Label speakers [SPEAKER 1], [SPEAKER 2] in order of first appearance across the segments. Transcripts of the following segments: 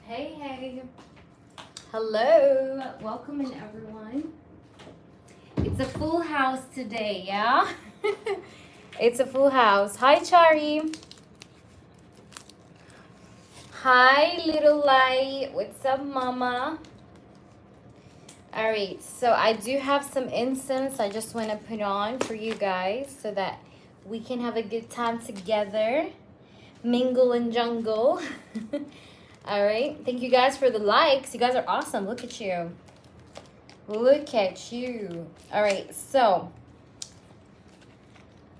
[SPEAKER 1] Hey, hey. Hello. Welcome in, everyone. It's a full house today, yeah? It's a full house. Hi, Chari. Hi, little light. What's up, mama? All right, so I do have some incense I just want to put on for you guys so that we can have a good time together. Mingle and jungle. All right, thank you guys for the likes. You guys are awesome. Look at you. Look at you. All right, so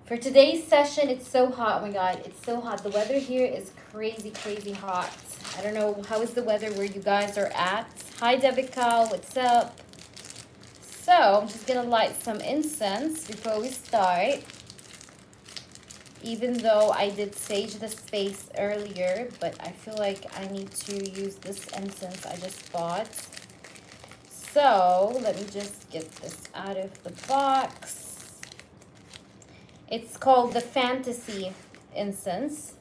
[SPEAKER 1] for today's session, it's so hot. Oh my God, it's so hot. The weather here is crazy, crazy hot. I don't know, how is the weather where you guys are at? Hi, Devica, what's up? So I'm just gonna light some incense before we start. Even though I did sage the space earlier, but I feel like I need to use this incense I just bought. So let me just get this out of the box. It's called the Fantasy Incense.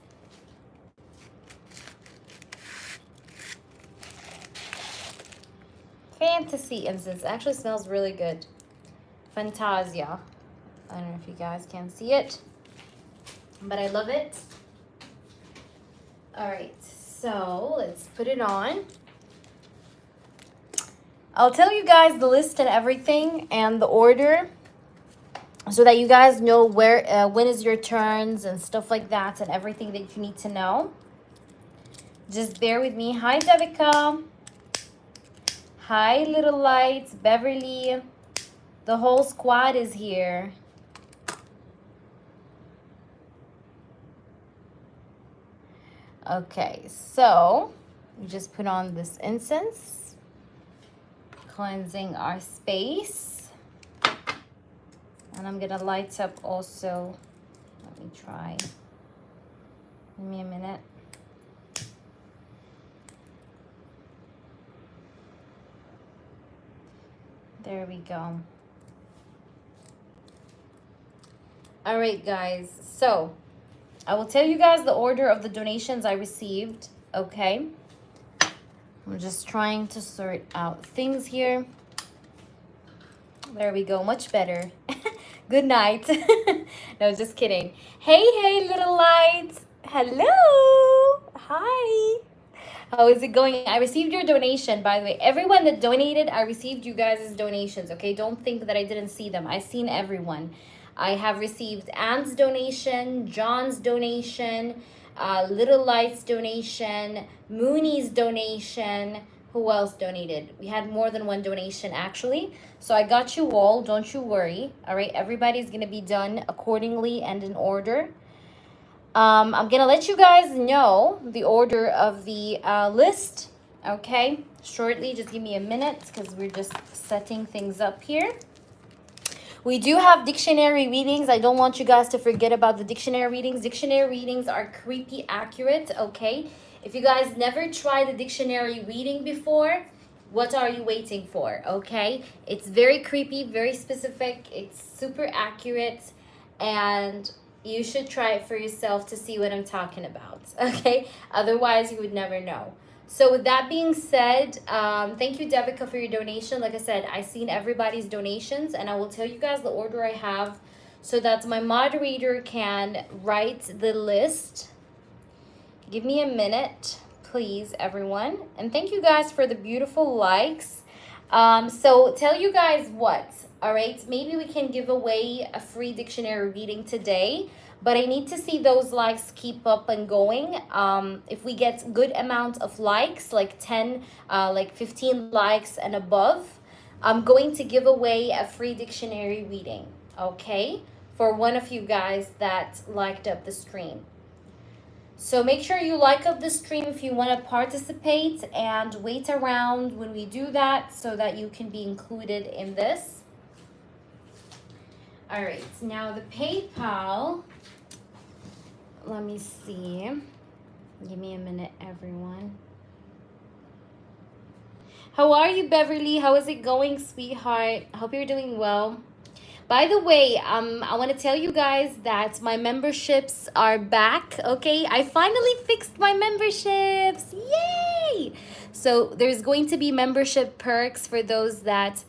[SPEAKER 1] Fantasy Incense. Actually smells really good. Fantasia. I don't know if you guys can see it, but I love it. All right, so let's put it on. I'll tell you guys the list and everything and the order so that you guys know where when is your turns and stuff like that and everything that you need to know. Just bear with me. Hi, Devica. Hi, Little Lights, Beverly. The whole squad is here. Okay, so we just put on this incense, cleansing our space. And I'm gonna light up also. Let me try. Give me a minute. There we go. All right, guys. So I will tell you guys the order of the donations I received, okay? I'm just trying to sort out things here. There we go, much better. Good night. No, just kidding. Hey, hey, little lights. Hello. Hi. How is it going? I received your donation, by the way. Everyone that donated, I received you guys' donations, okay? Don't think that I didn't see them. I've seen everyone. I have received Anne's donation, John's donation, Little Light's donation, Mooney's donation. Who else donated? We had more than one donation, actually. So I got you all. Don't you worry. All right, everybody's going to be done accordingly and in order. I'm going to let you guys know the order of the list, okay? Shortly, just give me a minute because we're just setting things up here. We do have dictionary readings. I don't want you guys to forget about the dictionary readings. Dictionary readings are creepy accurate, okay? If you guys never tried the dictionary reading before, what are you waiting for, okay? It's very creepy, very specific. It's super accurate, and you should try it for yourself to see what I'm talking about, okay? Otherwise, you would never know. So with that being said, thank you, Devica, for your donation. Like I said, I've seen everybody's donations, and I will tell you guys the order I have so that my moderator can write the list. Give me a minute, please, everyone. And thank you guys for the beautiful likes. So tell you guys what, all right? Maybe we can give away a free dictionary reading today, but I need to see those likes keep up and going. If we get good amount of likes, like 10, like 15 likes and above, I'm going to give away a free dictionary reading, okay? For one of you guys that liked up the stream. So make sure you like up the stream if you want to participate, and wait around when we do that so that you can be included in this. All right, now the PayPal, let me see. Give me a minute, everyone. How are you, Beverly? How is it going, sweetheart? I hope you're doing well. By the way, I want to tell you guys that my memberships are back. Okay, I finally fixed my memberships. Yay! So there's going to be membership perks for those that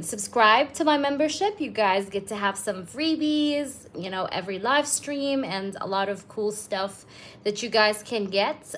[SPEAKER 1] subscribe to my membership. You guys get to have some freebies, you know, every live stream and a lot of cool stuff that you guys can get.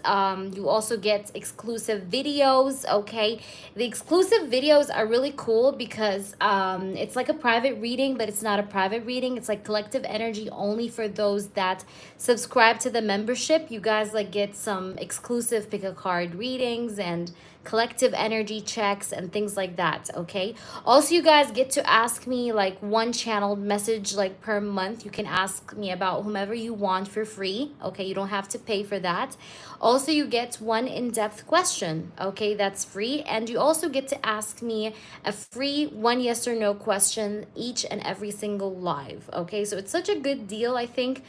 [SPEAKER 1] You also get exclusive videos. Okay, the exclusive videos are really cool because it's like a private reading, but it's not a private reading. It's like collective energy only for those that subscribe to the membership. You guys like get some exclusive pick a card readings and collective energy checks and things like that. Okay, also you guys get to ask me like one channeled message like per month. You can ask me about whomever you want for free. Okay, you don't have to pay for that. Also, you get one in-depth question. Okay, that's free. And you also get to ask me a free one yes or no question each and every single live. Okay, so it's such a good deal, I think,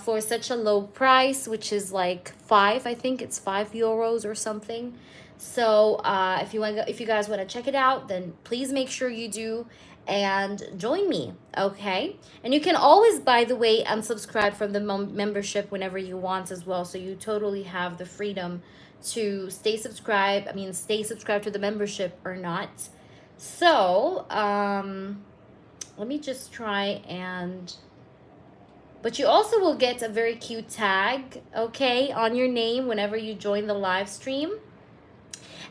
[SPEAKER 1] for such a low price, which is like I think it's €5 or something. So if you guys want to check it out, then please make sure you do and join me. Okay, and you can always, by the way, unsubscribe from the membership whenever you want as well, so you totally have the freedom to stay subscribed to the membership or not. So let me just try and but you also will get a very cute tag, okay, on your name whenever you join the live stream.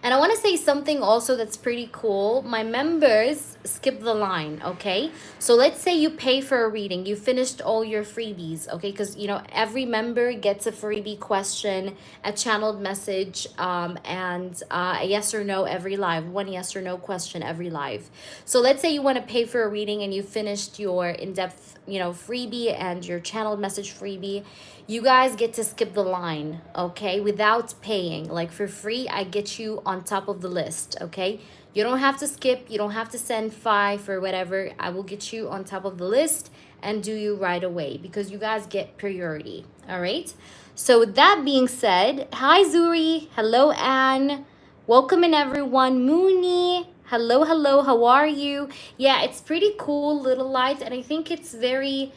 [SPEAKER 1] And I want to say something also that's pretty cool. My members skip the line, okay? So let's say you pay for a reading. You finished all your freebies, okay? Because, you know, every member gets a freebie question, a channeled message, and a yes or no every live. One yes or no question every live. So let's say you want to pay for a reading and you finished your in-depth, you know, freebie and your channeled message freebie. You guys get to skip the line, okay, without paying. Like for free, I get you on top of the list, okay? You don't have to skip. You don't have to send 5 or whatever. I will get you on top of the list and do you right away because you guys get priority, all right? So with that being said, hi Zuri, hello Anne, welcome in everyone. Mooney, hello, hello, how are you? Yeah, it's pretty cool, little light, and I think it's very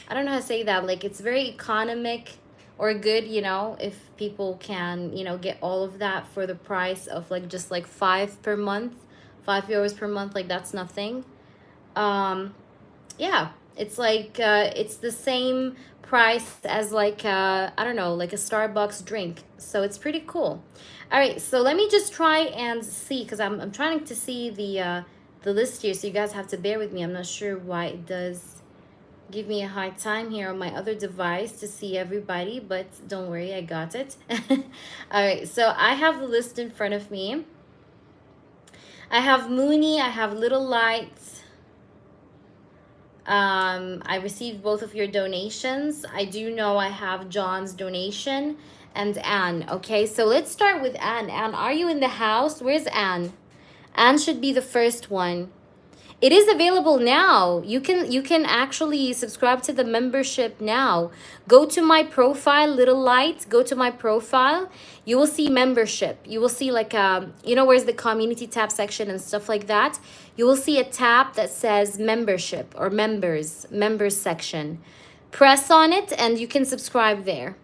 [SPEAKER 1] I don't know how to say that, like it's very economic or good, you know, if people can, you know, get all of that for the price of like just like 5 per month, €5 per month, like that's nothing. Yeah, it's like it's the same price as like I don't know, like a Starbucks drink, so it's pretty cool. All right, so let me just try and see, because I'm trying to see the list here, so you guys have to bear with me. I'm not sure why it does give me a hard time here on my other device to see everybody, but don't worry, I got it. All right, so I have the list in front of me. I have Mooney, I have Little Light. I received both of your donations. I do know I have John's donation and Anne. Okay, so let's start with Anne. Anne, are you in the house? Where's Anne? Anne should be the first one. It is available now. You can actually subscribe to the membership now. Go to my profile, Little Light. Go to my profile. You will see membership. You will see like you know, where's the community tab section and stuff like that. You will see a tab that says membership or members section. Press on it and you can subscribe there.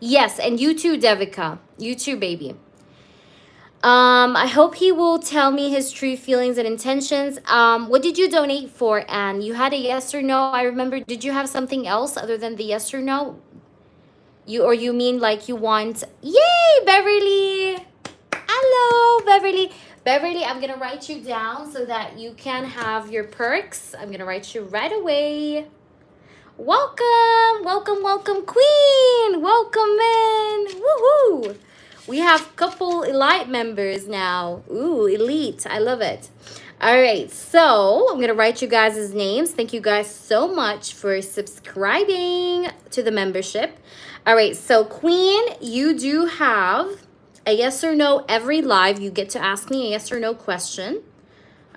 [SPEAKER 1] Yes, and you too, Devica. You too, baby. I hope he will tell me his true feelings and intentions. What did you donate for, Anne? You had a yes or no. I remember, did you have something else other than the yes or no? You mean like you want, yay, Beverly. Hello, Beverly. Beverly, I'm going to write you down so that you can have your perks. I'm going to write you right away. Welcome, welcome, welcome, Queen. Welcome in. Woohoo. We have couple elite members now. Ooh, elite. I love it. All right, so I'm going to write you guys' names. Thank you guys so much for subscribing to the membership. All right, so Queen, you do have a yes or no every live. You get to ask me a yes or no question.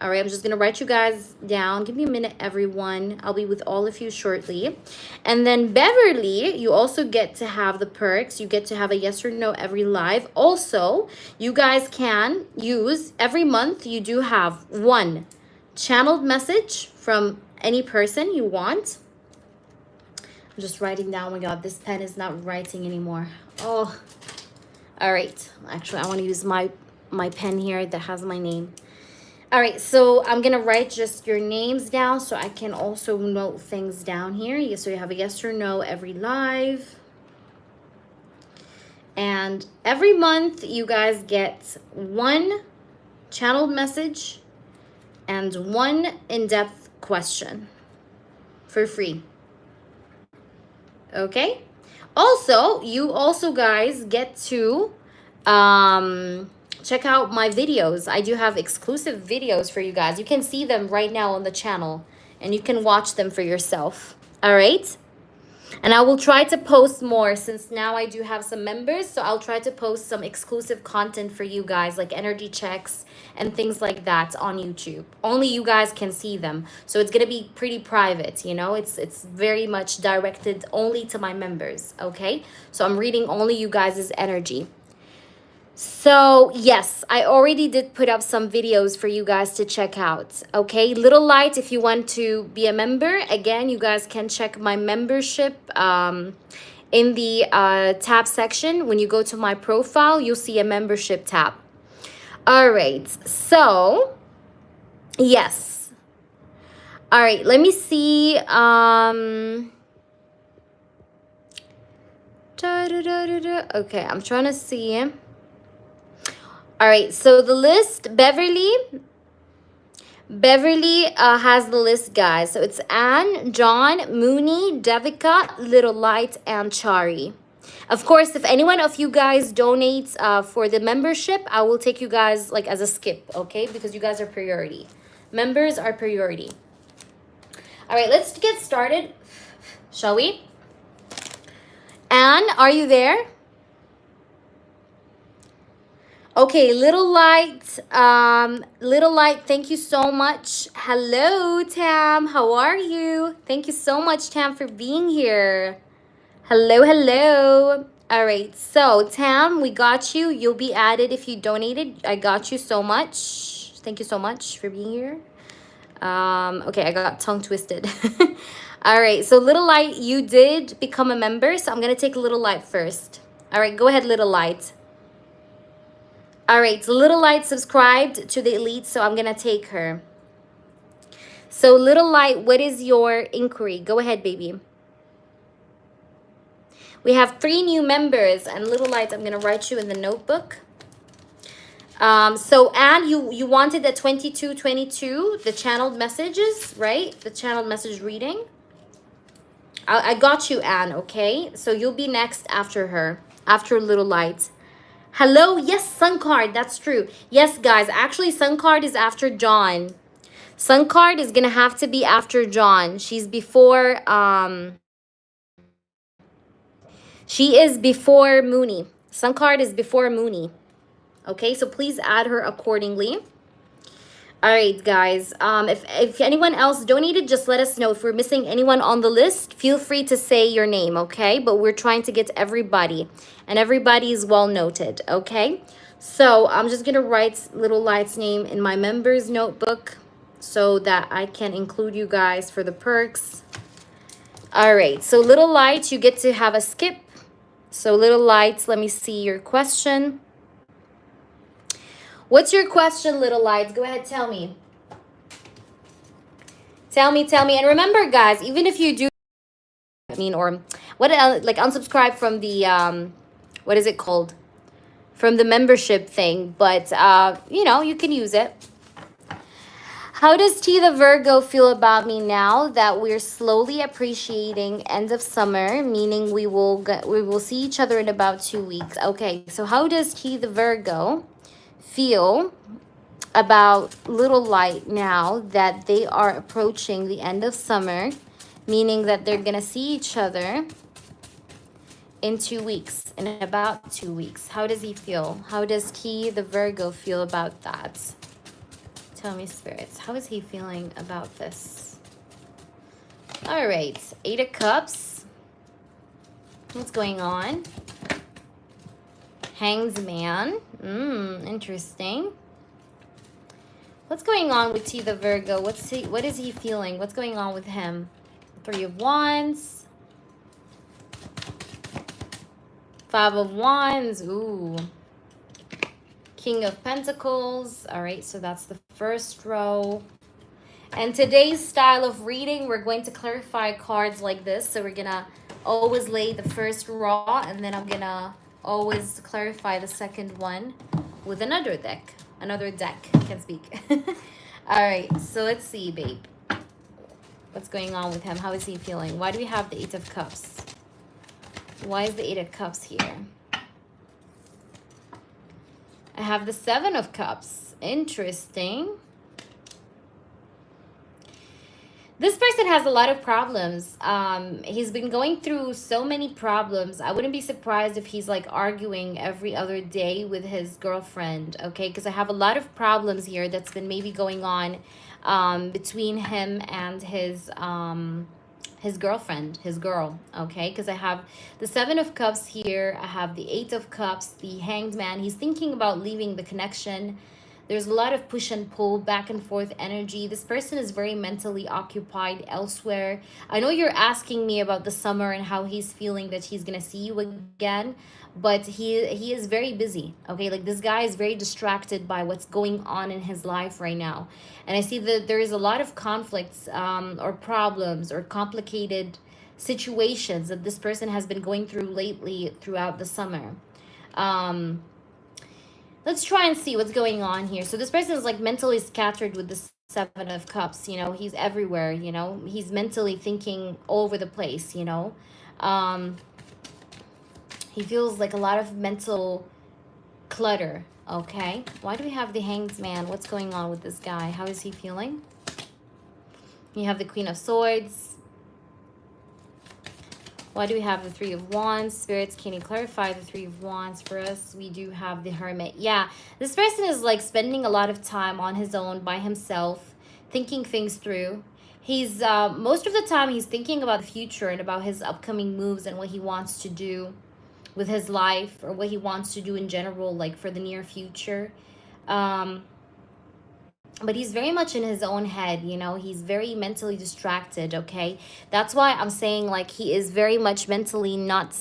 [SPEAKER 1] All right, I'm just going to write you guys down. Give me a minute, everyone. I'll be with all of you shortly. And then Beverly, you also get to have the perks. You get to have a yes or no every live. Also, you guys can use every month. You do have 1 channeled message from any person you want. I'm just writing down. Oh my God, this pen is not writing anymore. Oh, all right. Actually, I want to use my pen here that has my name. All right, so I'm going to write just your names down so I can also note things down here. So you have a yes or no every live. And every month you guys get one channeled message and one in-depth question for free. Okay? Also, you also guys get to check out my videos. I do have exclusive videos for you guys. You can see them right now on the channel and you can watch them for yourself. All right? And I will try to post more since now I do have some members. So I'll try to post some exclusive content for you guys, like energy checks and things like that on YouTube. Only you guys can see them. So it's going to be pretty private, you know. It's very much directed only to my members, okay? So I'm reading only you guys' energy. So yes, I already did put up some videos for you guys to check out. Okay, Little Light, if you want to be a member, again, you guys can check my membership in the tab section. When you go to my profile, you'll see a membership tab. All right, so yes. All right, let me see. Okay, I'm trying to see. All right, so the list, Beverly has the list, guys. So it's Anne, John, Mooney, Devica, Little Light, and Chari. Of course, if anyone of you guys donates for the membership, I will take you guys like as a skip, okay? Because you guys are priority. Members are priority. All right, let's get started, shall we? Anne, are you there? Okay, Little Light, thank you so much. Hello, Tam, how are you? Thank you so much, Tam, for being here. Hello, hello. All right, so Tam, we got you. You'll be added if you donated. I got you so much. Thank you so much for being here. Okay, I got tongue twisted. All right, so Little Light, you did become a member, so I'm gonna take Little Light first. All right, go ahead, Little Light. All right, so Little Light subscribed to the Elite, so I'm going to take her. So Little Light, what is your inquiry? Go ahead, baby. We have 3 new members, and Little Light, I'm going to write you in the notebook. So Anne, you wanted the 2222, the channeled messages, right? The channeled message reading. I got you, Anne, okay? So you'll be next after her, after Little Light. Hello, yes, Sun Card, that's true. Yes, guys, actually Sun Card is after John. Sun Card is gonna have to be after John. She's before, she is before Mooney. Sun Card is before Mooney. Okay, so please add her accordingly. All right, guys, if anyone else donated, just let us know. If we're missing anyone on the list, feel free to say your name, okay? But we're trying to get everybody, and everybody is well noted, okay? So I'm just going to write Little Light's name in my members notebook so that I can include you guys for the perks. All right, so Little Light, you get to have a skip. So Little Light, let me see your question. What's your question, Little Lights? Go ahead, tell me. Tell me. And remember, guys, even if you do, or what, like unsubscribe from the, what is it called? From the membership thing. But, you know, you can use it. How does T the Virgo feel about me now that we're slowly appreciating end of summer, meaning we will see each other in about 2 weeks? Okay, so how does T the Virgo feel about Little Light now that they are approaching the end of summer, meaning that they're gonna see each other in 2 weeks, in about 2 weeks? How does he feel? How does T the Virgo feel about that? Tell me, spirits, how is he feeling about this? All right, 8 of Cups. What's going on? Hanged Man. Interesting. What's going on with T the Virgo? What is he feeling? What's going on with him? Three of Wands. Five of Wands. Ooh. King of Pentacles. All right, so that's the first row. And today's style of reading, we're going to clarify cards like this. So we're going to always lay the first row, and then I'm going to always clarify the second one with another deck. Another deck. I can't speak. All right, so let's see, babe. What's going on with him? How is he feeling? Why do we have the Eight of Cups? Why is the Eight of Cups here? I have the Seven of Cups. Interesting. This person has a lot of problems. He's been going through so many problems. I wouldn't be surprised if he's like arguing every other day with his girlfriend, okay? Because I have a lot of problems here that's been maybe going on between him and his girlfriend, his girl, okay? Because I have the Seven of Cups here. I have the Eight of Cups, the Hanged Man. He's thinking about leaving the connection. There's a lot of push and pull, back and forth energy. This person is very mentally occupied elsewhere. I know you're asking me about the summer and how he's feeling that he's going to see you again. But he is very busy, okay? Like, this guy is very distracted by what's going on in his life right now. And I see that there is a lot of conflicts or problems or complicated situations that this person has been going through lately throughout the summer. Let's try and see what's going on here. So this person is like mentally scattered with the Seven of Cups. You know, he's everywhere, you know. He's mentally thinking all over the place, you know. He feels like a lot of mental clutter, okay? Why do we have the Hanged Man? What's going on with this guy? How is he feeling? You have the Queen of Swords. Why do we have the Three of Wands? Spirits, can you clarify the Three of Wands for us? We do have the Hermit. Yeah, this person is like spending a lot of time on his own, by himself, thinking things through. He's, most of the time, he's thinking about the future and about his upcoming moves and what he wants to do with his life, or what he wants to do in general, like for the near future. But he's very much in his own head, you know. He's very mentally distracted, okay? That's why I'm saying, like, he is very much mentally not,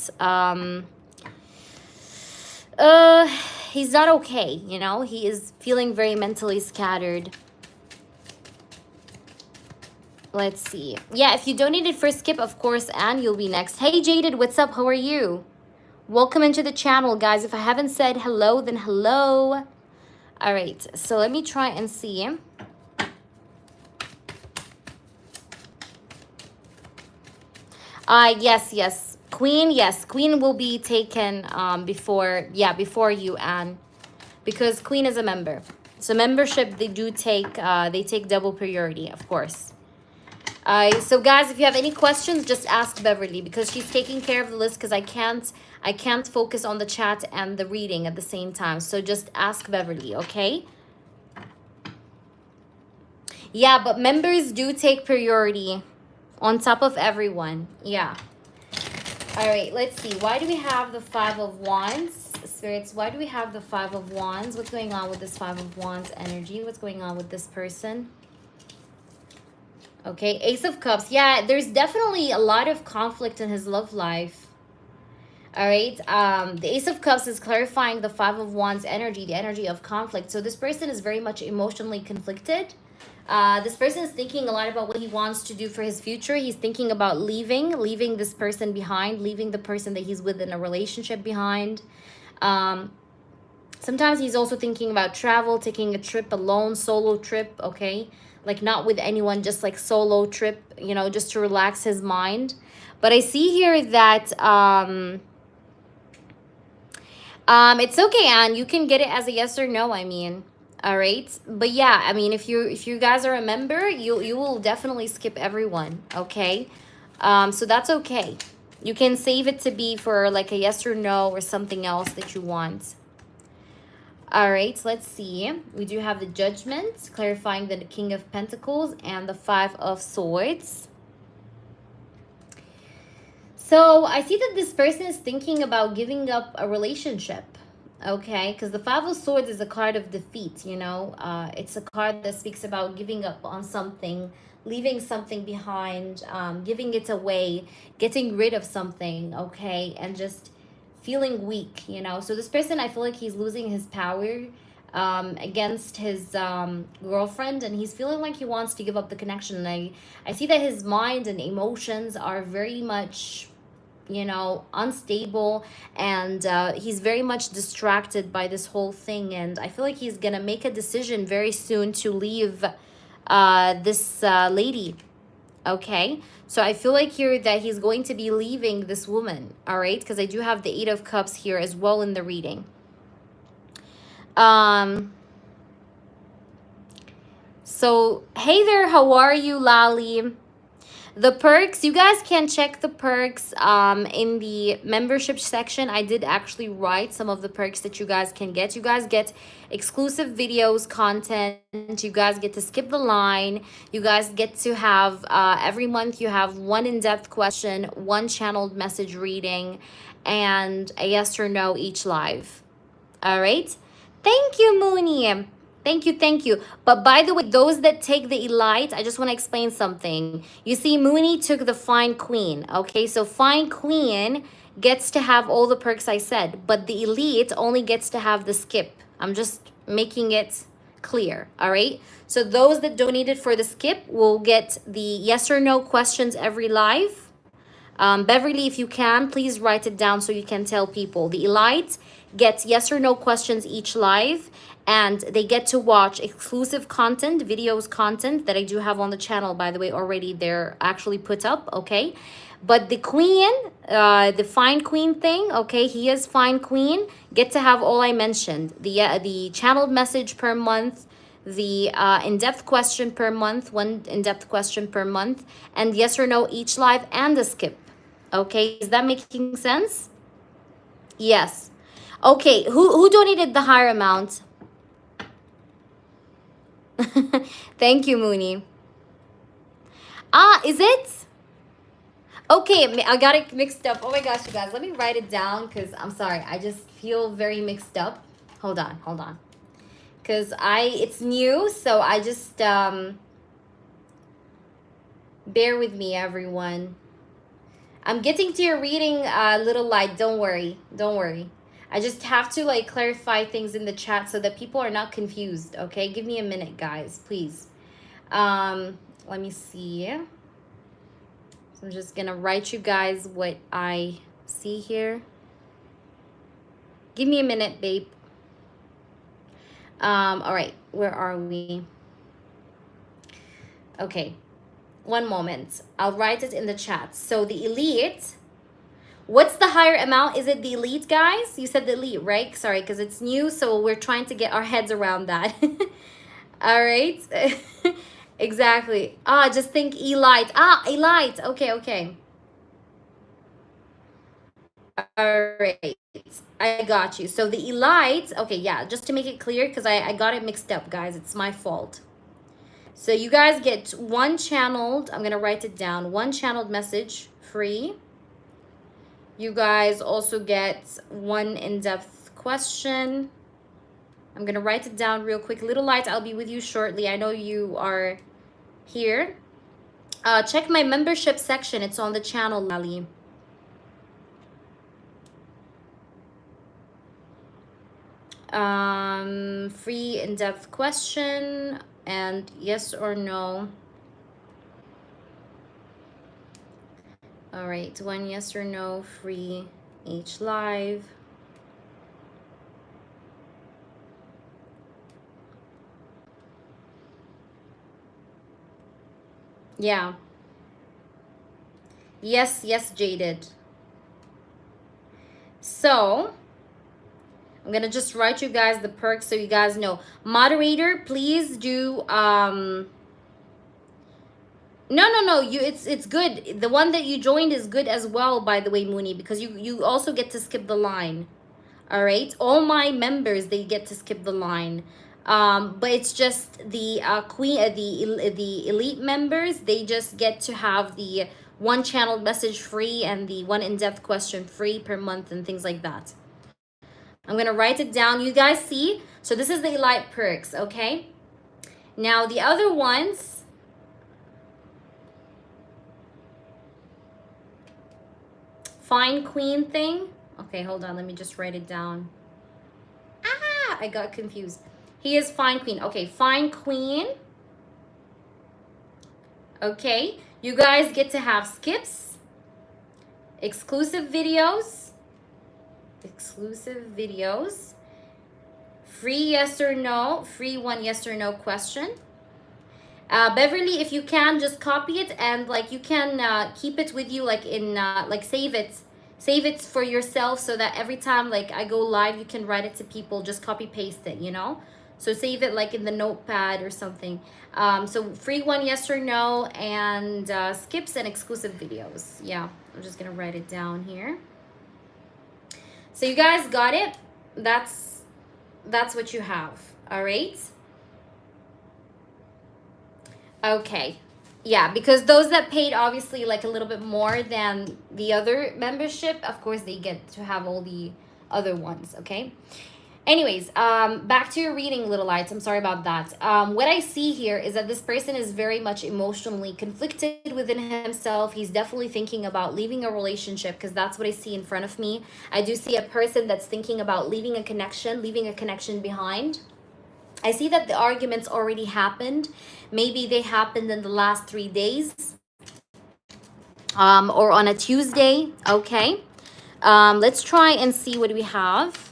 [SPEAKER 1] he's not okay, you know? He is feeling very mentally scattered. Let's see. Yeah, if you donated for Skip, of course, and you'll be next. Hey, Jaded, what's up? How are you? Welcome into the channel, guys. If I haven't said hello, then hello. All right, so let me try and see. Yes. Queen, yes. Queen will be taken before you, Anne. Because Queen is a member. So membership, they take double priority, of course. So guys, if you have any questions, just ask Beverly, because she's taking care of the list, because I can't focus on the chat and the reading at the same time. So just ask Beverly, okay? Yeah, but members do take priority on top of everyone. Yeah. All right, let's see. Why do we have the Five of Wands? Spirits, why do we have the Five of Wands? What's going on with this Five of Wands energy? What's going on with this person? Okay, Ace of Cups. Yeah, there's definitely a lot of conflict in his love life. All right, the Ace of Cups is clarifying the Five of Wands energy, the energy of conflict. So this person is very much emotionally conflicted. This person is thinking a lot about what he wants to do for his future. He's thinking about leaving this person behind, leaving the person that he's with in a relationship behind. Sometimes he's also thinking about travel, taking a trip alone, solo trip, okay? Like not with anyone, just like solo trip, you know, just to relax his mind. But I see here that it's okay, Anne. You can get it as a yes or no, I mean. All right. But yeah, I mean, if you guys are a member, you will definitely skip everyone, okay? So that's okay. You can save it to be for like a yes or no or something else that you want. All right, let's see. We do have the Judgment, clarifying the King of Pentacles and the Five of Swords. So I see that this person is thinking about giving up a relationship. Okay, because the Five of Swords is a card of defeat, you know. It's a card that speaks about giving up on something, leaving something behind, giving it away, getting rid of something, okay, and just feeling weak, you know. So this person, I feel like he's losing his power against his girlfriend, and he's feeling like he wants to give up the connection. And I see that his mind and emotions are very much, you know, unstable, and he's very much distracted by this whole thing, and I feel like he's gonna make a decision very soon to leave this lady. Okay, so I feel like here that he's going to be leaving this woman. All right, because I do have the Eight of Cups here as well in the reading. So hey there, how are you, Lali? The perks, you guys can check the perks in the membership section. I did actually write some of the perks that you guys can get. You guys get exclusive videos, content. You guys get to skip the line. You guys get to have, every month you have one in-depth question, one channeled message reading, and a yes or no each live. All right? Thank you, Mooney. Thank you, thank you. But by the way, those that take the Elite, I just want to explain something. You see, Mooney took the Fine Queen, okay? So Fine Queen gets to have all the perks I said, but the Elite only gets to have the skip. I'm just making it clear, all right? So those that donated for the skip will get the yes or no questions every live. Beverly, if you can, please write it down so you can tell people. The Elite gets yes or no questions each live, and they get to watch exclusive content, videos content that I do have on the channel, by the way, already. They're actually put up, okay? But the queen, the Fine Queen thing, okay, he is Fine Queen, get to have all I mentioned. The channeled message per month, the in-depth question per month, one in-depth question per month, and yes or no each live, and the skip. Okay, is that making sense? Yes. Okay, who donated the higher amount? Thank you, Mooney. Ah, is it? Okay, I got it mixed up. Oh my gosh, you guys, let me write it down because I'm sorry. I just feel very mixed up. Hold on. Because it's new, so I just, bear with me, everyone. I'm getting to your reading, Little Light. Don't worry. I just have to like clarify things in the chat so that people are not confused, okay? Give me a minute, guys, please. Let me see. So I'm just gonna write you guys what I see here. Give me a minute, babe. All right, where are we? Okay, one moment. I'll write it in the chat. So the Elite, what's the higher amount? Is it the Elite, guys? You said the Elite, right? Sorry, because it's new, so we're trying to get our heads around that. All right. Exactly. Just think Elite. Elite. Okay. All right. I got you. So the Elite, okay, yeah, just to make it clear, because I got it mixed up, guys. It's my fault. So you guys get one channeled, I'm going to write it down, one channeled message free. You guys also get one in-depth question. I'm going to write it down real quick. Little Light, I'll be with you shortly. I know you are here. Check my membership section. It's on the channel, Lali. Free in-depth question and yes or no. All right, one yes or no free each live. Yeah. Yes, Jaded. So I'm gonna just write you guys the perks so you guys know. Moderator, please do no, it's good. The one that you joined is good as well, by the way, Mooney, because you also get to skip the line. All right, all my members, they get to skip the line. But it's just the the Elite members, they just get to have the one channel message free and the one in-depth question free per month and things like that. I'm going to write it down. You guys see? So this is the Elite Perks, okay? Now the other ones, Fine Queen thing. Okay, hold on. Let me just write it down. Ah, I got confused. He is Fine Queen. Okay, Fine Queen. Okay, you guys get to have skips, exclusive videos, free yes or no, free one yes or no question. Beverly, if you can, just copy it, and like you can keep it with you, like in like save it for yourself, so that every time like I go live, you can write it to people. Just copy paste it, you know. So save it like in the notepad or something. So free one yes or no, and skips and exclusive videos. Yeah, I'm just gonna write it down here. So you guys got it. That's what you have. All right. Okay. Yeah, because those that paid obviously like a little bit more than the other membership, of course they get to have all the other ones, okay? Anyways, back to your reading, little lights. I'm sorry about that. What I see here is that this person is very much emotionally conflicted within himself. He's definitely thinking about leaving a relationship, because that's what I see in front of me. I do see a person that's thinking about leaving a connection behind. I see that the arguments already happened. Maybe they happened in the last 3 days, or on a Tuesday. Okay. Let's try and see what we have.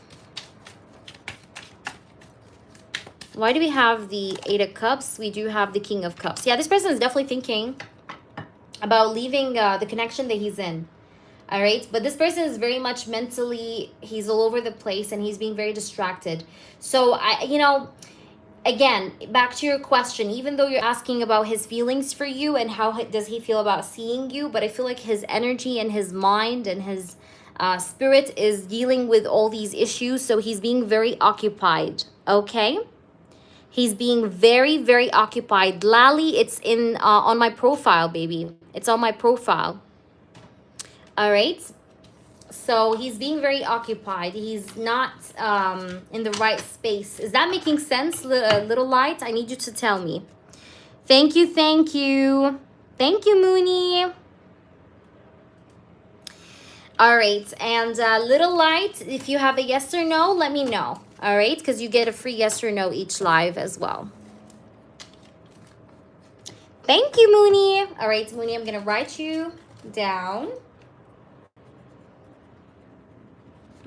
[SPEAKER 1] Why do we have the 8 of Cups? We do have the King of Cups. Yeah, this person is definitely thinking about leaving the connection that he's in. All right. But this person is very much mentally, he's all over the place, and he's being very distracted. So, again, back to your question, even though you're asking about his feelings for you and how does he feel about seeing you, but I feel like his energy and his mind and his spirit is dealing with all these issues. So he's being very occupied. Okay. He's being very, very occupied. Lally, it's in on my profile, baby. It's on my profile. All right. So he's being very occupied. He's not in the right space. Is that making sense, little light? I need you to tell me. Thank you, thank you. Thank you, Mooney. All right. And little light, if you have a yes or no, let me know. All right, because you get a free yes or no each live as well. Thank you, Mooney. All right, Mooney, I'm going to write you down.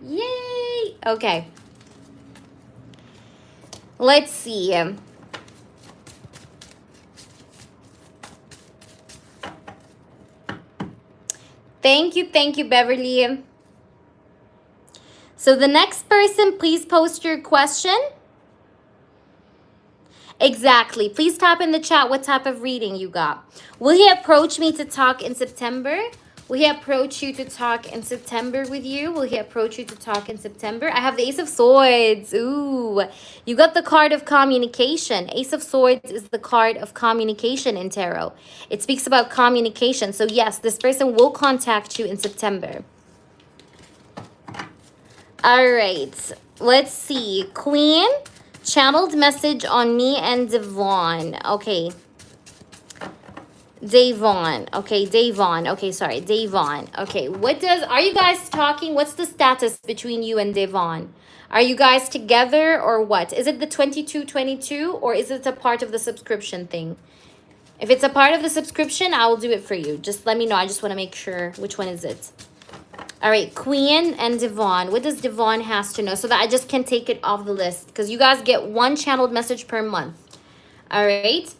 [SPEAKER 1] Yay. Okay. Let's see. Thank you, Beverly. So the next person, please post your question. Exactly. Please type in the chat what type of reading you got. Will he approach me to talk in September? Will he approach you to talk in September with you? Will he approach you to talk in September? I have the Ace of Swords. Ooh, you got the card of communication. Ace of Swords is the card of communication in tarot. It speaks about communication. So yes, this person will contact you in September. All right, let's see. Queen, channeled message on me and Devon. Okay. Devon. Okay, Devon. Okay, sorry, Devon. Okay, are you guys talking? What's the status between you and Devon? Are you guys together or what? Is it the 2222 or is it a part of the subscription thing? If it's a part of the subscription, I will do it for you. Just let me know. I just want to make sure which one is it. All right, Queen and Devon. What does Devon has to know so that I just can take it off the list? Because you guys get one channeled message per month. All right.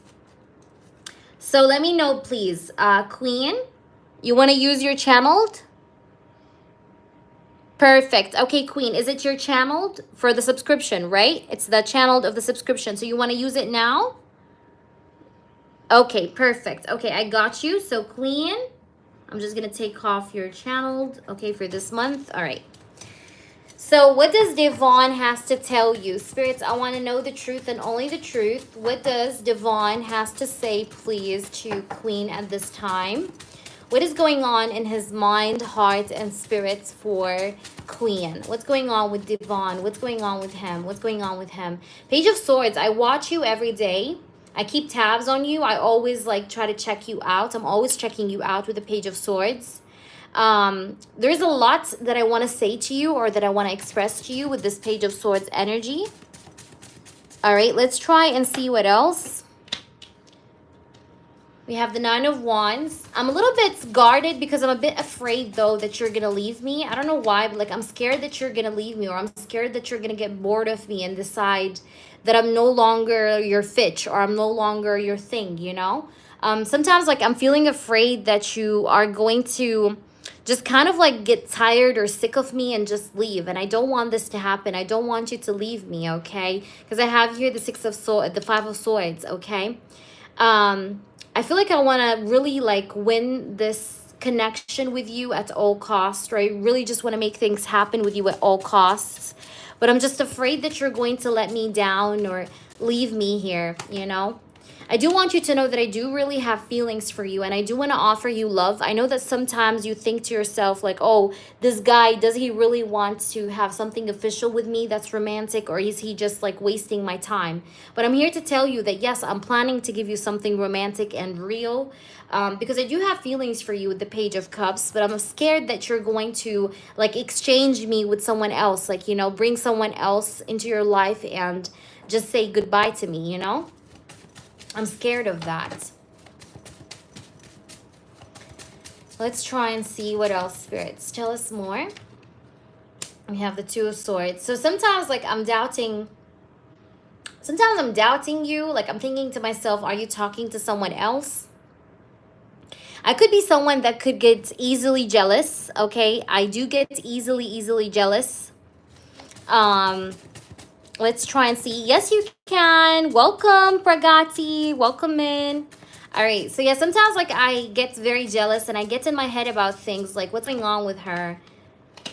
[SPEAKER 1] So let me know, please. Queen, you want to use your channeled? Perfect. Okay, Queen, is it your channeled for the subscription, right? It's the channeled of the subscription. So you want to use it now? Okay, perfect. Okay, I got you. So Queen, I'm just going to take off your channeled, okay, for this month. All right. So what does Devon has to tell you? Spirits, I want to know the truth and only the truth. What does Devon has to say, please, to Queen at this time? What is going on in his mind, heart, and spirits for Queen? What's going on with Devon? What's going on with him? What's going on with him? Page of Swords. I watch you every day. I keep tabs on you. I always like try to check you out. I'm always checking you out with the Page of Swords. There's a lot that I want to say to you or that I want to express to you with this Page of Swords energy. All right, let's try and see what else. We have the Nine of Wands. I'm a little bit guarded because I'm a bit afraid, though, that you're going to leave me. I don't know why, but like I'm scared that you're going to leave me, or I'm scared that you're going to get bored of me and decide that I'm no longer your fitch or I'm no longer your thing, you know? Sometimes like I'm feeling afraid that you are going to just kind of like get tired or sick of me and just leave. And I don't want this to happen. I don't want you to leave me, okay? Because I have here the the Five of Swords, okay? I feel like I want to really like win this connection with you at all costs, right? Really just want to make things happen with you at all costs. But I'm just afraid that you're going to let me down or leave me here, you know? I do want you to know that I do really have feelings for you, and I do want to offer you love. I know that sometimes you think to yourself like, oh, this guy, does he really want to have something official with me that's romantic, or is he just like wasting my time? But I'm here to tell you that yes, I'm planning to give you something romantic and real, because I do have feelings for you with the Page of Cups, but I'm scared that you're going to like exchange me with someone else, like, you know, bring someone else into your life and just say goodbye to me, you know? I'm scared of that. Let's try and see what else, spirits. Tell us more. We have the Two of Swords. So sometimes like I'm doubting you. Like I'm thinking to myself, are you talking to someone else? I could be someone that could get easily jealous, okay? I do get easily jealous. Let's try and see. Yes, you can. Welcome, Pragati. Welcome in. All right. So, yeah, sometimes, like, I get very jealous and I get in my head about things like what's going on with her.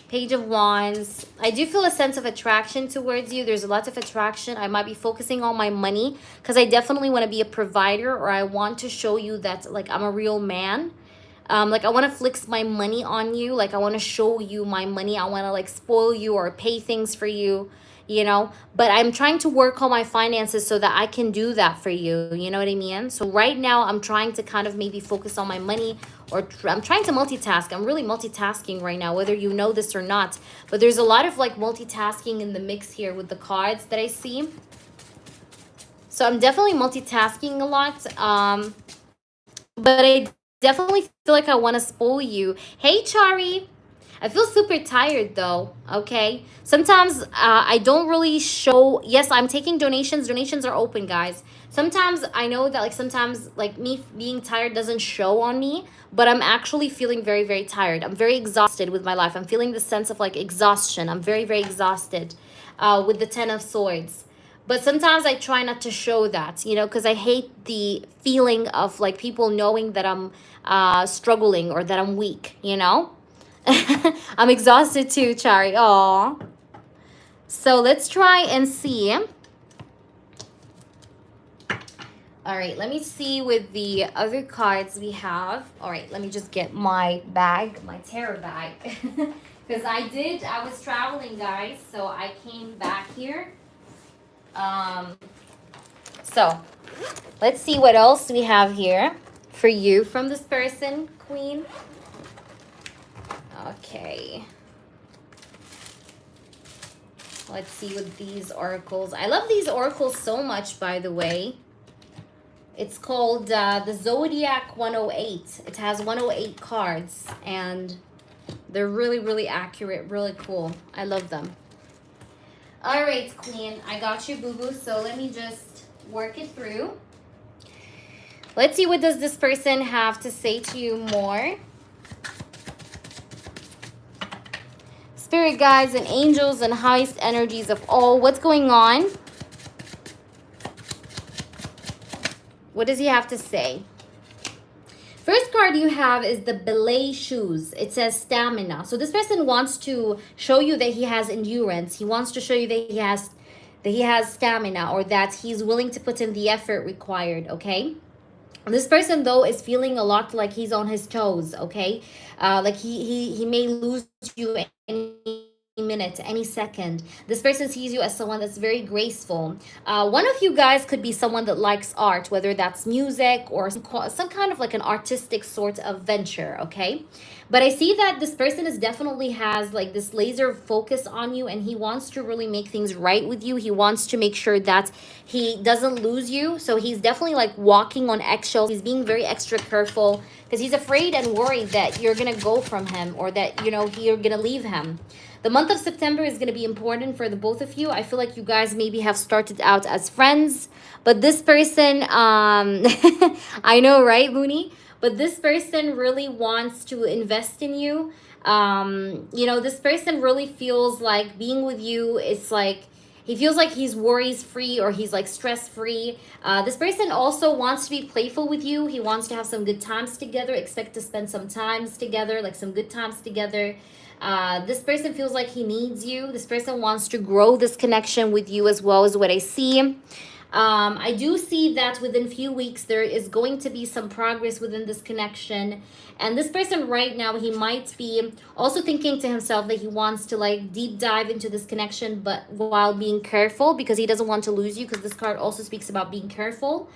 [SPEAKER 1] Page of Wands. I do feel a sense of attraction towards you. There's a lot of attraction. I might be focusing on my money because I definitely want to be a provider, or I want to show you that, like, I'm a real man. Like, I want to flex my money on you. Like, I want to show you my money. I want to, like, spoil you or pay things for you. You know, but I'm trying to work on my finances so that I can do that for you. You know what I mean? So right now I'm trying to kind of maybe focus on my money, or I'm trying to multitask. I'm really multitasking right now, whether you know this or not. But there's a lot of like multitasking in the mix here with the cards that I see. So I'm definitely multitasking a lot. But I definitely feel like I want to spoil you. Hey, Chari. I feel super tired though, okay? Sometimes I don't really show. Yes, I'm taking donations. Donations are open, guys. Sometimes I know that like sometimes like me being tired doesn't show on me, but I'm actually feeling very tired. I'm very exhausted with my life. I'm feeling the sense of like exhaustion. I'm very exhausted with the Ten of Swords. But sometimes I try not to show that, you know, because I hate the feeling of like people knowing that I'm struggling or that I'm weak, you know? I'm exhausted too, Chari. Aw. So let's try and see. All right, let me see with the other cards we have. All right, let me just get my bag, my tarot bag. Because I was traveling, guys, so I came back here. So let's see what else we have here for you from this person, Queen. Okay. Let's see with these oracles. I love these oracles so much, by the way. It's called the Zodiac 108. It has 108 cards, and they're really accurate, really cool. I love them. All right, Queen. I got you, boo-boo. So let me just work it through. Let's see what does this person have to say to you more. Spirit guides and angels and highest energies of all. What's going on? What does he have to say? First card you have is the belay shoes. It says stamina. So this person wants to show you that he has endurance. He wants to show you that he has stamina, or that he's willing to put in the effort required, okay? This person though is feeling a lot like he's on his toes, okay? Like he may lose you any minute, any second. This person sees you as someone that's very graceful. One of you guys could be someone that likes art, whether that's music or some kind of like an artistic sort of venture, okay? But I see that this person is definitely has like this laser focus on you, and he wants to really make things right with you. He wants to make sure that he doesn't lose you. So he's definitely like walking on eggshells. He's being very extra careful because he's afraid and worried that you're going to go from him, or that, you know, you're going to leave him. The month of September is going to be important for the both of you. I feel like you guys maybe have started out as friends, but this person, I know, right, Mooney? But this person really wants to invest in you. You know, this person really feels like being with you, it's like he feels like he's worries free, or he's like stress free. This person also wants to be playful with you. He wants to have some good times together. Expect to spend some times together, like some good times together. This person feels like he needs you. This person wants to grow this connection with you as well, as what I see. I do see that within a few weeks there is going to be some progress within this connection. And this person right now, he might be also thinking to himself that he wants to like deep dive into this connection, but while being careful, because he doesn't want to lose you, because this card also speaks about being careful.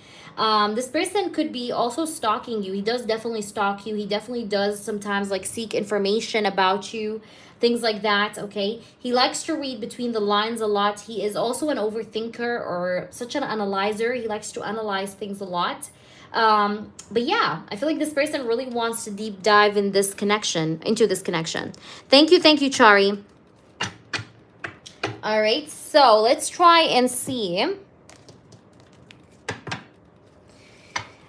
[SPEAKER 1] This person could be also stalking you. He does definitely stalk you. He definitely does sometimes like seek information about you, things like that, okay? He likes to read between the lines a lot. He is also an overthinker, or such an analyzer. He likes to analyze things a lot. But yeah, I feel like this person really wants to deep dive in this connection, into this connection. Thank you, Chari. All right, so let's try and see.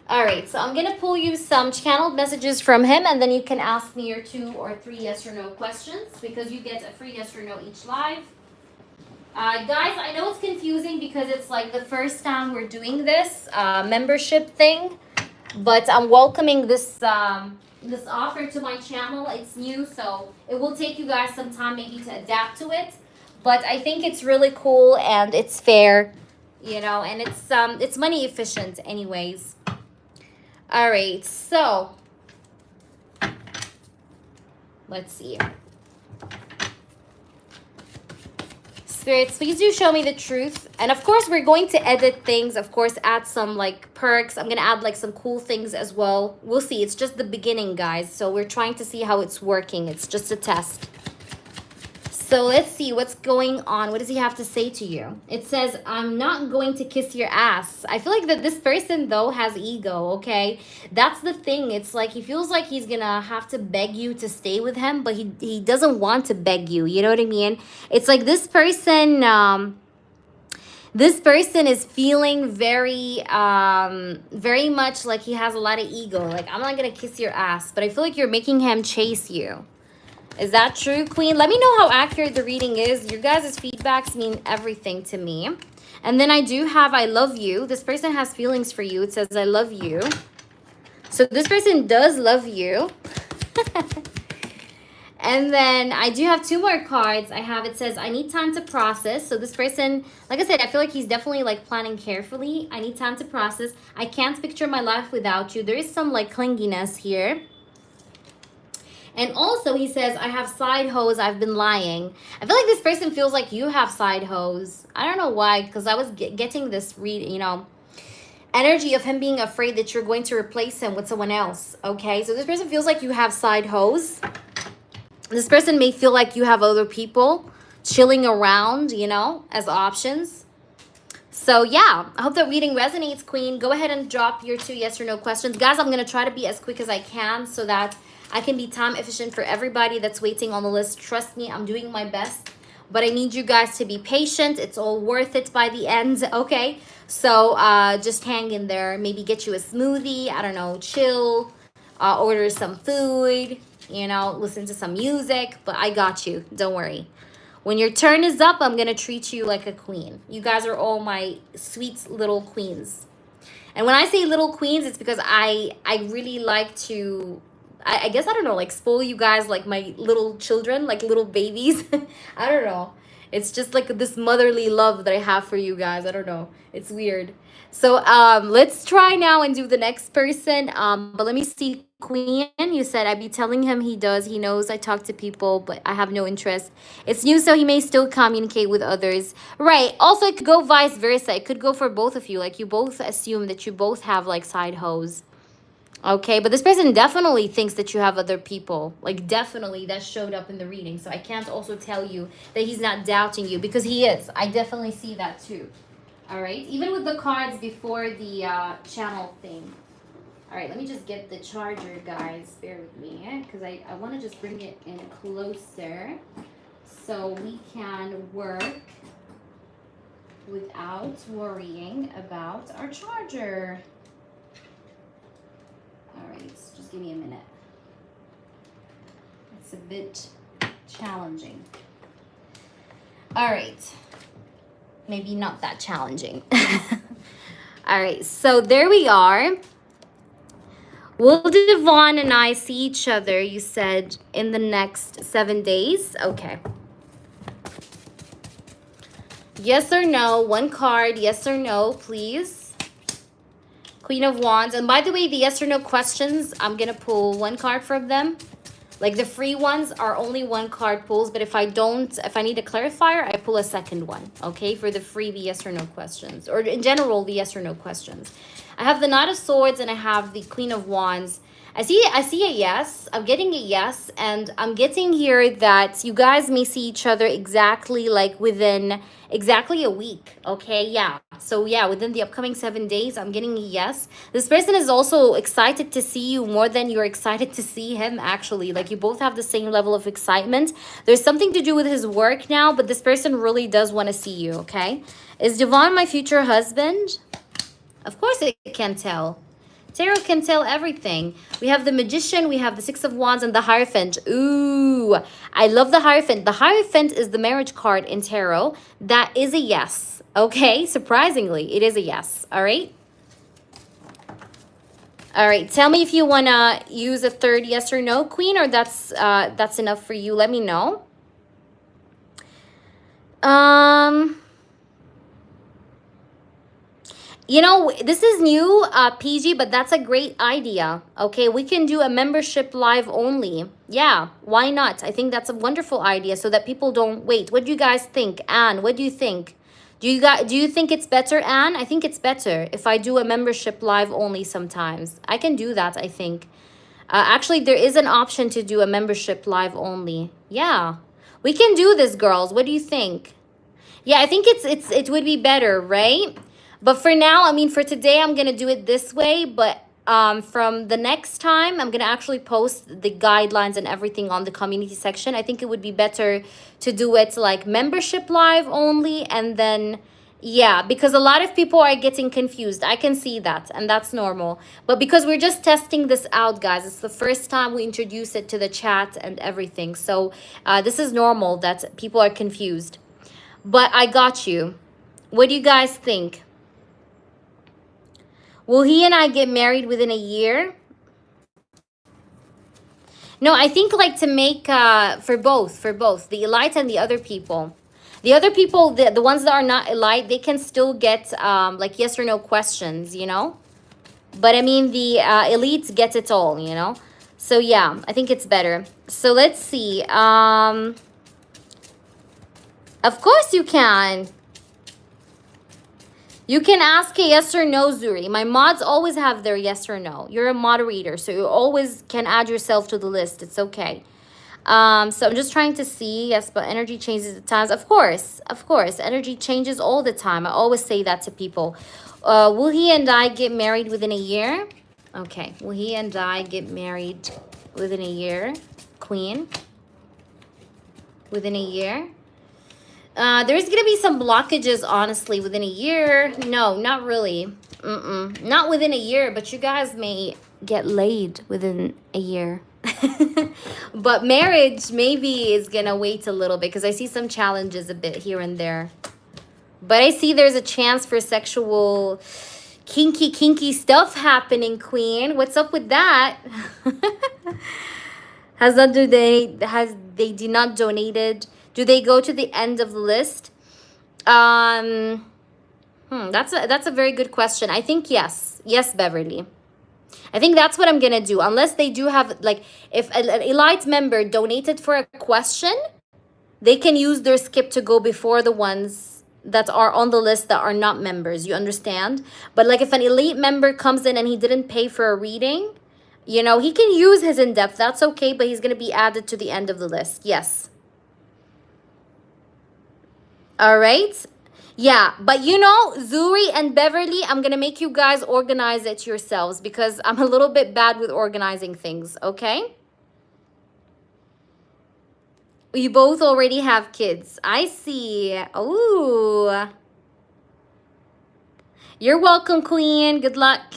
[SPEAKER 1] All right, so I'm going to pull you some channeled messages from him, and then you can ask me your 2 or 3 yes or no questions, because you get a free yes or no each live. Guys, I know it's confusing because it's like the first time we're doing this membership thing, but I'm welcoming this this offer to my channel. It's new, so it will take you guys some time maybe to adapt to it, but I think it's really cool and it's fair, you know, and it's money efficient anyways. All right, so let's see. Spirits, please do show me the truth. And of course, we're going to edit things, of course, add some like perks. I'm going to add like some cool things as well. We'll see. It's just the beginning, guys. So we're trying to see how it's working. It's just a test. So let's see what's going on. What does he have to say to you? It says, I'm not going to kiss your ass. I feel like that this person, though, has ego, okay? That's the thing. It's like he feels like he's going to have to beg you to stay with him, but he doesn't want to beg you. You know what I mean? It's like this person is feeling very very much like he has a lot of ego. Like, I'm not going to kiss your ass, but I feel like you're making him chase you. Is that true, Queen? Let me know how accurate the reading is. Your guys' feedbacks mean everything to me. And then I do have I love you. This person has feelings for you. It says I love you. So this person does love you. And then I do have 2 more cards. It says I need time to process. So this person, like I said, I feel like he's definitely like planning carefully. I need time to process. I can't picture my life without you. There is some like clinginess here. And also, he says, I have side hoes. I've been lying. I feel like this person feels like you have side hoes. I don't know why, because I was getting this energy of him being afraid that you're going to replace him with someone else. Okay, so this person feels like you have side hoes. This person may feel like you have other people chilling around, you know, as options. So yeah, I hope that reading resonates, Queen. Go ahead and drop your 2 yes or no questions. Guys, I'm going to try to be as quick as I can so that I can be time efficient for everybody that's waiting on the list. Trust me, I'm doing my best. But I need you guys to be patient. It's all worth it by the end, okay? So just hang in there. Maybe get you a smoothie. I don't know, chill. Order some food. You know, listen to some music. But I got you. Don't worry. When your turn is up, I'm going to treat you like a queen. You guys are all my sweet little queens. And when I say little queens, it's because I really like to... I guess, I don't know, like spoil you guys like my little children, like little babies. I don't know. It's just like this motherly love that I have for you guys. I don't know. It's weird. So let's try now and do the next person. But let me see. Queen, you said I'd be telling him he does. He knows I talk to people, but I have no interest. It's new, so he may still communicate with others. Right. Also, it could go vice versa. It could go for both of you. Like you both assume that you both have like side hoes. Okay, but this person definitely thinks that you have other people. Like, definitely, that showed up in the reading. So I can't also tell you that he's not doubting you, because he is. I definitely see that too. All right, even with the cards before the channel thing. All right, let me just get the charger, guys. Bear with me, because I want to just bring it in closer so we can work without worrying about our charger. All right, just give me a minute. It's a bit challenging. All right. Maybe not that challenging. All right, so there we are. Will Devon and I see each other, you said, in the next 7 days? Okay. Yes or no? One card, yes or no, please. Queen of Wands. And by the way, the yes or no questions, I'm going to pull one card from them. Like the free ones are only one card pulls, but if I need a clarifier, I pull a second one, okay? For the free yes or no questions, or in general, the yes or no questions. I have the Knight of Swords and I have the Queen of Wands. I see a yes. I'm getting a yes, and I'm getting here that you guys may see each other exactly like within exactly a week, okay? Yeah. So yeah, within the upcoming 7 days, I'm getting a yes. This person is also excited to see you more than you're excited to see him, actually. Like you both have the same level of excitement. There's something to do with his work now, but this person really does want to see you, okay? Is Devon my future husband? Of course it can tell. Tarot can tell everything. We have the Magician, we have the Six of Wands, and the Hierophant. Ooh, I love the Hierophant. The Hierophant is the marriage card in Tarot. That is a yes. Okay, surprisingly, it is a yes. All right? All right, tell me if you want to use a third yes or no, Queen, or that's enough for you. Let me know. You know, this is new, PG, but that's a great idea. Okay, we can do a membership live only. Yeah, why not? I think that's a wonderful idea so that people don't wait. What do you guys think? Anne, what do you think? Do you think it's better, Anne? I think it's better if I do a membership live only sometimes. I can do that, I think. Actually, there is an option to do a membership live only. Yeah, we can do this, girls. What do you think? Yeah, I think it would be better, right? But for now, I mean, for today, I'm going to do it this way. But from the next time, I'm going to actually post the guidelines and everything on the community section. I think it would be better to do it like membership live only. And then, yeah, because a lot of people are getting confused. I can see that, and that's normal. But because we're just testing this out, guys, it's the first time we introduce it to the chat and everything. So this is normal that people are confused. But I got you. What do you guys think? Will he and I get married within a year? No, I think like to make for both, the elite and the other people. The other people, the ones that are not elite, they can still get like yes or no questions, you know? But I mean, the elites get it all, you know? So yeah, I think it's better. So let's see. Of course you can. You can ask a yes or no, Zuri. My mods always have their yes or no. You're a moderator, so you always can add yourself to the list. It's okay. So I'm just trying to see. Yes, but energy changes at times. Of course. Energy changes all the time. I always say that to people. Will he and I get married within a year? Okay. Will he and I get married within a year? Queen. Within a year? There's going to be some blockages, honestly, within a year. No, not really. Not within a year, but you guys may get laid within a year. But marriage maybe is going to wait a little bit because I see some challenges a bit here and there. But I see there's a chance for sexual kinky stuff happening, Queen. What's up with that? They did not donated Do they go to the end of the list? That's a very good question. I think yes. Yes, Beverly. I think that's what I'm gonna do. Unless they do have, like, if an elite member donated for a question, they can use their skip to go before the ones that are on the list that are not members. You understand? But like if an elite member comes in and he didn't pay for a reading, you know, he can use his in-depth. That's okay, but he's gonna be added to the end of the list. Yes. All right. Yeah, but you know, Zuri and Beverly, I'm going to make you guys organize it yourselves because I'm a little bit bad with organizing things, okay? You both already have kids. I see. Ooh. You're welcome, Queen. Good luck.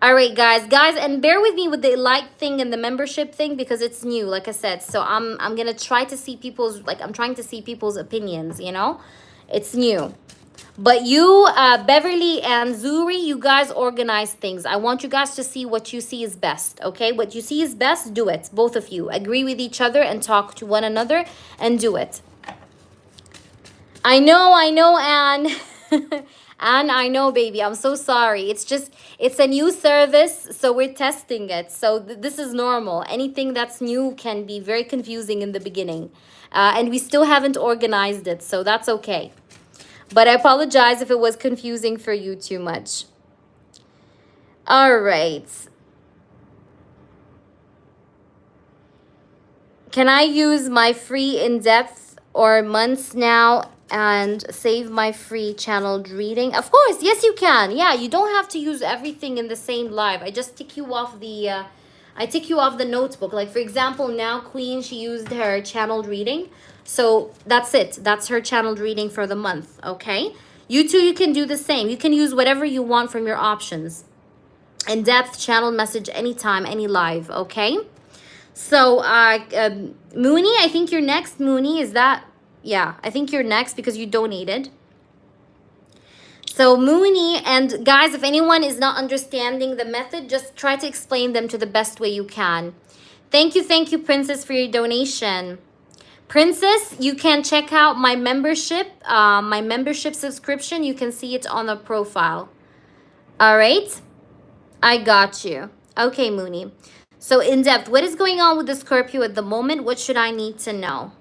[SPEAKER 1] All right, guys, and bear with me with the like thing and the membership thing because it's new, like I said. So I'm gonna try to see people's, like, I'm trying to see people's opinions, you know? It's new. But you, Beverly and Zuri, you guys organize things. I want you guys to see what you see is best, okay? What you see is best, do it. Both of you. Agree with each other and talk to one another and do it. I know, Anne. Anne, I know, baby. I'm so sorry. It's a new service, so we're testing it. So this is normal. Anything that's new can be very confusing in the beginning. And we still haven't organized it, so that's okay. But I apologize if it was confusing for you too much. All right. Can I use my free in-depth or months now and save my free channeled reading? Of course, yes you can. Yeah, you don't have to use everything in the same live. I just tick you off the notebook. Like for example, now Queen, she used her channeled reading. So that's it. That's her channeled reading for the month, okay? You too, you can do the same. You can use whatever you want from your options. In-depth, channeled message, anytime, any live, okay? So, Mooney, I think you're next. Mooney, is that? Yeah, I think you're next because you donated. So, Mooney, and guys, if anyone is not understanding the method, just try to explain them to the best way you can. Thank you, Princess, for your donation. Princess, you can check out my membership subscription. You can see it on the profile. All right, I got you. Okay, Mooney. So in depth, what is going on with the Scorpio at the moment? What should I need to know?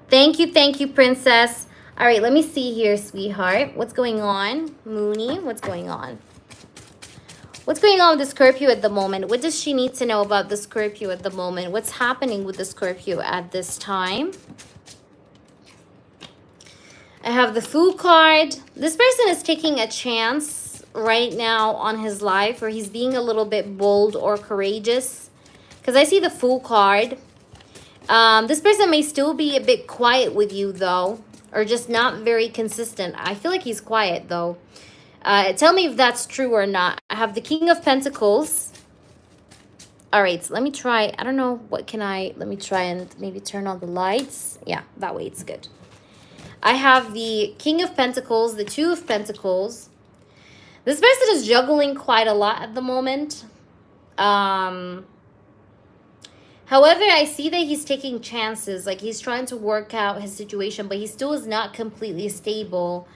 [SPEAKER 1] Thank you, Princess. All right, let me see here, sweetheart. What's going on? Mooney, what's going on? What's going on with the Scorpio at the moment? What does she need to know about the Scorpio at the moment? What's happening with the Scorpio at this time? I have the Fool card. This person is taking a chance right now on his life, or he's being a little bit bold or courageous. Because I see the Fool card. This person may still be a bit quiet with you, though, or just not very consistent. I feel like he's quiet, though. Tell me if that's true or not. I have the King of Pentacles. All right, so let me try. I don't know what can I. Let me try and maybe turn on the lights. Yeah, that way it's good. I have the King of Pentacles, the Two of Pentacles. This person is juggling quite a lot at the moment. However, I see that he's taking chances. Like he's trying to work out his situation, but he still is not completely stable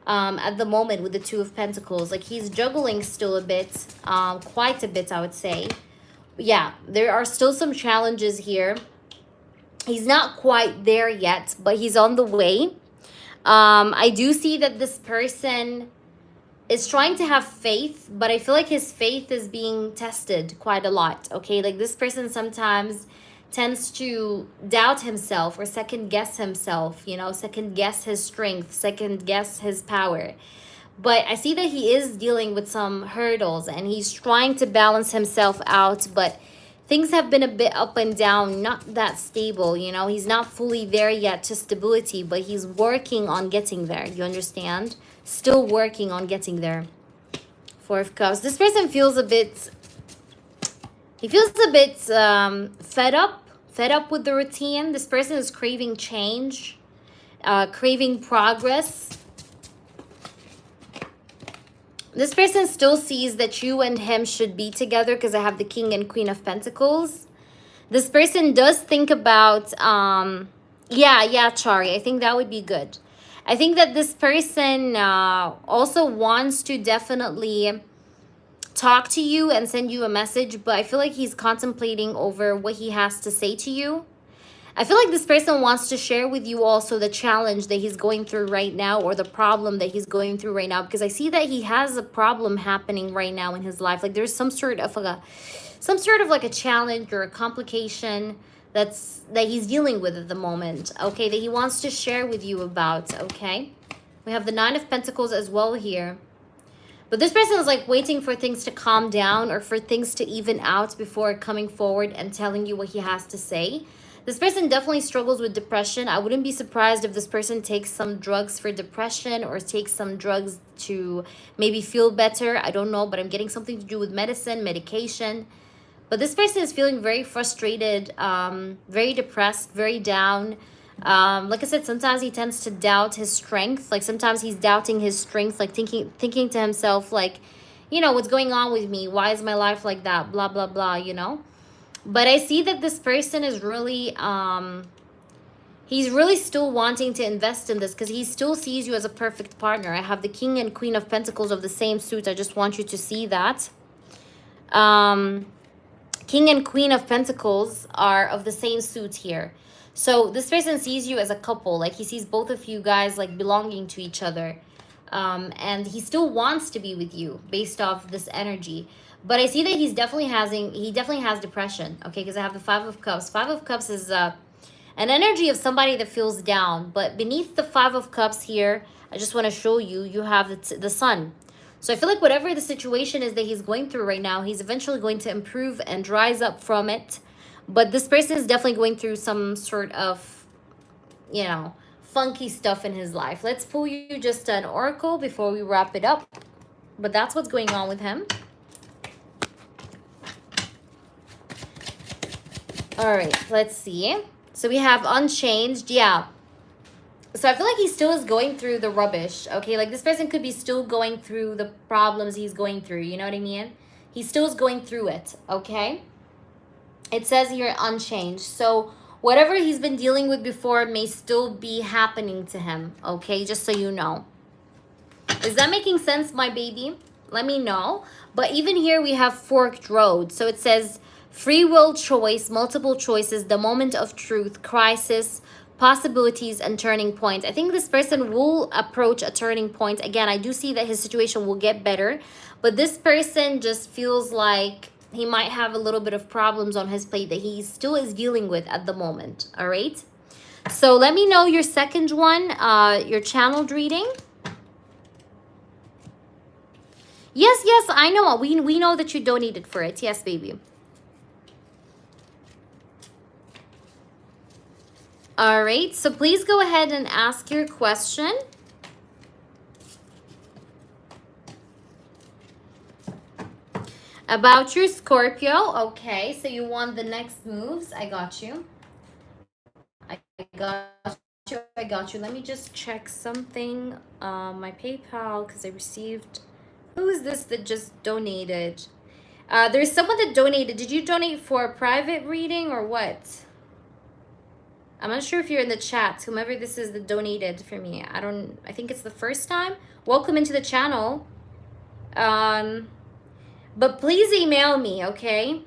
[SPEAKER 1] at the moment with the Two of Pentacles. Like he's juggling still a bit, quite a bit, I would say. Yeah, there are still some challenges here. He's not quite there yet, but he's on the way. I do see that this person is trying to have faith, but I feel like his faith is being tested quite a lot, okay? Like this person sometimes tends to doubt himself or second guess himself, you know, second guess his strength, second guess his power. But I see that he is dealing with some hurdles and he's trying to balance himself out, but things have been a bit up and down, not that stable, you know. He's not fully there yet to stability, but he's working on getting there. You understand? Still working on getting there. Four of Cups. This person feels a bit, he feels a bit fed up with the routine. This person is craving change, craving progress. This person still sees that you and him should be together because I have the King and Queen of Pentacles. This person does think about Yeah, Chari. I think that would be good. I think that this person also wants to definitely talk to you and send you a message, but I feel like he's contemplating over what he has to say to you. I feel like this person wants to share with you also the challenge that he's going through right now, or the problem that he's going through right now, because I see that he has a problem happening right now in his life. Like there's some sort of like a challenge or a complication that he's dealing with at the moment, okay, that he wants to share with you about, okay? We have the Nine of Pentacles as well here. But this person is like waiting for things to calm down or for things to even out before coming forward and telling you what he has to say. This person definitely struggles with depression. I wouldn't be surprised if this person takes some drugs for depression or takes some drugs to maybe feel better. I don't know, but I'm getting something to do with medicine, medication. But this person is feeling very frustrated, very depressed, very down. Like I said, sometimes he tends to doubt his strength. Like sometimes he's doubting his strength, like thinking to himself, like, you know, what's going on with me? Why is my life like that? Blah, blah, blah, you know? But I see that this person is really, he's really still wanting to invest in this because he still sees you as a perfect partner. I have the King and Queen of Pentacles of the same suit. I just want you to see that. King and Queen of Pentacles are of the same suit here. So this person sees you as a couple. Like he sees both of you guys like belonging to each other. And he still wants to be with you based off this energy. But I see that he definitely has depression, okay? Because I have the Five of Cups. Five of Cups is an energy of somebody that feels down. But beneath the Five of Cups here, I just want to show you, you have the Sun. So I feel like whatever the situation is that he's going through right now, he's eventually going to improve and rise up from it. But this person is definitely going through some sort of, you know, funky stuff in his life. Let's pull you just an oracle before we wrap it up. But that's what's going on with him. All right, let's see. So we have unchanged. Yeah. So I feel like he still is going through the rubbish, okay? Like this person could be still going through the problems he's going through, you know what I mean? He still is going through it, okay? It says here unchanged. So whatever he's been dealing with before may still be happening to him, okay? Just so you know. Is that making sense, my baby? Let me know. But even here we have forked road. So it says free will choice, multiple choices, the moment of truth, crisis, possibilities, and turning point. I think this person will approach a turning point. Again, I do see that his situation will get better. But this person just feels like he might have a little bit of problems on his plate that he still is dealing with at the moment. All right? So let me know your second one, your channeled reading. Yes, I know. We know that you donated for it. Yes, baby. All right. So please go ahead and ask your question. About your Scorpio. Okay. So you want the next moves. I got you. I got you. Let me just check something. My PayPal, because I received... Who is this that just donated? There's someone that donated. Did you donate for a private reading or what? I'm not sure if you're in the chat. Whomever this is that donated for me. I think it's the first time. Welcome into the channel. But please email me, okay?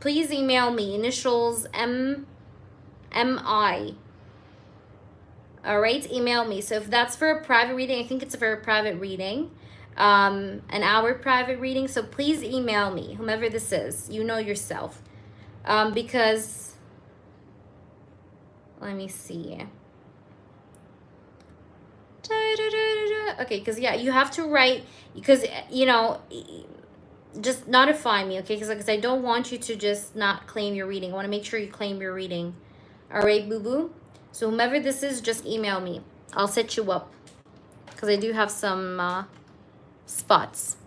[SPEAKER 1] Please email me. Initials MI. All right, email me. So if that's for a private reading, I think it's for a private reading, an hour private reading. So please email me, whomever this is. You know yourself. Because, let me see. Okay, because yeah, you have to write, because, you know, just notify me, okay? Because I don't want you to just not claim your reading. I want to make sure you claim your reading. All right, boo-boo? So whomever this is, just email me. I'll set you up. Because I do have some spots.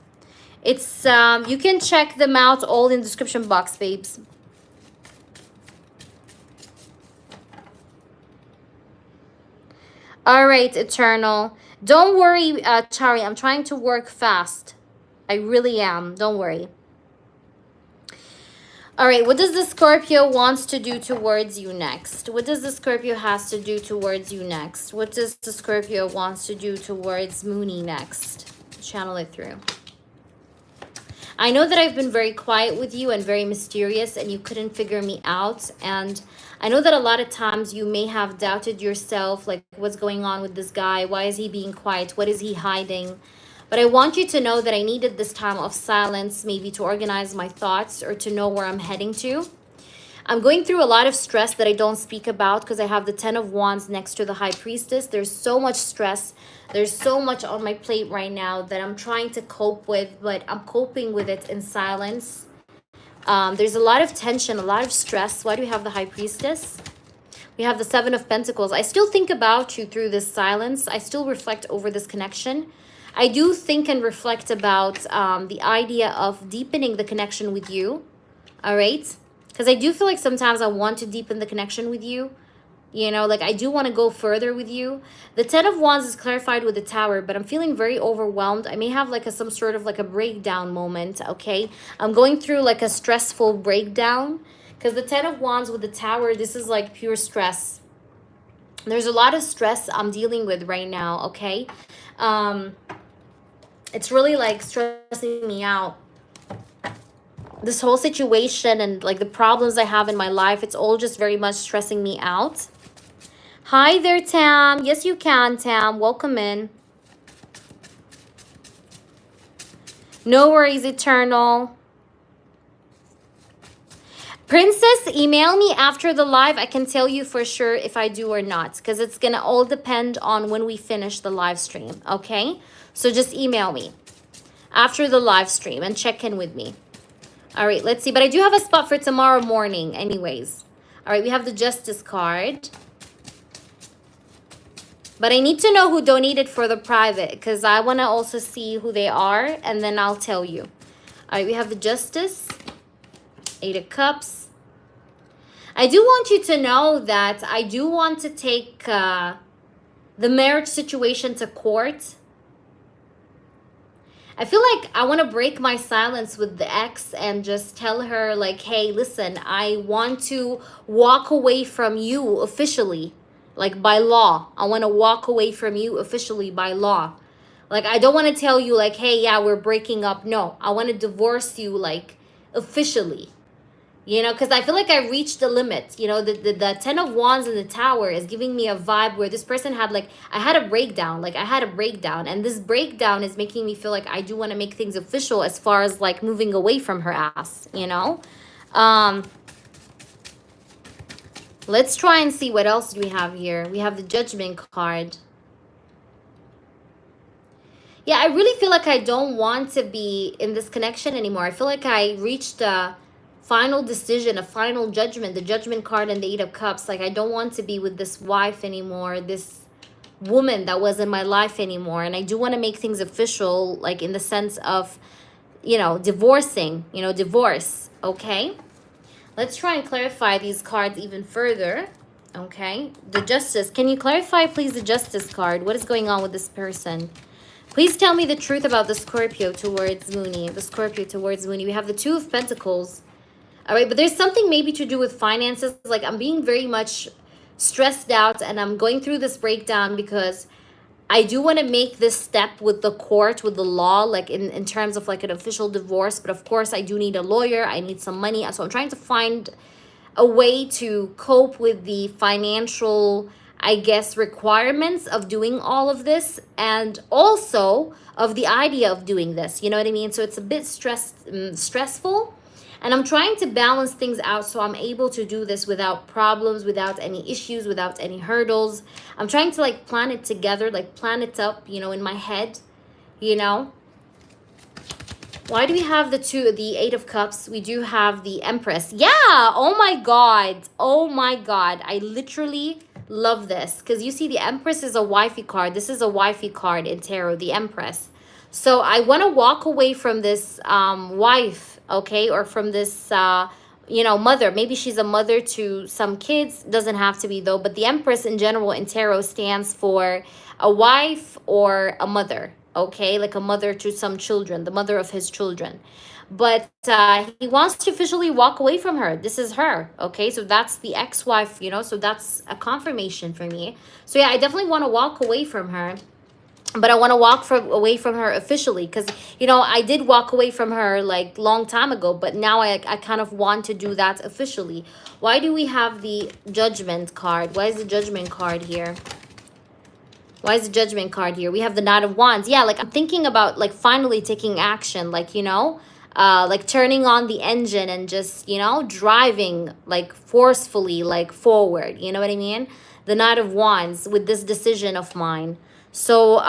[SPEAKER 1] It's, you can check them out all in the description box, babes. All right, Eternal. Don't worry, Chari. I'm trying to work fast. I really am. Don't worry. All right, what does the Scorpio wants to do towards you next? What does the Scorpio has to do towards you next? What does the Scorpio wants to do towards Mooney next? Channel it through. I know that I've been very quiet with you and very mysterious and you couldn't figure me out. And I know that a lot of times you may have doubted yourself, like what's going on with this guy? Why is he being quiet? What is he hiding? But I want you to know that I needed this time of silence, maybe to organize my thoughts or to know where I'm heading to. I'm going through a lot of stress that I don't speak about because I have the 10 of Wands next to the High Priestess. There's so much stress. There's so much on my plate right now that I'm trying to cope with, but I'm coping with it in silence. There's a lot of tension, a lot of stress. Why do we have the High Priestess? We have the 7 of Pentacles. I still think about you through this silence. I still reflect over this connection. I do think and reflect about the idea of deepening the connection with you. All right? Because I do feel like sometimes I want to deepen the connection with you. You know, like I do want to go further with you. The 10 of Wands is clarified with the Tower, but I'm feeling very overwhelmed. I may have like some sort of like a breakdown moment, okay? I'm going through like a stressful breakdown. Because the 10 of Wands with the Tower, this is like pure stress. There's a lot of stress I'm dealing with right now, okay? It's really like stressing me out. This whole situation and like the problems I have in my life, it's all just very much stressing me out. Hi there, Tam. Yes, you can, Tam. Welcome in. No worries, Eternal. Princess, email me after the live. I can tell you for sure if I do or not, because it's going to all depend on when we finish the live stream, okay? So just email me after the live stream and check in with me. All right, let's see. But I do have a spot for tomorrow morning anyways. All right, we have the Justice card. But I need to know who donated for the private because I want to also see who they are and then I'll tell you. All right, we have the Justice, 8 of Cups. I do want you to know that I do want to take the marriage situation to court. I feel like I want to break my silence with the ex and just tell her like, hey, listen, I want to walk away from you officially, like by law. I want to walk away from you officially by law. Like, I don't want to tell you like, hey, yeah, we're breaking up. No, I want to divorce you like officially. You know, because I feel like I reached the limit. You know, the 10 of Wands in the Tower is giving me a vibe where this person had like, I had a breakdown. Like, I had a breakdown. And this breakdown is making me feel like I do want to make things official as far as like moving away from her ass, you know? Let's try and see what else do we have here. We have the Judgment card. Yeah, I really feel like I don't want to be in this connection anymore. I feel like I reached a final decision, a final judgment, the Judgment card and the 8 of Cups. Like, I don't want to be with this wife anymore, this woman that was in my life anymore. And I do want to make things official, like in the sense of, you know, divorcing, you know, divorce, okay? Let's try and clarify these cards even further, okay? The Justice. Can you clarify, please, the Justice card? What is going on with this person? Please tell me the truth about the Scorpio towards Mooney. The Scorpio towards Mooney. We have the 2 of Pentacles. All right, but there's something maybe to do with finances. Like, I'm being very much stressed out and I'm going through this breakdown because I do want to make this step with the court, with the law, like in terms of like an official divorce. But of course, I do need a lawyer. I need some money. So I'm trying to find a way to cope with the financial, I guess, requirements of doing all of this and also of the idea of doing this. You know what I mean? So it's a bit stressful. And I'm trying to balance things out so I'm able to do this without problems, without any issues, without any hurdles. I'm trying to like plan it together, like plan it up, you know, in my head, you know. Why do we have the 8 of Cups? We do have the Empress. Yeah, oh my God. Oh my God. I literally love this because you see the Empress is a wifey card. This is a wifey card in tarot, the Empress. So I want to walk away from this wife, okay, or from this, you know, mother. Maybe she's a mother to some kids. Doesn't have to be, though. But the Empress in general in tarot stands for a wife or a mother, okay, like a mother to some children, the mother of his children. but he wants to officially walk away from her. This is her, okay? So that's the ex-wife, you know, so that's a confirmation for me. So yeah, I definitely want to walk away from her, but I want to away from her officially, because you know I did walk away from her like long time ago, but now I kind of want to do that officially. Why do we have the Judgment card? Why is the Judgment card here? Why is the Judgment card here? We have the Knight of Wands. Yeah, like I'm thinking about like finally taking action, like, you know, like turning on the engine and just, you know, driving like forcefully, like forward. You know what I mean? The Knight of Wands with this decision of mine. So,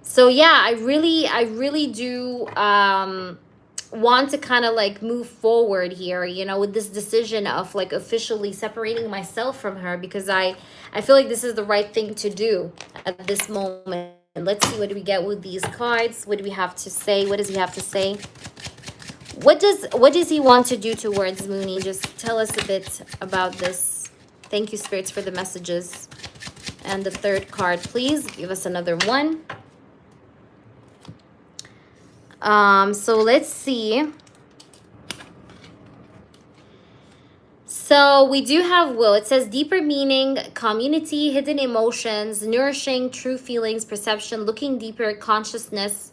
[SPEAKER 1] so yeah, I really do, want to kind of like move forward here, you know, with this decision of like officially separating myself from her, because I feel like this is the right thing to do at this moment. Let's see, what do we get with these cards? What do we have to say? What does he have to say? What does he want to do towards Mooney? Just tell us a bit about this. Thank you, spirits, for the messages. And the third card, please give us another one. So let's see. So we do have will. It says deeper meaning, community, hidden emotions, nourishing true feelings, perception, looking deeper, consciousness,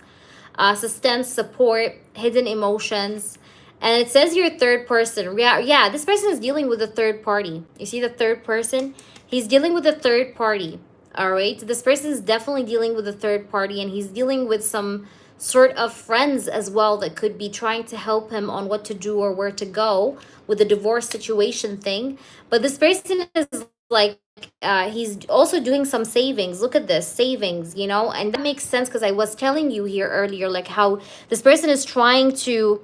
[SPEAKER 1] sustenance, support, hidden emotions. And it says your third person. Yeah, this person is dealing with a third party. You see the third person? He's dealing with a third party. All right. This person is definitely dealing with a third party, and he's dealing with some sort of friends as well that could be trying to help him on what to do or where to go with the divorce situation thing. But this person is like, he's also doing some savings. Look at this, savings, you know, and that makes sense because I was telling you here earlier, like how this person is trying to,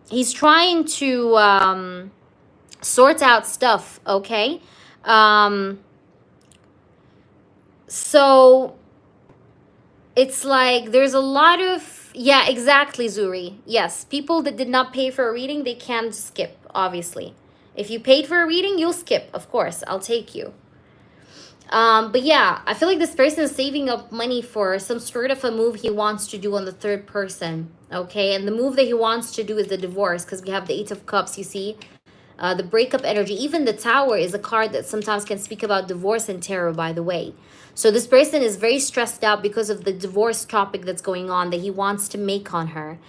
[SPEAKER 1] he's trying to sort out stuff, okay? So it's like there's a lot of, yeah, exactly, Zuri. Yes, people that did not pay for a reading, they can skip, obviously. If you paid for a reading, you'll skip, of course. I'll take you. But yeah, I feel like this person is saving up money for some sort of a move he wants to do on the third person, okay? And the move that he wants to do is the divorce, because we have the Eight of Cups, you see? The breakup energy. Even the Tower is a card that sometimes can speak about divorce and tarot, by the way. So this person is very stressed out because of the divorce topic that's going on that he wants to make on her.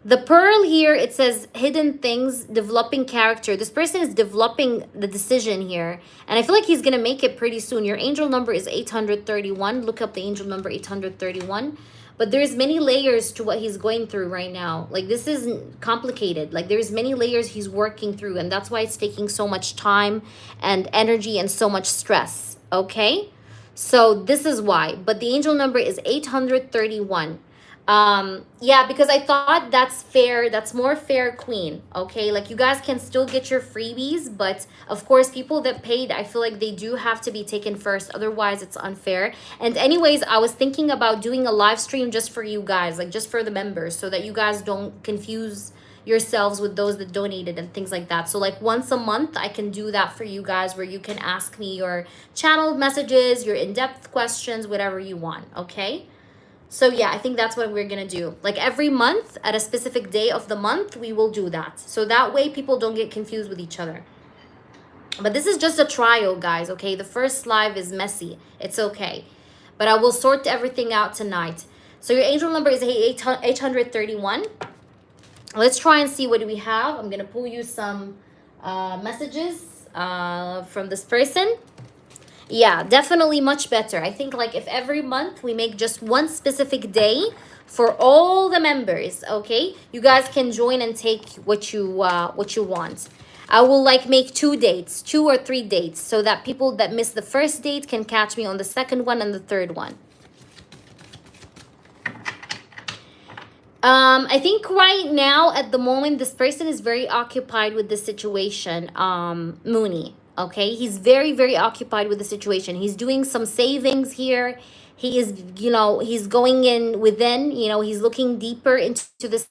[SPEAKER 1] The Pearl here, it says hidden things, developing character. This person is developing the decision here. And I feel like he's going to make it pretty soon. Your angel number is 831. Look up the angel number 831. But there's many layers to what he's going through right now. Like, this isn't complicated. Like, there's many layers he's working through. And that's why it's taking so much time and energy and so much stress. Okay? So this is why. But the angel number is 831. Yeah, because I thought that's fair. That's more fair, Queen. Okay, like you guys can still get your freebies, but of course people that paid, I feel like they do have to be taken first, otherwise it's unfair. And anyways, I was thinking about doing a live stream just for you guys, like just for the members, so that you guys don't confuse yourselves with those that donated and things like that. So like once a month I can do that for you guys, where you can ask me your channeled messages, your in-depth questions, whatever you want. Okay, so yeah, I think that's what we're gonna do. Like every month, at a specific day of the month, we will do that. So that way people don't get confused with each other. But this is just a trial, guys, okay? The first live is messy. It's okay. But I will sort everything out tonight. So your angel number is 831. Let's try and see what do we have. I'm gonna pull you some messages from this person. Yeah, definitely much better. I think like if every month we make just one specific day for all the members, okay? You guys can join and take what you want. I will like make 2 dates, 2 or 3 dates, so that people that miss the first date can catch me on the second one and the third one. I think right now at the moment this person is very occupied with the situation, Mooney. Okay, he's very, very occupied with the situation. He's doing some savings here. He is, you know, he's going in within, you know, he's looking deeper into this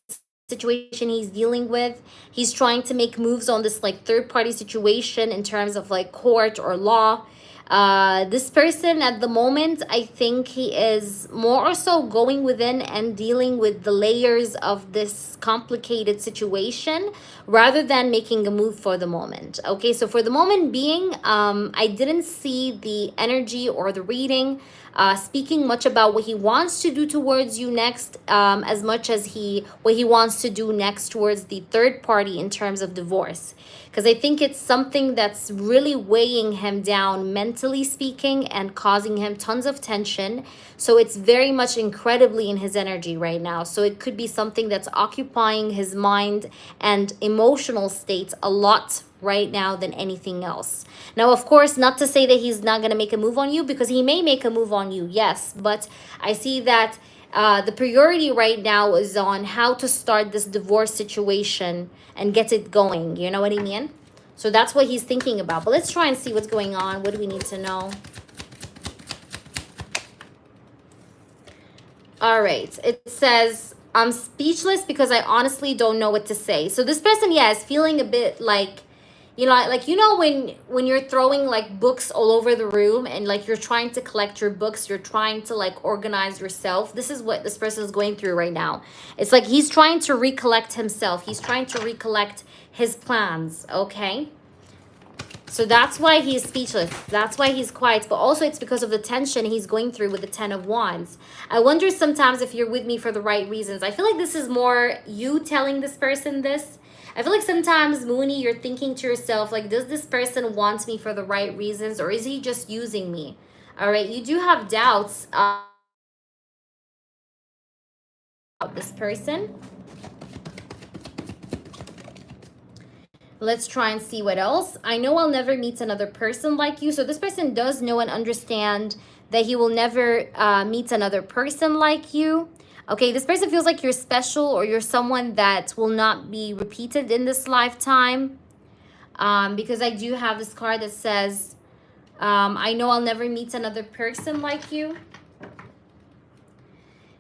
[SPEAKER 1] situation he's dealing with. He's trying to make moves on this like third party situation in terms of like court or law. This person at the moment, I think he is more or so going within and dealing with the layers of this complicated situation rather than making a move for the moment. Okay, so for the moment being, I didn't see the energy or the reading speaking much about what he wants to do towards you next, as much as what he wants to do next towards the third party in terms of divorce. Because I think it's something that's really weighing him down mentally speaking and causing him tons of tension. So it's very much incredibly in his energy right now. So it could be something that's occupying his mind and emotional states a lot right now than anything else. Now, of course, not to say that he's not going to make a move on you, because he may make a move on you, yes. But I see that the priority right now is on how to start this divorce situation and get it going. You know what I mean? So that's what he's thinking about. But let's try and see what's going on. What do we need to know? All right. It says, I'm speechless because I honestly don't know what to say. So this person, yeah, is feeling a bit like, when you're throwing like books all over the room and like you're trying to collect your books, you're trying to like organize yourself. This is what this person is going through right now. It's like he's trying to recollect himself. He's trying to recollect his plans, okay? So that's why he's speechless. That's why he's quiet. But also it's because of the tension he's going through with the 10 of Wands. I wonder sometimes if you're with me for the right reasons. I feel like this is more you telling this person this. I feel like sometimes, Mooney, you're thinking to yourself, like, does this person want me for the right reasons, or is he just using me? All right, you do have doubts about this person. Let's try and see what else. I know I'll never meet another person like you. So this person does know and understand that he will never meet another person like you. Okay, this person feels like you're special, or you're someone that will not be repeated in this lifetime. Because I do have this card that says, I know I'll never meet another person like you.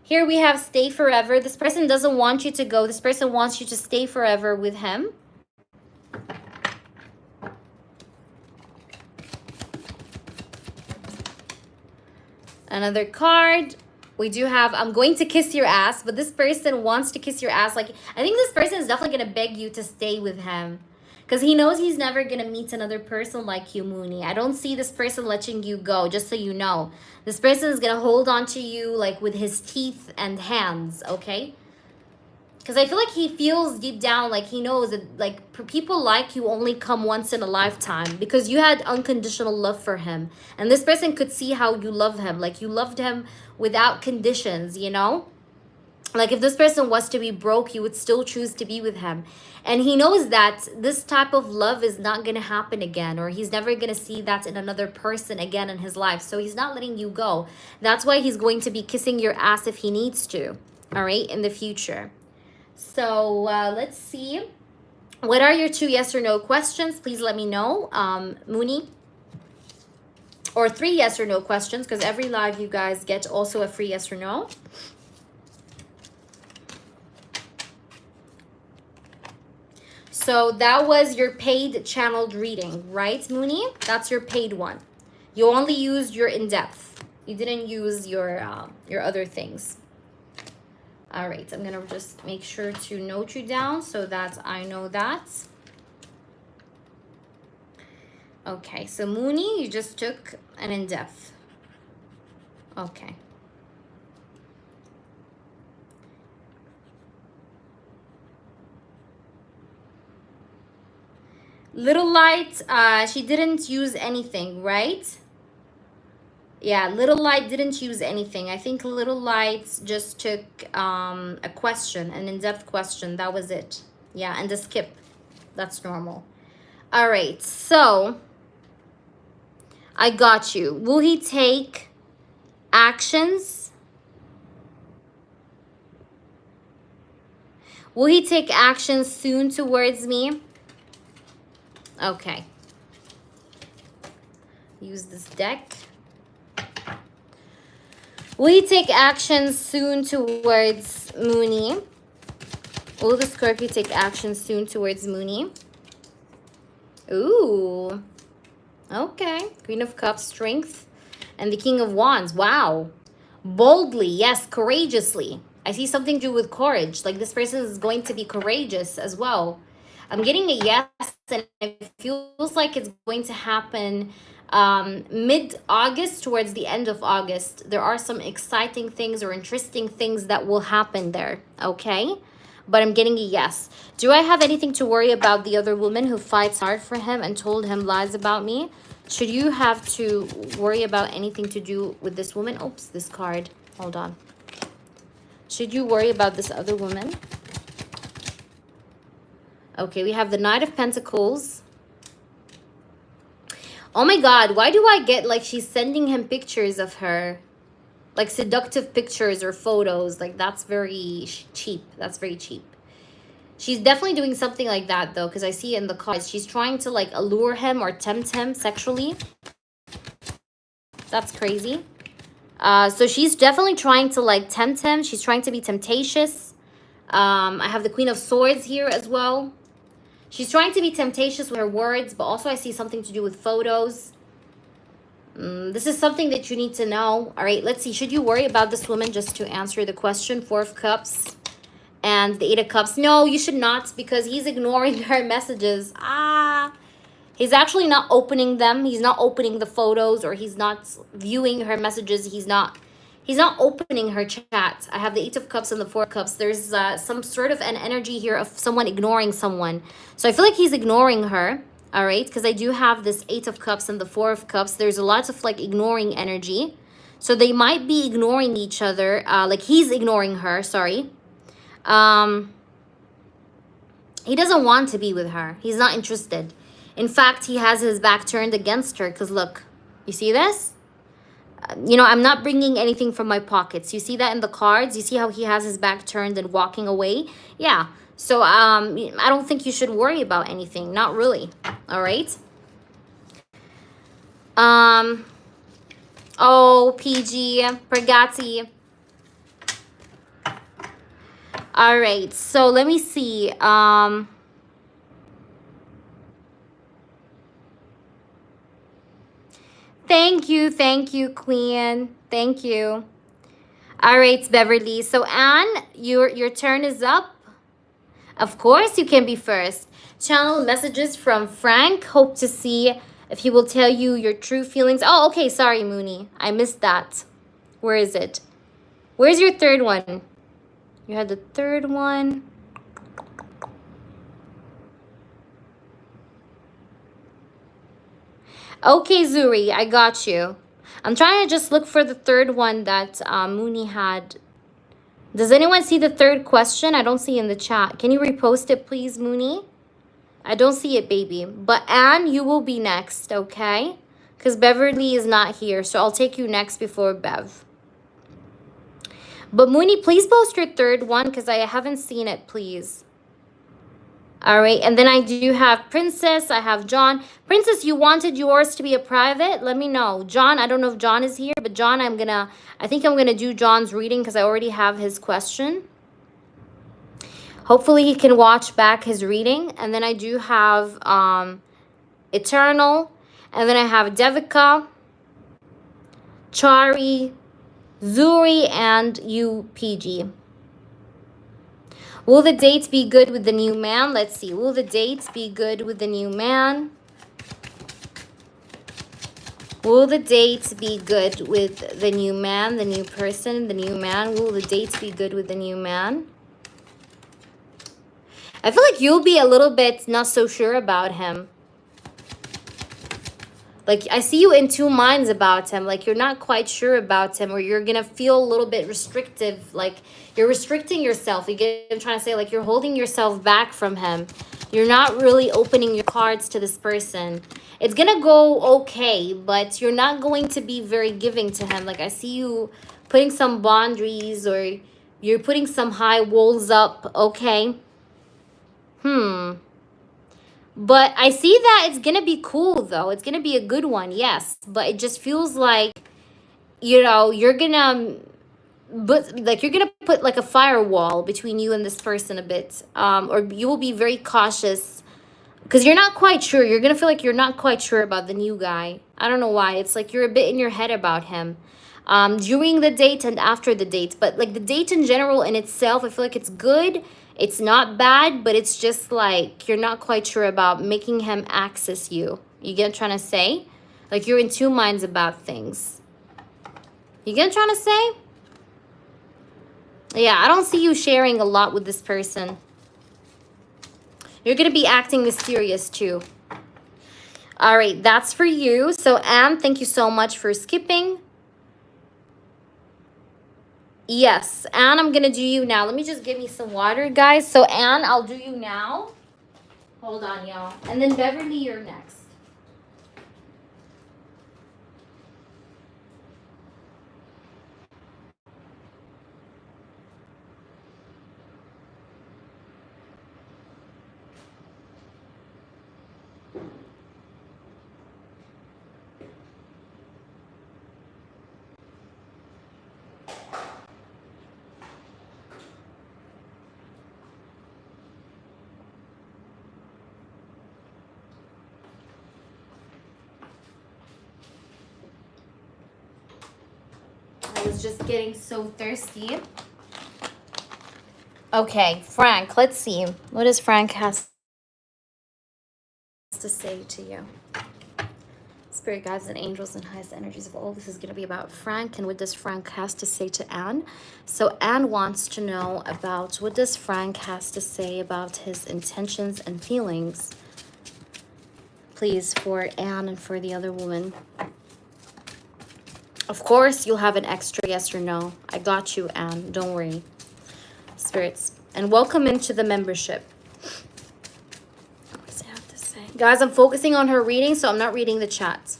[SPEAKER 1] Here we have stay forever. This person doesn't want you to go. This person wants you to stay forever with him. Another card. We do have, I'm going to kiss your ass, but this person wants to kiss your ass. Like, I think this person is definitely going to beg you to stay with him, because he knows he's never going to meet another person like you, Mooney. I don't see this person letting you go, just so you know. This person is going to hold on to you, like, with his teeth and hands, okay? Because I feel like he feels deep down, like, he knows that, like, people like you only come once in a lifetime, because you had unconditional love for him. And this person could see how you love him. Like, you loved him without conditions, you know? Like, if this person was to be broke, you would still choose to be with him. And he knows that this type of love is not going to happen again, or he's never going to see that in another person again in his life. So he's not letting you go. That's why he's going to be kissing your ass if he needs to, all right, in the future. So let's see. What are your 2 yes or no questions? Please let me know, Mooney. Or 3 yes or no questions, because every live you guys get also a free yes or no. So that was your paid channeled reading, right, Mooney? That's your paid one. You only used your in-depth. You didn't use your other things. All right, I'm gonna just make sure to note you down so that I know that. Okay, so Mooney, you just took an in-depth. Okay. Little Light, she didn't use anything, right? Yeah, Little Light didn't use anything. I think Little Light just took a question, an in-depth question. That was it. Yeah, and a skip. That's normal. All right, so I got you. Will he take actions? Will he take action soon towards me? Okay. Use this deck. Will he take action soon towards Mooney? Will the Scorpio take action soon towards Mooney? Ooh. Okay. Queen of Cups, strength. And the King of Wands. Wow. Boldly. Yes, courageously. I see something to do with courage. Like this person is going to be courageous as well. I'm getting a yes, and it feels like it's going to happen mid-August towards the end of August. There are some exciting things or interesting things that will happen there, okay? But I'm getting a yes. Do I have anything to worry about the other woman who fights hard for him and told him lies about me? Should you have to worry about anything to do with this woman? Oops, this card. Hold on. Should you worry about this other woman? Okay, we have the Knight of Pentacles. Oh my God, why do I get like she's sending him pictures of her? Like seductive pictures or photos. Like that's very cheap. That's very cheap. She's definitely doing something like that though, because I see it in the cards. She's trying to like allure him or tempt him sexually. That's crazy. So she's definitely trying to like tempt him. She's trying to be temptatious. I have the Queen of Swords here as well. She's trying to be temptatious with her words, but also I see something to do with photos. This is something that you need to know. All right, let's see. Should you worry about this woman, just to answer the question? Four of Cups and the Eight of Cups. No, you should not, because he's ignoring her messages. He's actually not opening them. He's not opening the photos, or he's not viewing her messages. He's not opening her chat. I have the Eight of Cups and the Four of Cups. There's some sort of an energy here of someone ignoring someone. So I feel like he's ignoring her. All right, because I do have this Eight of Cups and the Four of Cups. There's a lot of like ignoring energy. So they might be ignoring each other. Like he's ignoring her, sorry. He doesn't want to be with her. He's not interested. In fact, he has his back turned against her because look, you see this? You know, I'm not bringing anything from my pockets. You see that in the cards? You see how he has his back turned and walking away? Yeah. So I don't think you should worry about anything. Not really. All right. Oh, PG, Pragati. All right. So let me see. Thank you, Queen. Thank you. All right, Beverly. So Anne, your turn is up. Of course, you can be first. Channel messages from Frank. Hope to see if he will tell you your true feelings. Oh, okay. Sorry, Mooney. I missed that. Where is it? Where's your third one? You had the third one. Okay, Zuri, I got you. I'm trying to just look for the third one that Mooney had. Does anyone see the third question? I don't see in the chat. Can you repost it, please, Mooney? I don't see it, baby. But Anne, you will be next, okay? Because Beverly is not here, so I'll take you next before Bev. But Mooney, please post your third one because I haven't seen it, please. All right, and then I do have Princess. I have John. Princess, you wanted yours to be a private? Let me know. John, I don't know if John is here, but John, I think I'm gonna do John's reading because I already have his question. Hopefully he can watch back his reading. And then I do have Eternal. And then I have Devica, Chari, Zuri, and you, PG. Will the dates be good with the new man? Let's see. Will the dates be good with the new man? Will the dates be good with the new man, the new person, the new man? Will the dates be good with the new man? I feel like you'll be a little bit not so sure about him. Like, I see you in two minds about him. Like, you're not quite sure about him, or you're going to feel a little bit restrictive. Like, you're restricting yourself. I'm trying to say, like, you're holding yourself back from him. You're not really opening your cards to this person. It's going to go okay, but you're not going to be very giving to him. Like, I see you putting some boundaries, or you're putting some high walls up, okay? But I see that it's going to be cool, though. It's going to be a good one, yes. But it just feels like, you know, you're going to... But like you're gonna put like a firewall between you and this person a bit, or you will be very cautious Because you're not quite sure. You're going to feel like you're not quite sure about the new guy. I don't know why. It's like you're a bit in your head about him. During the date and after the date. But like the date in general in itself, I feel like it's good. It's not bad, but it's just like you're not quite sure about making him access you. You get what I'm trying to say? Like you're in two minds about things. You get what I'm trying to say? Yeah, I don't see you sharing a lot with this person. You're going to be acting mysterious too. All right, that's for you. So, Anne, thank you so much for skipping. Yes, Anne, I'm going to do you now. Let me just give me some water, guys. So, Anne, I'll do you now. Hold on, y'all. And then, Beverly, you're next. I was just getting so thirsty. Okay, Frank, let's see. What does Frank has to say to you? Spirit guides and angels and highest energies of all. This is going to be about Frank and what does Frank has to say to Anne. So Anne wants to know about what does Frank has to say about his intentions and feelings. Please, for Anne and for the other woman. Of course, you'll have an extra yes or no. I got you, Anne. Don't worry. Spirits. And welcome into the membership. What does it have to say? Guys, I'm focusing on her reading, so I'm not reading the chat.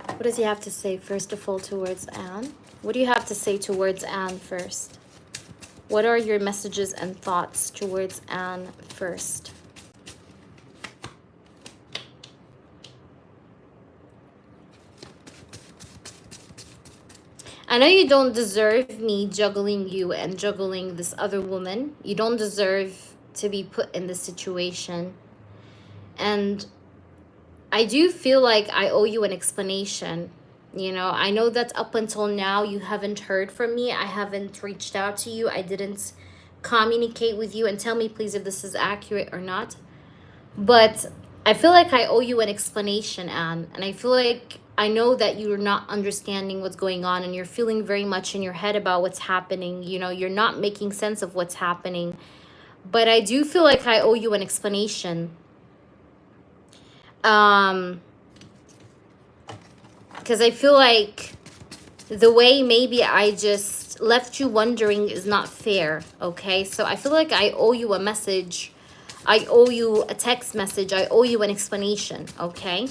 [SPEAKER 1] What does he have to say first of all towards Anne? What do you have to say towards Anne first? What are your messages and thoughts towards Anne first? I know you don't deserve me juggling you and juggling this other woman. You don't deserve to be put in this situation. And I do feel like I owe you an explanation. You know, I know that up until now you haven't heard from me. I haven't reached out to you. I didn't communicate with you. And tell me, please, if this is accurate or not. But I feel like I owe you an explanation, Anne. And I feel like I know that you're not understanding what's going on and you're feeling very much in your head about what's happening. You know, you're not making sense of what's happening. But I do feel like I owe you an explanation. Because I feel like the way maybe I just left you wondering is not fair, okay? So I feel like I owe you a message. I owe you a text message. I owe you an explanation, okay?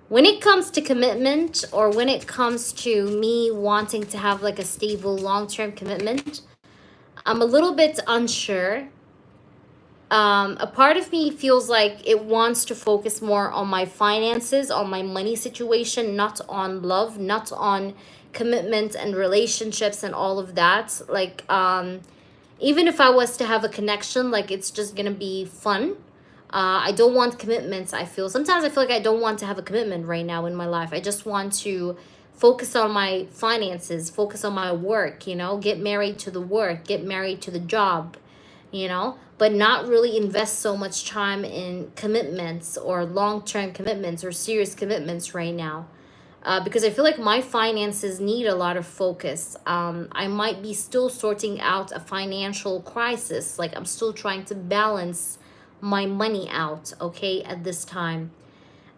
[SPEAKER 1] When it comes to commitment or when it comes to me wanting to have like a stable long-term commitment, I'm a little bit unsure. A part of me feels like it wants to focus more on my finances, on my money situation, not on love, not on commitment and relationships and all of that. Like, even if I was to have a connection, like it's just gonna be fun. I don't want commitments. Sometimes I feel like I don't want to have a commitment right now in my life. I just want to focus on my finances, focus on my work, you know, get married to the work, get married to the job, you know, but not really invest so much time in commitments or long-term commitments or serious commitments right now. Because I feel like my finances need a lot of focus. I might be still sorting out a financial crisis. Like I'm still trying to balance my money out, okay, at this time.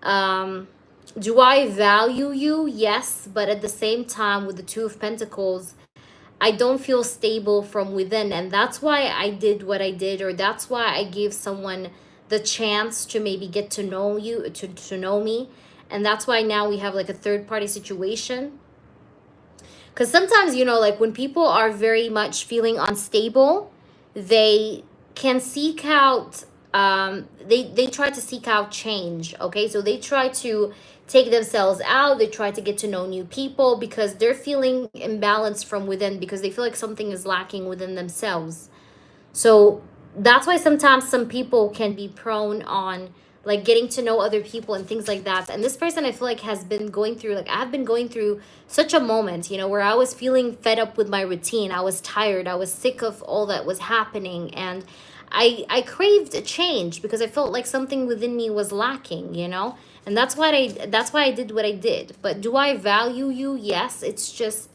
[SPEAKER 1] Do I value you? Yes, but at the same time with the Two of Pentacles, I don't feel stable from within, and that's why I did what I did, or that's why I gave someone the chance to maybe get to know you, to know me, and that's why now we have like a third-party situation. Because sometimes, you know, like when people are very much feeling unstable, they can seek out they try to seek out change, okay? So they try to take themselves out. They try to get to know new people because they're feeling imbalanced from within, because they feel like something is lacking within themselves. So that's why sometimes some people can be prone on like getting to know other people and things like that. And this person, I feel like, has been going through, like, I've been going through such a moment, you know, where I was feeling fed up with my routine. I was tired. I was sick of all that was happening. And I craved a change because I felt like something within me was lacking, you know? And that's why I did what I did. But do I value you? Yes. It's just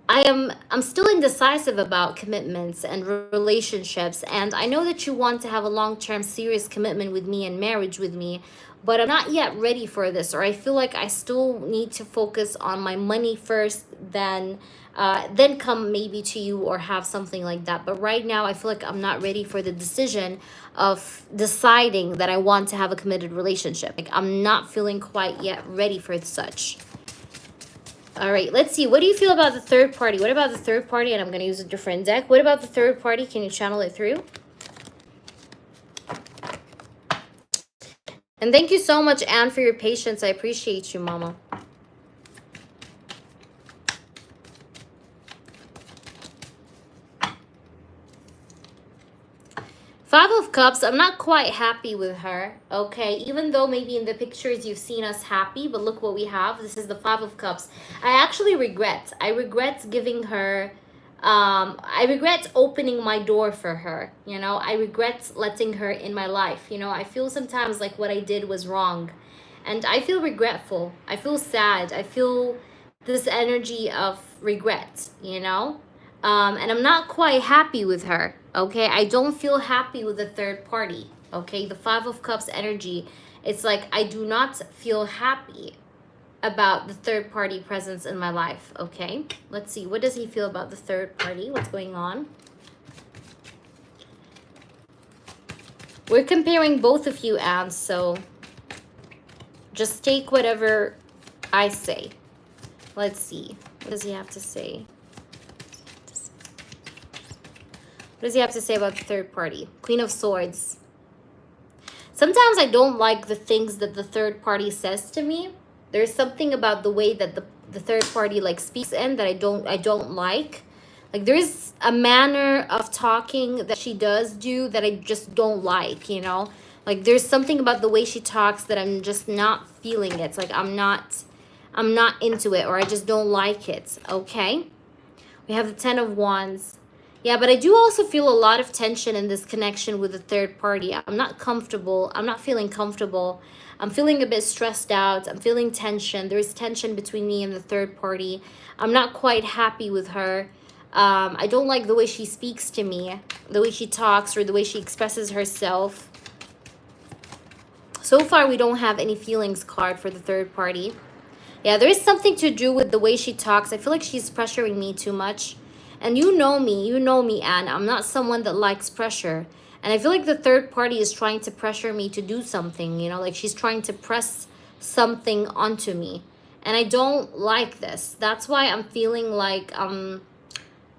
[SPEAKER 1] I'm still indecisive about commitments and relationships, and I know that you want to have a long-term serious commitment with me and marriage with me, but I'm not yet ready for this, or I feel like I still need to focus on my money first, then come maybe to you or have something like that. But right now I feel like I'm not ready for the decision of deciding that I want to have a committed relationship. Like, I'm not feeling quite yet ready for such. All right, let's see. What do you feel about the third party? What about the third party? And I'm going to use a different deck. What about the third party? Can you channel it through? And thank you so much, Anne, for your patience. I appreciate you, Mama. Five of Cups, I'm not quite happy with her, okay? Even though maybe in the pictures you've seen us happy, but look what we have. This is the Five of Cups. I actually regret. I regret giving her, I regret opening my door for her, you know? I regret letting her in my life, you know? I feel sometimes like what I did was wrong. And I feel regretful. I feel sad. I feel this energy of regret, you know? And I'm not quite happy with her, okay? I don't feel happy with the third party, okay? The Five of Cups energy, it's like I do not feel happy about the third party presence in my life, okay? Let's see, what does he feel about the third party? What's going on? We're comparing both of you, Anne, so just take whatever I say. Let's see, what does he have to say? What does he have to say about the third party? Queen of Swords. Sometimes I don't like the things that the third party says to me. There's something about the way that the third party like speaks in that I don't like. Like, there's a manner of talking that she does do that I just don't like, you know? Like, there's something about the way she talks that I'm just not feeling it. It's like I'm not into it, or I just don't like it, okay? We have the Ten of Wands. Yeah, but I do also feel a lot of tension in this connection with the third party. I'm not comfortable. I'm not feeling comfortable. I'm feeling a bit stressed out. I'm feeling tension. There is tension between me and the third party. I'm not quite happy with her. I don't like the way she speaks to me, the way she talks, or the way she expresses herself. So far, we don't have any feelings card for the third party. Yeah, there is something to do with the way she talks. I feel like she's pressuring me too much. And you know me, Anne. I'm not someone that likes pressure. And I feel like the third party is trying to pressure me to do something, you know, like she's trying to press something onto me. And I don't like this. That's why I'm feeling like I'm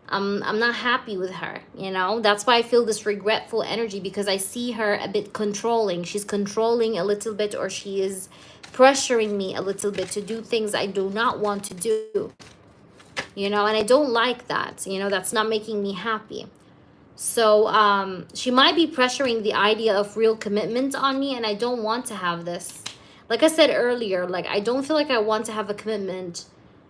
[SPEAKER 1] not happy with her, you know. That's why I feel this regretful energy, because I see her a bit controlling. She's controlling a little bit, or she is pressuring me a little bit to do things I do not want to do. You know, and I don't like that. You know, that's not making me happy. So she might be pressuring the idea of real commitment on me, and I don't want to have this. Like I said earlier, like, I don't feel like I want to have a commitment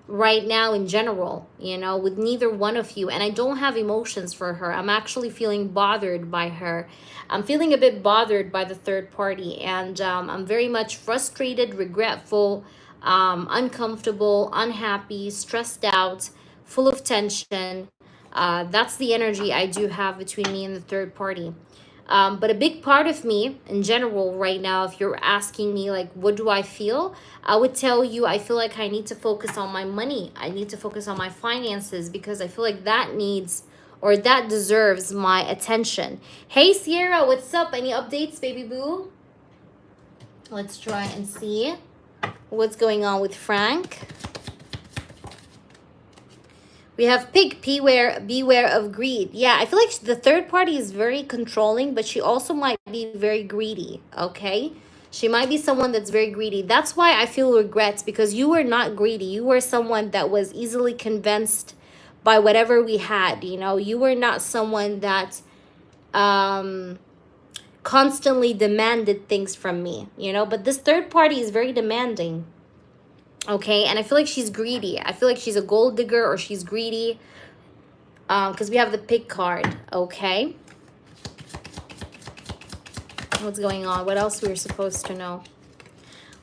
[SPEAKER 1] right now in general, you know, with neither one of you. And I don't have emotions for her. I'm actually feeling bothered by her. I'm feeling a bit bothered by the third party, and I'm very much frustrated, regretful, uncomfortable, unhappy, stressed out, full of tension. That's the energy I do have between me and the third party. But a big part of me in general right now, if you're asking me like, what do I feel? I would tell you, I feel like I need to focus on my money. I need to focus on my finances, because I feel like that needs, or that deserves, my attention. Hey, Sierra, what's up? Any updates, baby boo? Let's try and see what's going on with Frank. We have Pig, beware of greed. Yeah, I feel like the third party is very controlling, but she also might be very greedy, okay? She might be someone that's very greedy. That's why I feel regrets, because you were not greedy. You were someone that was easily convinced by whatever we had, you know. You were not someone that constantly demanded things from me, you know. But this third party is very demanding, okay? And I feel like she's greedy. I feel like she's a gold digger, or she's greedy, because we have the pig card, okay? What's going on? What else we were supposed to know?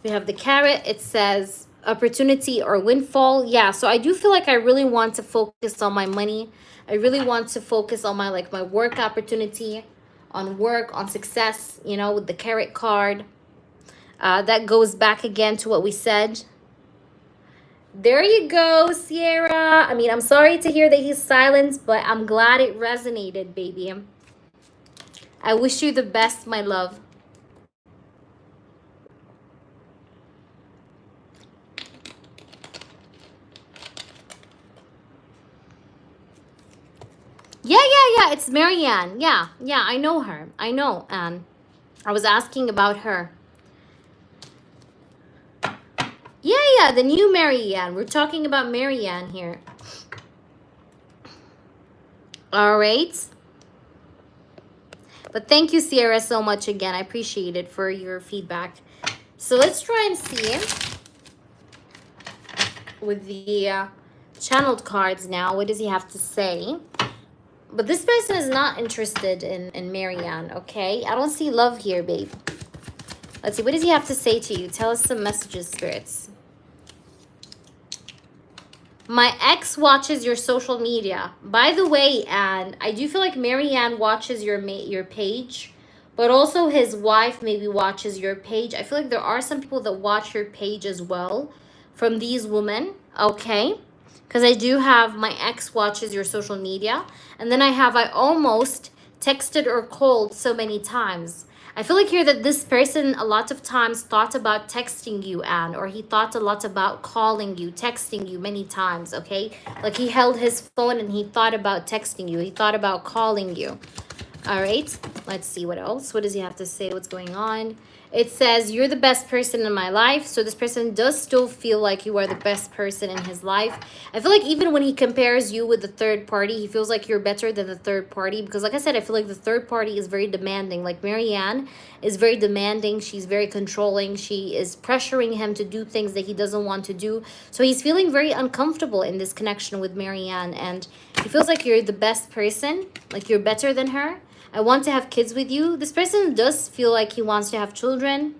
[SPEAKER 1] We have the carrot. It says opportunity or windfall. Yeah, so I do feel like I really want to focus on my money. I really want to focus on my, like, my work opportunity, on work, on success, you know, with the carrot card. That goes back again to what we said. There you go, Sierra. I mean, I'm sorry to hear that he's silenced, but I'm glad it resonated, baby. I wish you the best, my love. Yeah, it's Marianne. Yeah, I know her. I know Anne. I was asking about her. Yeah, the new Marianne. We're talking about Marianne here. All right. But thank you, Sierra, so much again. I appreciate it for your feedback. So let's try and see with the channeled cards now. What does he have to say? But this person is not interested in Marianne, okay? I don't see love here, babe. Let's see. What does he have to say to you? Tell us some messages, spirits. My ex watches your social media. By the way, Anne, I do feel like Marianne watches your page, but also his wife maybe watches your page. I feel like there are some people that watch your page as well from these women, okay? Because I do have my ex watches your social media, and then I almost texted or called so many times. I feel like here that this person a lot of times thought about texting you, Anne, or he thought a lot about calling you, texting you many times, okay? Like he held his phone and he thought about texting you. He thought about calling you. All right, let's see what else. What does he have to say? What's going on? It says, you're the best person in my life. So this person does still feel like you are the best person in his life. I feel like even when he compares you with the third party, he feels like you're better than the third party. Because like I said, I feel like the third party is very demanding. Like Marianne is very demanding. She's very controlling. She is pressuring him to do things that he doesn't want to do. So he's feeling very uncomfortable in this connection with Marianne. And he feels like you're the best person. Like you're better than her. I want to have kids with you. This person does feel like he wants to have children.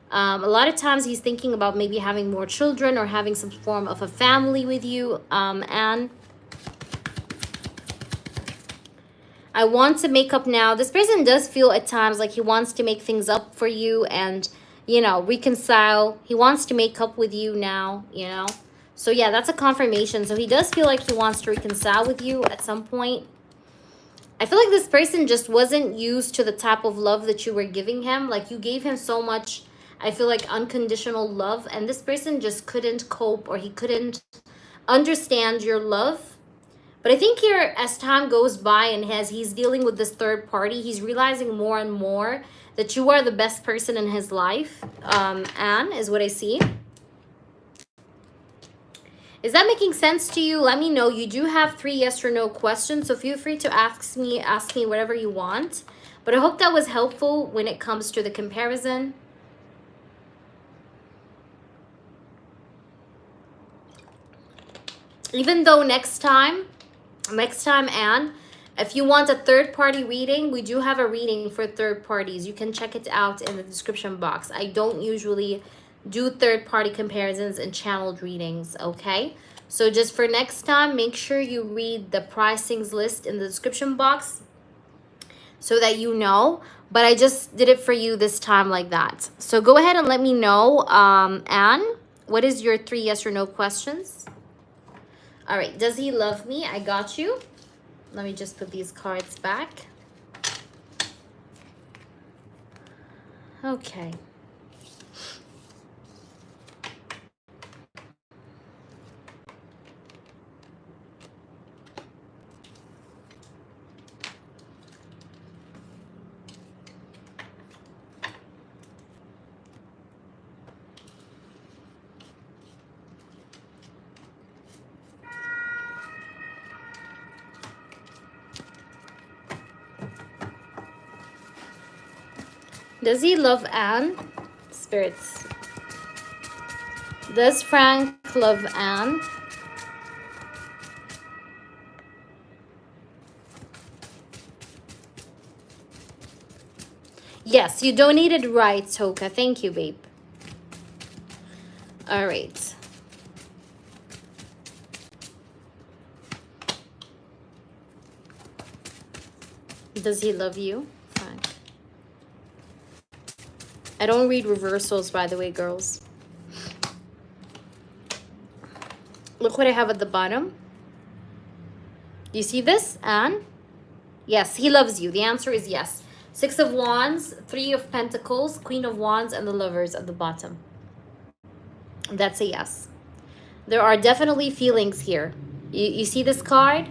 [SPEAKER 1] A lot of times he's thinking about maybe having more children or having some form of a family with you. And I want to make up now. This person does feel at times like he wants to make things up for you and, you know, reconcile. He wants to make up with you now, you know. So yeah, that's a confirmation. So he does feel like he wants to reconcile with you at some point. I feel like this person just wasn't used to the type of love that you were giving him. Like you gave him so much, I feel like, unconditional love. And this person just couldn't cope, or he couldn't understand your love. But I think here, as time goes by and as he's dealing with this third party, he's realizing more and more that you are the best person in his life. Anne, is what I see. Is that making sense to you? Let me know. You do have 3 yes or no questions, so feel free to ask me whatever you want. But I hope that was helpful when it comes to the comparison. Even though next time, Anne, if you want a third-party reading, we do have a reading for third parties. You can check it out in the description box. I don't usually do third-party comparisons and channeled readings, okay? So just for next time, make sure you read the pricings list in the description box so that you know. But I just did it for you this time like that. So go ahead and let me know, Anne, what is your 3 yes or no questions? All right, does he love me? I got you. Let me just put these cards back. Okay. Does he love Anne? Spirits. Does Frank love Anne? Yes, you donated right, Choka. Thank you, babe. All right. Does he love you, Frank? I don't read reversals, by the way, girls. Look what I have at the bottom. Do you see this, Anne? Yes, he loves you. The answer is yes. 6 of Wands, 3 of Pentacles, Queen of Wands, and the Lovers at the bottom. That's a yes. There are definitely feelings here. You see this card?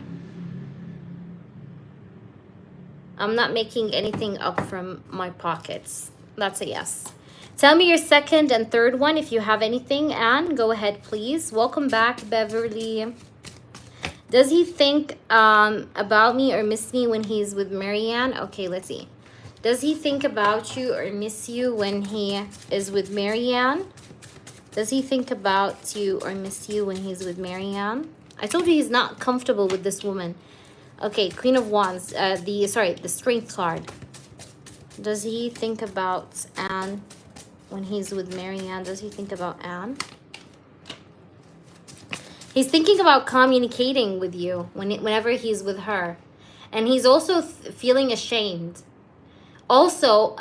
[SPEAKER 1] I'm not making anything up from my pockets. That's a yes. Tell me your second and third one if you have anything. Anne, go ahead, please. Welcome back, Beverly. Does he think about me or miss me when he's with Marianne? Okay, let's see. Does he think about you or miss you when he is with Marianne? Does he think about you or miss you when he's with Marianne? I told you he's not comfortable with this woman. Okay, Queen of Wands. The Strength card. Does he think about Anne when he's with Marianne? Does he think about Anne? He's thinking about communicating with you whenever he's with her. And he's also feeling ashamed. Also,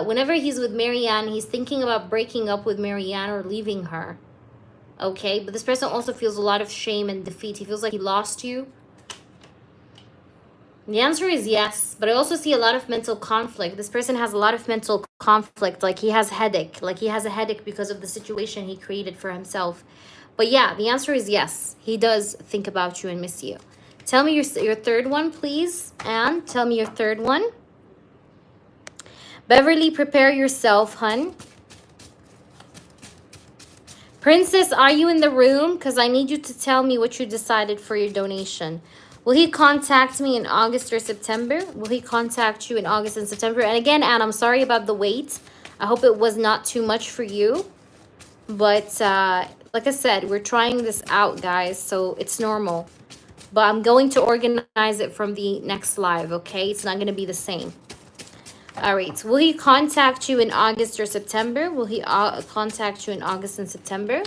[SPEAKER 1] whenever he's with Marianne, he's thinking about breaking up with Marianne or leaving her. Okay, but this person also feels a lot of shame and defeat. He feels like he lost you. The answer is yes, but I also see a lot of mental conflict. This person has a lot of mental conflict, like he has headache, like he has a headache because of the situation he created for himself. But yeah, the answer is yes. He does think about you and miss you. Tell me your third one, please. And tell me your third one. Beverly, prepare yourself, hun. Princess, are you in the room? Because I need you to tell me what you decided for your donation. Will he contact me in August or September? Will he contact you in August and September? And again, Anne, I'm sorry about the wait. I hope it was not too much for you. But like I said, we're trying this out, guys, so it's normal. But I'm going to organize it from the next live, okay? It's not going to be the same. All right. Will he contact you in August or September? Will he contact you in August and September?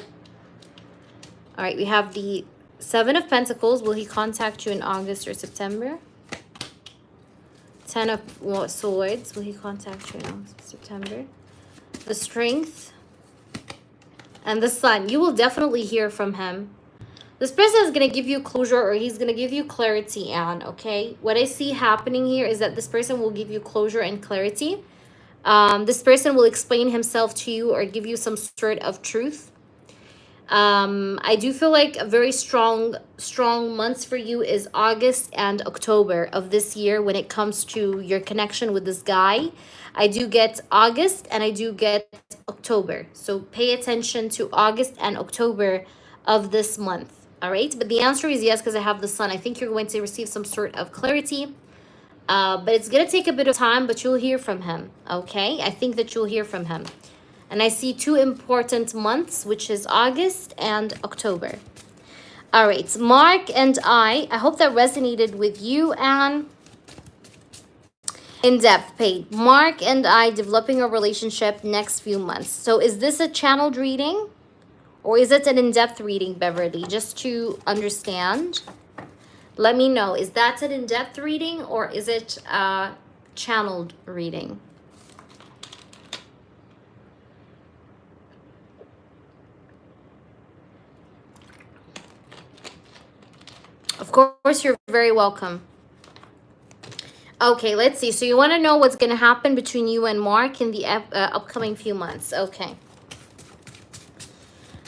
[SPEAKER 1] All right. We have the 7 of Pentacles. Will he contact you in August or September? 10 of Swords. Will he contact you in August or September? The Strength. And the Sun. You will definitely hear from him. This person is going to give you closure, or he's going to give you clarity, Anne, okay? What I see happening here is that this person will give you closure and clarity. This person will explain himself to you or give you some sort of truth. I do feel like a very strong months for you is August and October of this year when it comes to your connection with this guy. I do get August and I do get October. So pay attention to August and October of this month. All right, but the answer is yes because I have the Sun. I think you're going to receive some sort of clarity, but it's going to take a bit of time, but you'll hear from him, okay? I think that you'll hear from him. And I see 2 important months, which is August and October. All right, Mark and I hope that resonated with you, Anne. In depth paid. Mark and I developing a relationship next few months. So is this a channeled reading? Or is it an in-depth reading, Beverly? Just to understand. Let me know. Is that an in-depth reading or is it a channeled reading? Of course, you're very welcome. Okay, let's see. So you want to know what's going to happen between you and Mark in the upcoming few months. Okay.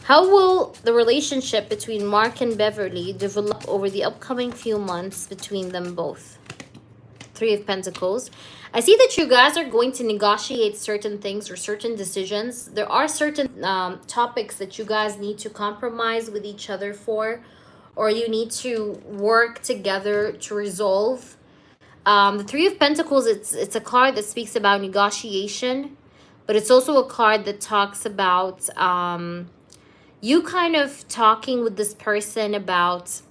[SPEAKER 1] How will the relationship between Mark and Beverly develop over the upcoming few months between them both? 3 of Pentacles. I see that you guys are going to negotiate certain things or certain decisions. There are certain topics that you guys need to compromise with each other for, or you need to work together to resolve. The 3 of Pentacles, it's a card that speaks about negotiation. but it's also a card that talks about you kind of talking with this person about,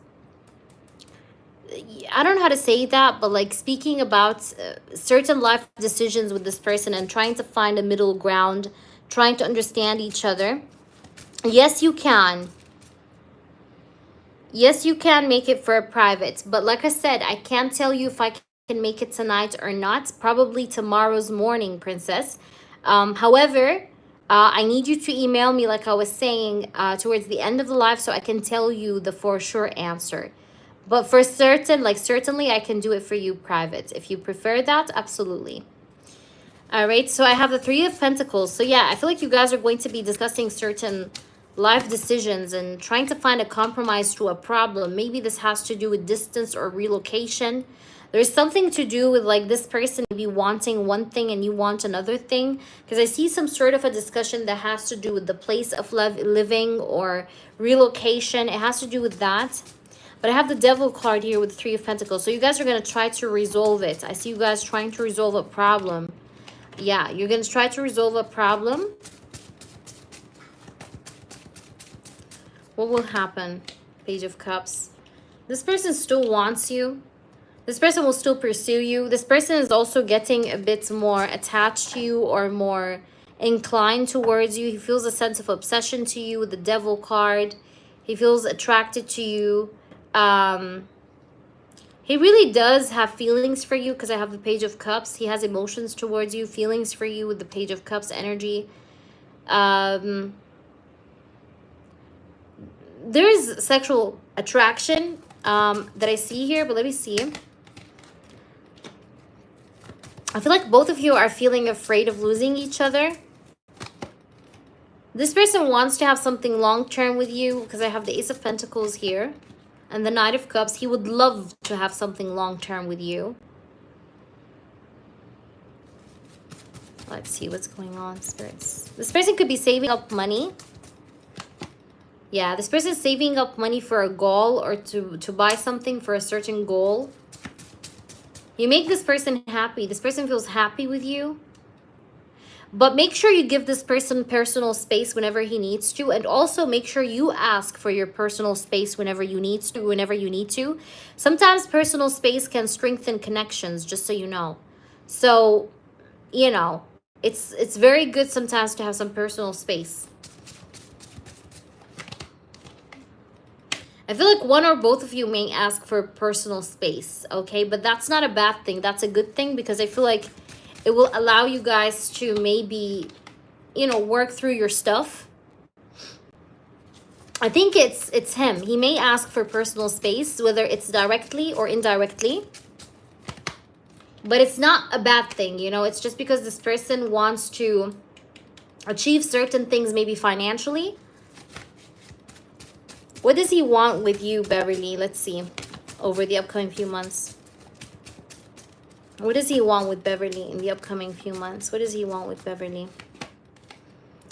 [SPEAKER 1] I don't know how to say that, but like speaking about certain life decisions with this person and trying to find a middle ground, trying to understand each other. Yes, you can. Yes, you can make it for a private. But like I said, I can't tell you if I can make it tonight or not. Probably tomorrow's morning, princess. However, I need you to email me, like I was saying, towards the end of the live so I can tell you the for sure answer. But for certain, like certainly I can do it for you private. If you prefer that, absolutely. All right, so I have the Three of Pentacles. So yeah, I feel like you guys are going to be discussing certain life decisions and trying to find a compromise to a problem. Maybe this has to do with distance or relocation. There's something to do with like this person maybe wanting one thing and you want another thing. Because I see some sort of a discussion that has to do with the place of living or relocation. It has to do with that. But I have the Devil card here with the Three of Pentacles. So you guys are going to try to resolve it. I see you guys trying to resolve a problem. Yeah, you're going to try to resolve a problem. What will happen? Page of Cups. This person still wants you. This person will still pursue you. This person is also getting a bit more attached to you or more inclined towards you. He feels a sense of obsession to you with the Devil card. He feels attracted to you. He really does have feelings for you because I have the Page of Cups. He has emotions towards you, feelings for you with the Page of Cups energy. There's sexual attraction that I see here, but let me see. I feel like both of you are feeling afraid of losing each other. This person wants to have something long-term with you because I have the Ace of Pentacles here. And the Knight of Cups, he would love to have something long-term with you. Let's see what's going on, spirits. This person could be saving up money. Yeah, this person is saving up money for a goal or to buy something for a certain goal. You make this person happy. This person feels happy with you. But make sure you give this person personal space whenever he needs to. And also make sure you ask for your personal space whenever you need to. Sometimes personal space can strengthen connections, just so you know. So, you know, it's very good sometimes to have some personal space. I feel like one or both of you may ask for personal space, okay? But that's not a bad thing. That's a good thing because I feel like it will allow you guys to maybe, you know, work through your stuff. I think it's him. He may ask for personal space, whether it's directly or indirectly. But it's not a bad thing, you know. It's just because this person wants to achieve certain things, maybe financially. What does he want with you, Beverly? Let's see. Over the upcoming few months. What does he want with Beverly in the upcoming few months? What does he want with Beverly?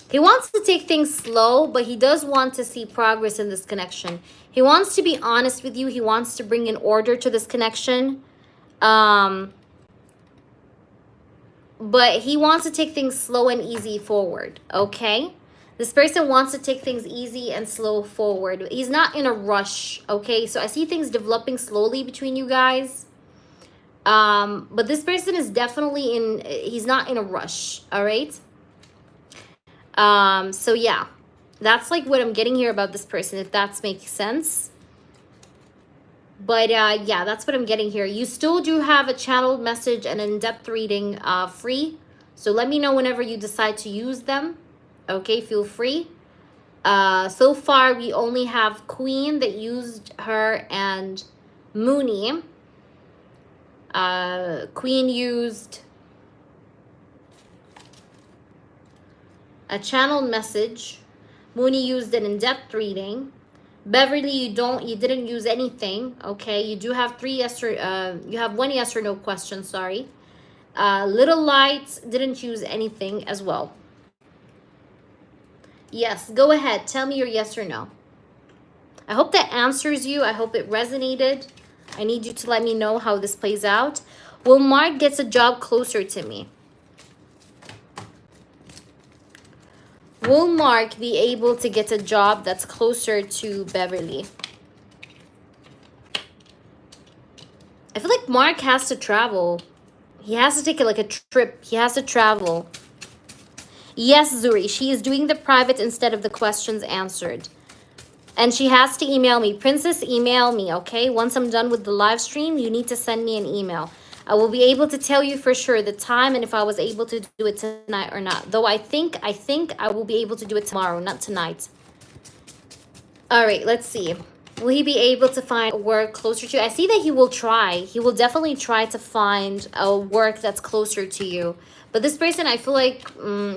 [SPEAKER 1] He wants to take things slow, but he does want to see progress in this connection. He wants to be honest with you. He wants to bring in order to this connection. But he wants to take things slow and easy forward, okay? This person wants to take things easy and slow forward. He's not in a rush, okay? So I see things developing slowly between you guys. But this person is definitely he's not in a rush, all right? So yeah, that's like what I'm getting here about this person, if that makes sense. But yeah, that's what I'm getting here. You still do have a channeled message and an in-depth reading free. So let me know whenever you decide to use them. Okay, feel free. So far, we only have Queen that used her and Mooney. Queen used a channeled message. Mooney used an in-depth reading. Beverly, you didn't use anything. Okay, you do have you have one yes or no question, sorry. Little Light didn't use anything as well. Yes, go ahead. Tell me your yes or no. I hope that answers you. I hope it resonated. I need you to let me know how this plays out. Will Mark gets a job closer to me? Will Mark be able to get a job that's closer to Beverly? I feel like Mark has to travel. He has to take like a trip. He has to travel. Yes, Zuri, she is doing the private instead of the questions answered. And she has to email me. Princess, email me, okay? Once I'm done with the live stream, you need to send me an email. I will be able to tell you for sure the time and if I was able to do it tonight or not. Though I think I will be able to do it tomorrow, not tonight. All right, let's see. Will he be able to find work closer to you? I see that he will try. He will definitely try to find a work that's closer to you. But this person, I feel like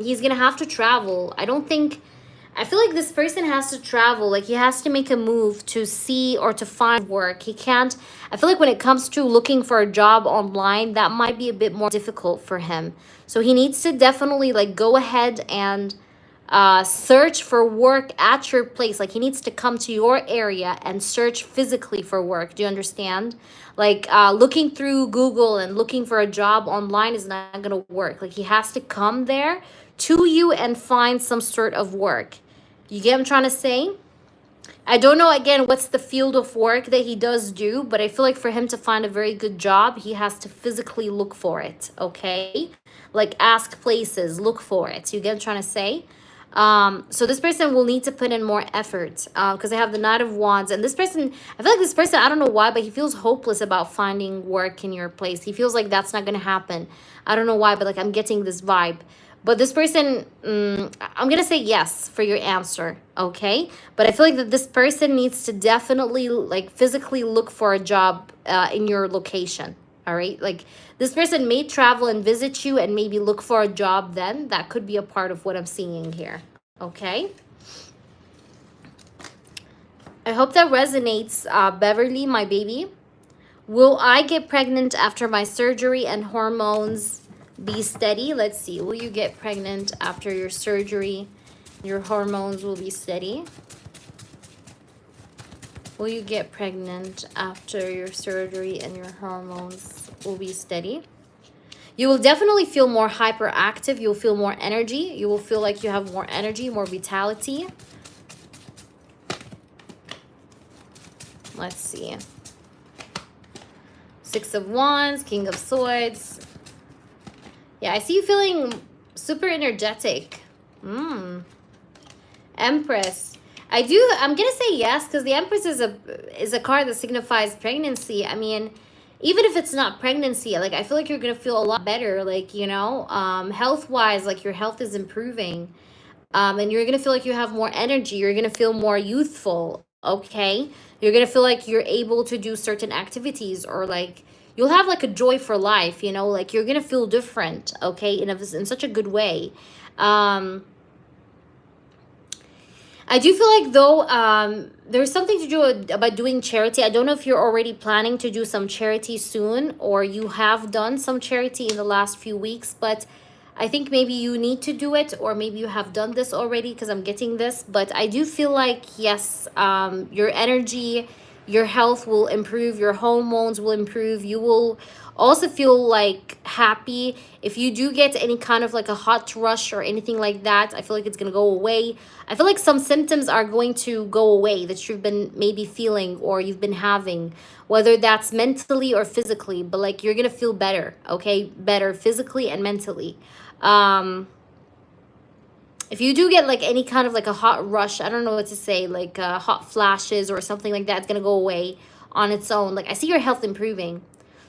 [SPEAKER 1] he's going to have to travel. I feel like this person has to travel. Like he has to make a move to see or to find work. He can't. I feel like when it comes to looking for a job online, that might be a bit more difficult for him. So he needs to definitely like go ahead and search for work at your place. Like he needs to come to your area and search physically for work. Do you understand? Like looking through Google and looking for a job online is not going to work. Like he has to come there to you and find some sort of work. You get what I'm trying to say? I don't know, again, what's the field of work that he does do, but I feel like for him to find a very good job, he has to physically look for it, okay? Like ask places, look for it. You get what I'm trying to say? So this person will need to put in more effort because they have the Knight of Wands. And this person, I feel like this person, I don't know why, but he feels hopeless about finding work in your place. He feels like that's not going to happen. I don't know why, but like I'm getting this vibe. But this person, I'm going to say yes for your answer, okay? But I feel like that this person needs to definitely like physically look for a job in your location, all right? Like this person may travel and visit you and maybe look for a job then. That could be a part of what I'm seeing here, okay? I hope that resonates, Beverly, my baby. Will I get pregnant after my surgery and hormones be steady? Let's see. Will you get pregnant after your surgery? Your hormones will be steady. Will you get pregnant after your surgery and your hormones will be steady? You will definitely feel more hyperactive. You'll feel more energy. You will feel like you have more energy, more vitality. Let's see. Six of Wands, King of Swords. Yeah, I see you feeling super energetic. Empress. I'm gonna say yes because the Empress is a card that signifies pregnancy. I mean, even if it's not pregnancy, like I feel like you're gonna feel a lot better, like, you know, health-wise, like your health is improving. And you're gonna feel like you have more energy. You're gonna feel more youthful, okay? You're gonna feel like you're able to do certain activities, or like you'll have like a joy for life, you know, like you're gonna feel different, okay, in such a good way. I do feel like though there's something to do about doing charity. I don't know if you're already planning to do some charity soon or you have done some charity in the last few weeks, but I think maybe you need to do it, or maybe you have done this already because I'm getting this. But I do feel like, yes, your energy, your health will improve, your hormones will improve. You will also feel like happy. If you do get any kind of like a hot rush or anything like that, I feel like it's going to go away. I feel like some symptoms are going to go away that you've been maybe feeling or you've been having, whether that's mentally or physically, but like you're going to feel better, okay? Better physically and mentally. If you do get like any kind of like a hot rush, I don't know what to say, like hot flashes or something like that, it's going to go away on its own. Like I see your health improving.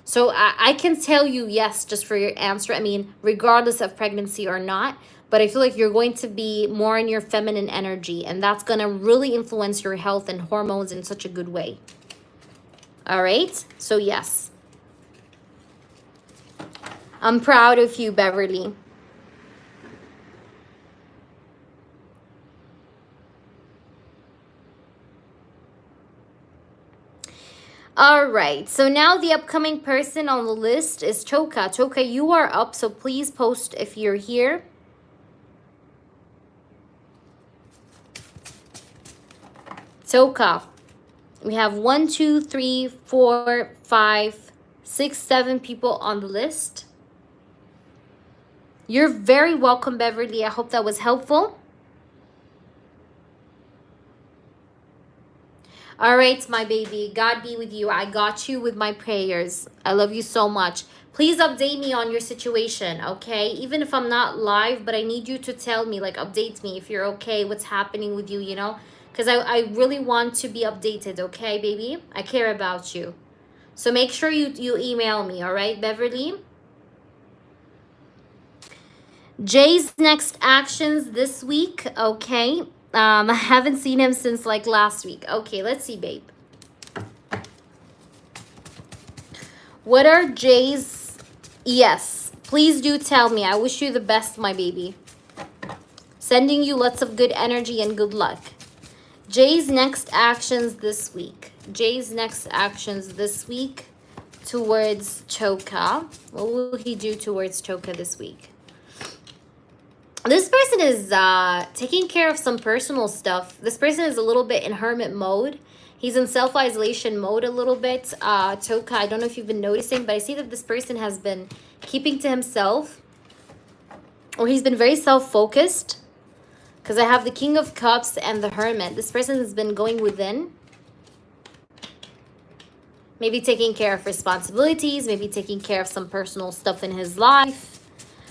[SPEAKER 1] So I can tell you yes, just for your answer. I mean, regardless of pregnancy or not, but I feel like you're going to be more in your feminine energy, and that's going to really influence your health and hormones in such a good way. All right. So yes, I'm proud of you, Beverly. All right, so now the upcoming person on the list is Choka. Choka, you are up, so please post if you're here. Choka, we have 1, 2, 3, 4, 5, 6, 7 people on the list. You're very welcome, Beverly. I hope that was helpful. All right, my baby. God be with you. I got you with my prayers. I love you so much. Please update me on your situation, okay? Even if I'm not live, but I need you to tell me, like, update me if you're okay, what's happening with you, you know? Because I really want to be updated, okay, baby? I care about you. So make sure you email me, all right, Beverly? Jay's next actions this week, okay? I haven't seen him since, like, last week. Okay, let's see, babe. What are Jay's... Yes, please do tell me. I wish you the best, my baby. Sending you lots of good energy and good luck. Jay's next actions this week. Jay's next actions this week towards Choka. What will he do towards Choka this week? This person is taking care of some personal stuff. This person is a little bit in hermit mode. He's in self-isolation mode a little bit. Choka, I don't know if you've been noticing, but I see that this person has been keeping to himself. Or he's been very self-focused. Because I have the King of Cups and the Hermit. This person has been going within. Maybe taking care of responsibilities. Maybe taking care of some personal stuff in his life.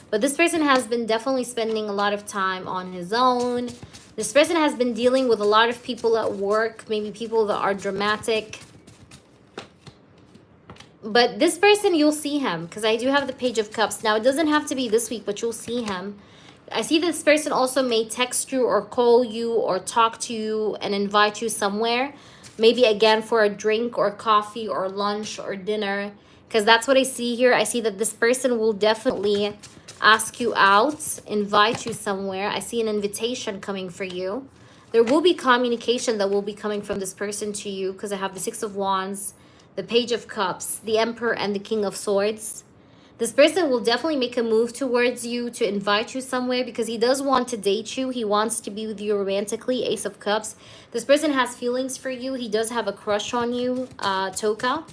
[SPEAKER 1] But this person has been definitely spending a lot of time on his own. This person has been dealing with a lot of people at work. Maybe people that are dramatic. But this person, you'll see him. Because I do have the Page of Cups. Now, it doesn't have to be this week, but you'll see him. I see this person also may text you or call you or talk to you and invite you somewhere. Maybe again for a drink or coffee or lunch or dinner. Because that's what I see here. I see that this person will definitely ask you out, invite you somewhere. I see an invitation coming for you. There will be communication that will be coming from this person to you because I have the Six of Wands, the Page of Cups, the Emperor, and the King of Swords. This person will definitely make a move towards you to invite you somewhere because he does want to date you. He wants to be with you romantically, Ace of Cups. This person has feelings for you. He does have a crush on you, Choka.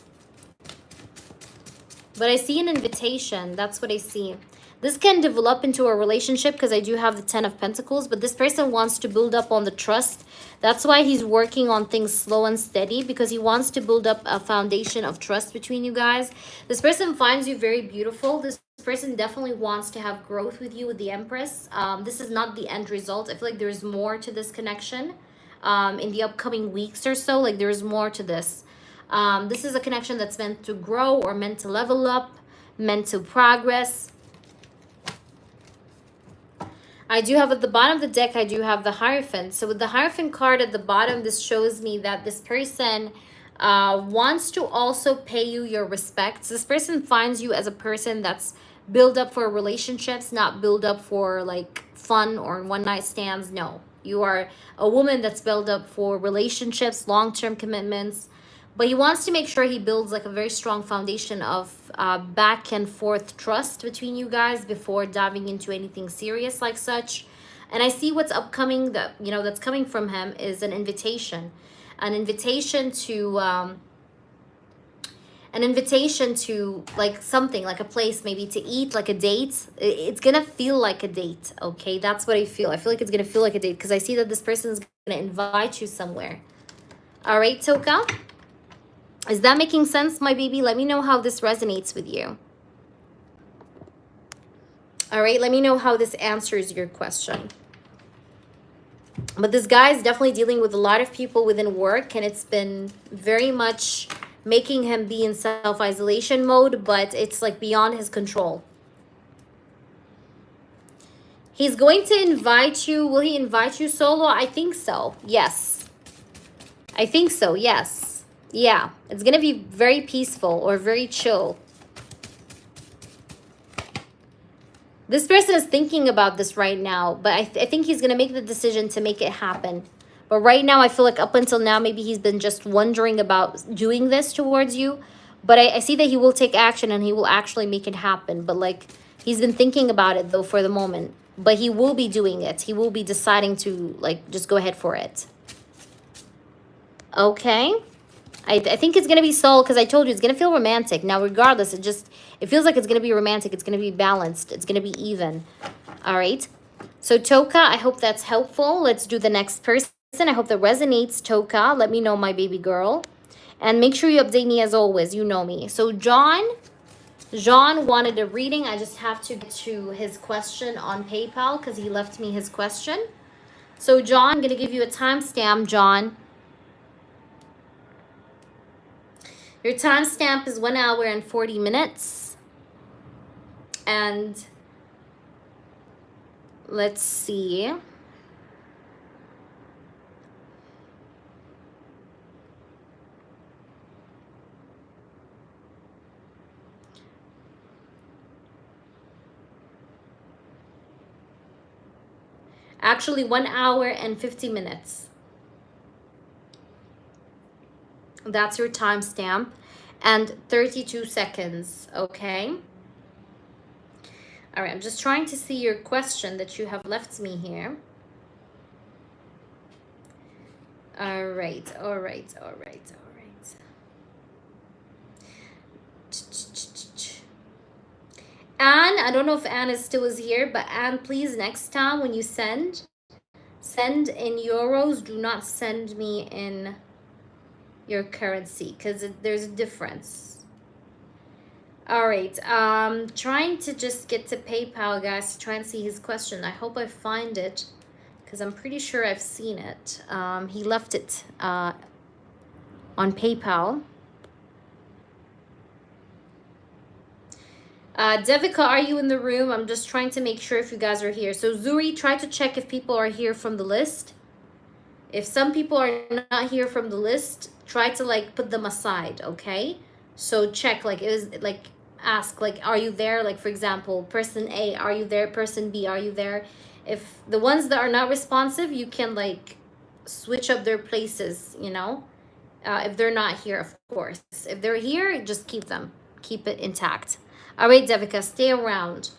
[SPEAKER 1] But I see an invitation. That's what I see. This can develop into a relationship because I do have the Ten of Pentacles, but this person wants to build up on the trust. That's why he's working on things slow and steady because he wants to build up a foundation of trust between you guys. This person finds you very beautiful. This person definitely wants to have growth with you with the Empress. This is not the end result. I feel like there's more to this connection in the upcoming weeks or so. Like there's more to this. This is a connection that's meant to grow or meant to level up, meant to progress. I do have at the bottom of the deck, I do have the Hierophant. So with the Hierophant card at the bottom, this shows me that this person wants to also pay you your respects. This person finds you as a person that's built up for relationships, not built up for like fun or one-night stands. No, you are a woman that's built up for relationships, long-term commitments. But he wants to make sure he builds like a very strong foundation of back and forth trust between you guys before diving into anything serious like such. And I see what's upcoming that, you know, that's coming from him is an invitation. An invitation to like something, like a place maybe to eat, like a date. It's gonna feel like a date, okay? That's what I feel. I feel like it's gonna feel like a date because I see that this person is gonna invite you somewhere. All right, Choka? Is that making sense, my baby? Let me know how this resonates with you. All right, let me know how this answers your question. But this guy is definitely dealing with a lot of people within work, and it's been very much making him be in self-isolation mode, but it's like beyond his control. He's going to invite you. Will he invite you solo? I think so. Yes. I think so, yes. Yeah, it's going to be very peaceful or very chill. This person is thinking about this right now, but I think he's going to make the decision to make it happen. But right now, I feel like up until now, maybe he's been just wondering about doing this towards you. But I see that he will take action and he will actually make it happen. But like, he's been thinking about it though for the moment. But he will be doing it. He will be deciding to like, just go ahead for it. Okay. I think it's going to be soul because I told you it's going to feel romantic. Now, regardless, it feels like it's going to be romantic. It's going to be balanced. It's going to be even. All right. So, Choka, I hope that's helpful. Let's do the next person. I hope that resonates, Choka. Let me know, my baby girl. And make sure you update me as always. You know me. So John wanted a reading. I just have to get to his question on PayPal because he left me his question. So John, I'm going to give you a timestamp, John. Your timestamp is 1 hour and 40 minutes. And let's see. Actually, 1 hour and 50 minutes. That's your timestamp. And 32 seconds, okay? All right, I'm just trying to see your question that you have left me here. All right. Anne, I don't know if Anne is here, but Anne, please, next time when you send in euros. Do not send me in your currency because there's a difference. All right, trying to just get to PayPal, guys, to try and see his question. I hope I find it because I'm pretty sure I've seen it. He left it on PayPal. Devica, are you in the room? I'm just trying to make sure if you guys are here. So Zuri, try to check if people are here from the list. If some people are not here from the list, try to like put them aside, okay? So check, like, ask, like, are you there? Like, for example, person A, are you there? Person B, are you there? If the ones that are not responsive, you can like switch up their places, you know? If they're not here, of course. If they're here, just keep them. Keep it intact. All right, Devica, stay around.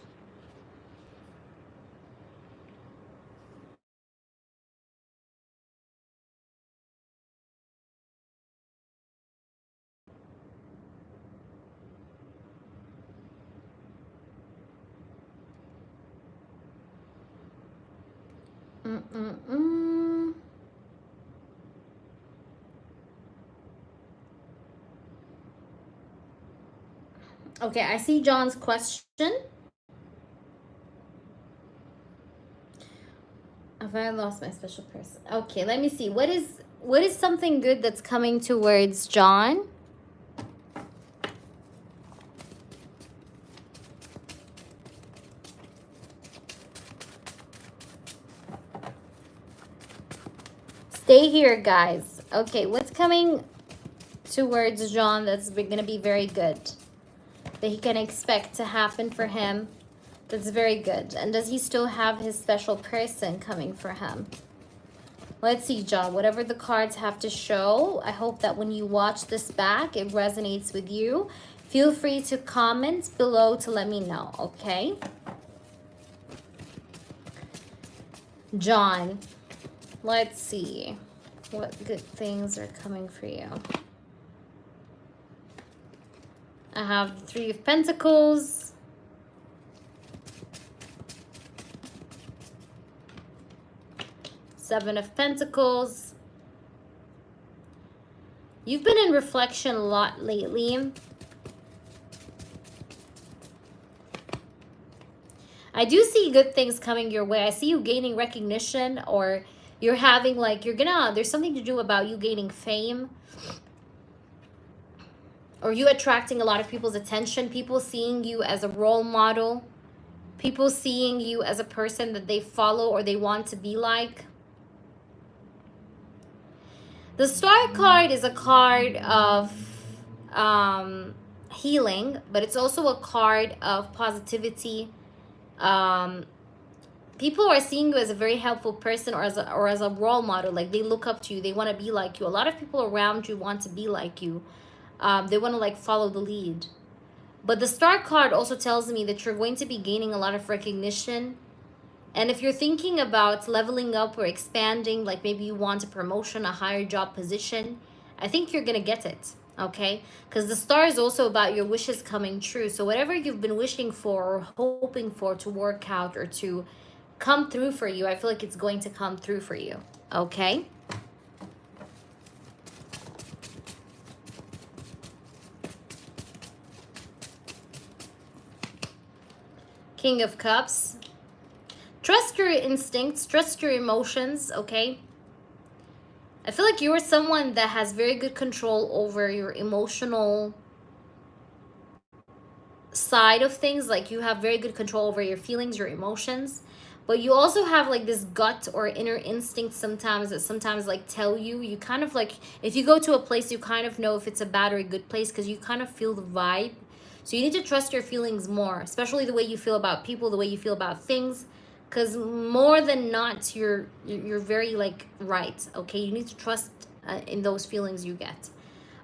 [SPEAKER 1] Okay, I see John's question. Have I lost my special person? Okay, let me see. What is something good that's coming towards John? Stay here, guys. Okay, what's coming towards John that's going to be very good? That he can expect to happen for him? That's very good. And does he still have his special person coming for him? Let's see, John. Whatever the cards have to show, I hope that when you watch this back, it resonates with you. Feel free to comment below to let me know, okay? John, let's see what good things are coming for you. I have the 3 of Pentacles. Seven of Pentacles. You've been in reflection a lot lately. I do see good things coming your way. I see you gaining recognition, or you're having like, there's something to do about you gaining fame, or you attracting a lot of people's attention, people seeing you as a role model, people seeing you as a person that they follow or they want to be like. The Star card is a card of healing, but it's also a card of positivity. People are seeing you as a very helpful person, or as a role model. Like, they look up to you, they want to be like you. A lot of people around you want to be like you. They want to like follow the lead. But the Star card also tells me that you're going to be gaining a lot of recognition. And if you're thinking about leveling up or expanding, like maybe you want a promotion, a higher job position, I think you're going to get it, okay? Because the Star is also about your wishes coming true. So whatever you've been wishing for or hoping for to work out or to come through for you, I feel like it's going to come through for you, okay? King of Cups. Trust your instincts, trust your emotions, okay? I feel like you're someone that has very good control over your emotional side of things. Like you have very good control over your feelings, your emotions. But you also have like this gut or inner instinct sometimes that sometimes like tell you, you kind of like, if you go to a place, you kind of know if it's a bad or a good place because you kind of feel the vibe. So you need to trust your feelings more, especially the way you feel about people, the way you feel about things. Because more than not, you're very like right, okay? You need to trust in those feelings you get.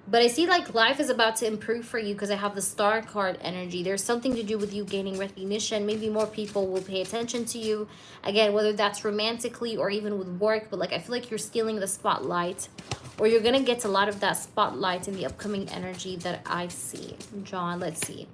[SPEAKER 1] But I see like life is about to improve for you because I have the star card energy. There's something to do with you gaining recognition. Maybe more people will pay attention to you. Again, whether that's romantically or even with work. But like I feel like you're stealing the spotlight. Or you're going to get a lot of that spotlight in the upcoming energy that I see. John, let's see.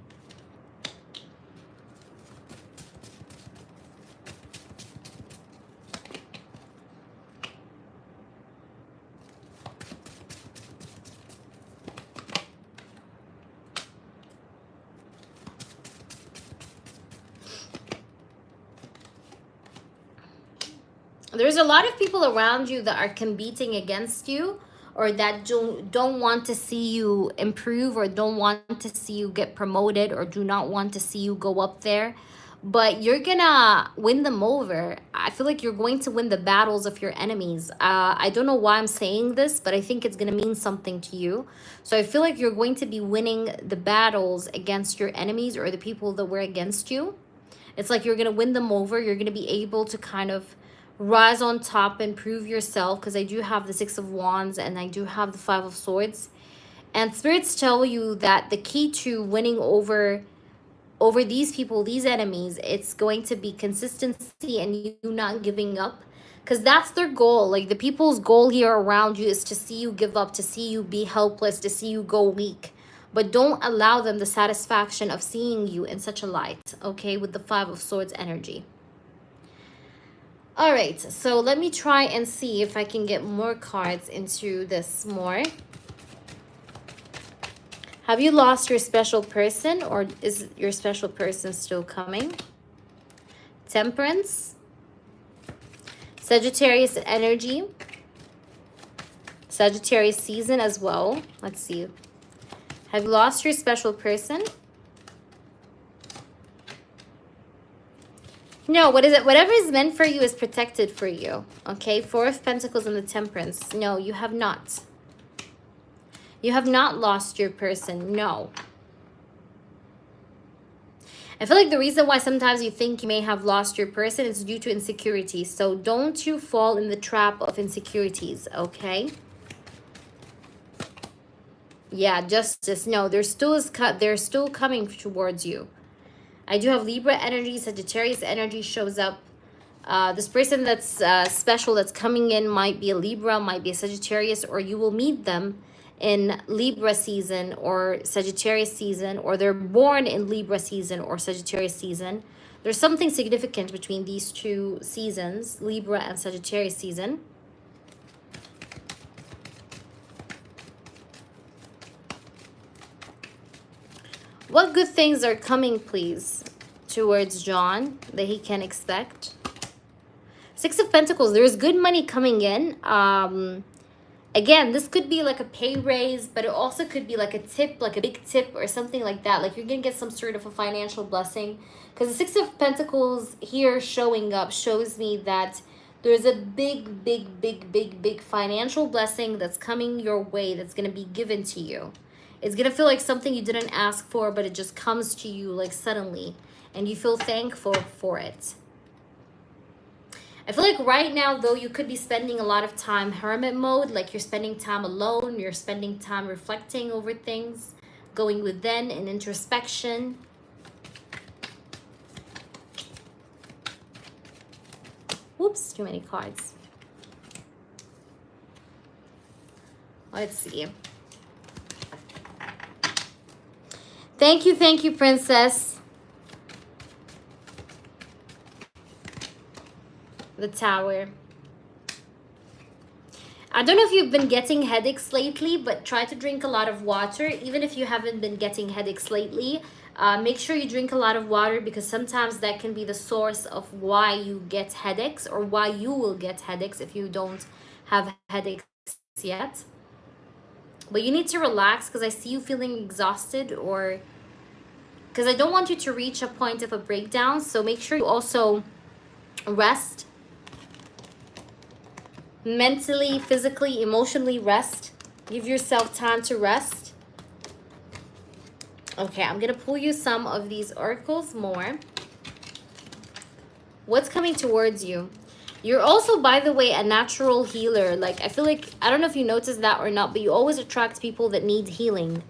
[SPEAKER 1] There's a lot of people around you that are competing against you or that don't want to see you improve or don't want to see you get promoted or do not want to see you go up there. But you're gonna win them over. I feel like you're going to win the battles of your enemies. I don't know why I'm saying this, but I think it's gonna mean something to you. So I feel like you're going to be winning the battles against your enemies or the people that were against you. It's like you're gonna win them over. You're gonna be able to kind of rise on top and prove yourself, because I do have the Six of Wands and I do have the Five of Swords. And spirits tell you that the key to winning over these people, these enemies, it's going to be consistency and you not giving up, because that's their goal. Like the people's goal here around you is to see you give up, to see you be helpless, to see you go weak. But don't allow them the satisfaction of seeing you in such a light, okay, with the Five of Swords energy. All right, so let me try and see if I can get more cards into this more. Have you lost your special person, or is your special person still coming? Temperance. Sagittarius energy. Sagittarius season as well. Let's see. Have you lost your special person? No, what is it? Whatever is meant for you is protected for you. Okay, Four of Pentacles and the Temperance. No, you have not. You have not lost your person. No. I feel like the reason why sometimes you think you may have lost your person is due to insecurity. So don't you fall in the trap of insecurities, okay? Yeah, Justice. No, they're still coming towards you. I do have Libra energy. Sagittarius energy shows up. This person that's special that's coming in might be a Libra, might be a Sagittarius, or you will meet them in Libra season or Sagittarius season, or they're born in Libra season or Sagittarius season. There's something significant between these two seasons, Libra and Sagittarius season. What good things are coming, please, towards John that he can expect? Six of Pentacles, there's good money coming in. Again, this could be like a pay raise, but it also could be like a tip, like a big tip or something like that. Like you're going to get some sort of a financial blessing. Because the Six of Pentacles here showing up shows me that there's a big financial blessing that's coming your way that's going to be given to you. It's going to feel like something you didn't ask for, but it just comes to you like suddenly. And you feel thankful for it. I feel like right now, though, you could be spending a lot of time hermit mode. Like you're spending time alone. You're spending time reflecting over things. Going within and introspection. Whoops, too many cards. Let's see. Thank you, Princess. The Tower. I don't know if you've been getting headaches lately, but try to drink a lot of water. Even if you haven't been getting headaches lately, Make sure you drink a lot of water, because sometimes that can be the source of why you get headaches, or why you will get headaches if you don't have headaches yet. But you need to relax, because I see you feeling exhausted, or because I don't want you to reach a point of a breakdown. So make sure you also rest. Mentally, physically, emotionally rest. Give yourself time to rest. Okay, I'm going to pull you some of these oracles more. What's coming towards you? You're also, by the way, a natural healer. Like, I feel like, I don't know if you noticed that or not, but you always attract people that need healing,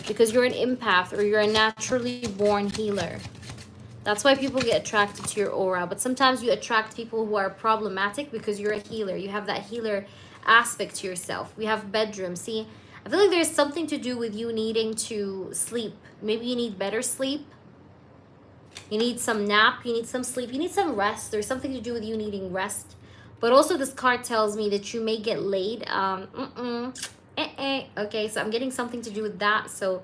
[SPEAKER 1] because you're an empath, or you're a naturally born healer. That's why people get attracted to your aura. But sometimes you attract people who are problematic because you're a healer. You have that healer aspect to yourself. We have bedroom. See, I feel like there's something to do with you needing to sleep. Maybe you need better sleep. You need some nap. You need some sleep. You need some rest. There's something to do with you needing rest. But also this card tells me that you may get laid. Okay, so I'm getting something to do with that. So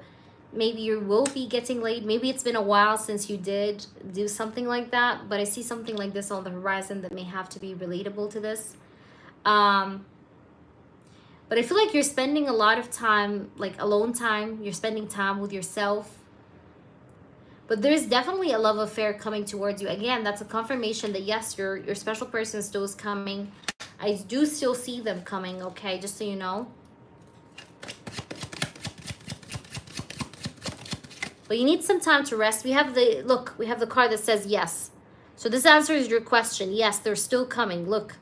[SPEAKER 1] maybe you will be getting laid. Maybe it's been a while since you did do something like that. But I see something like this on the horizon that may have to be relatable to this. But I feel like you're spending a lot of time, like alone time. You're spending time with yourself. But there's definitely a love affair coming towards you. Again, that's a confirmation that yes, your special person still is coming. I do still see them coming, okay? Just so you know. But you need some time to rest. We have the, look, we have the card that says yes. So this answers your question. Yes, they're still coming. Look.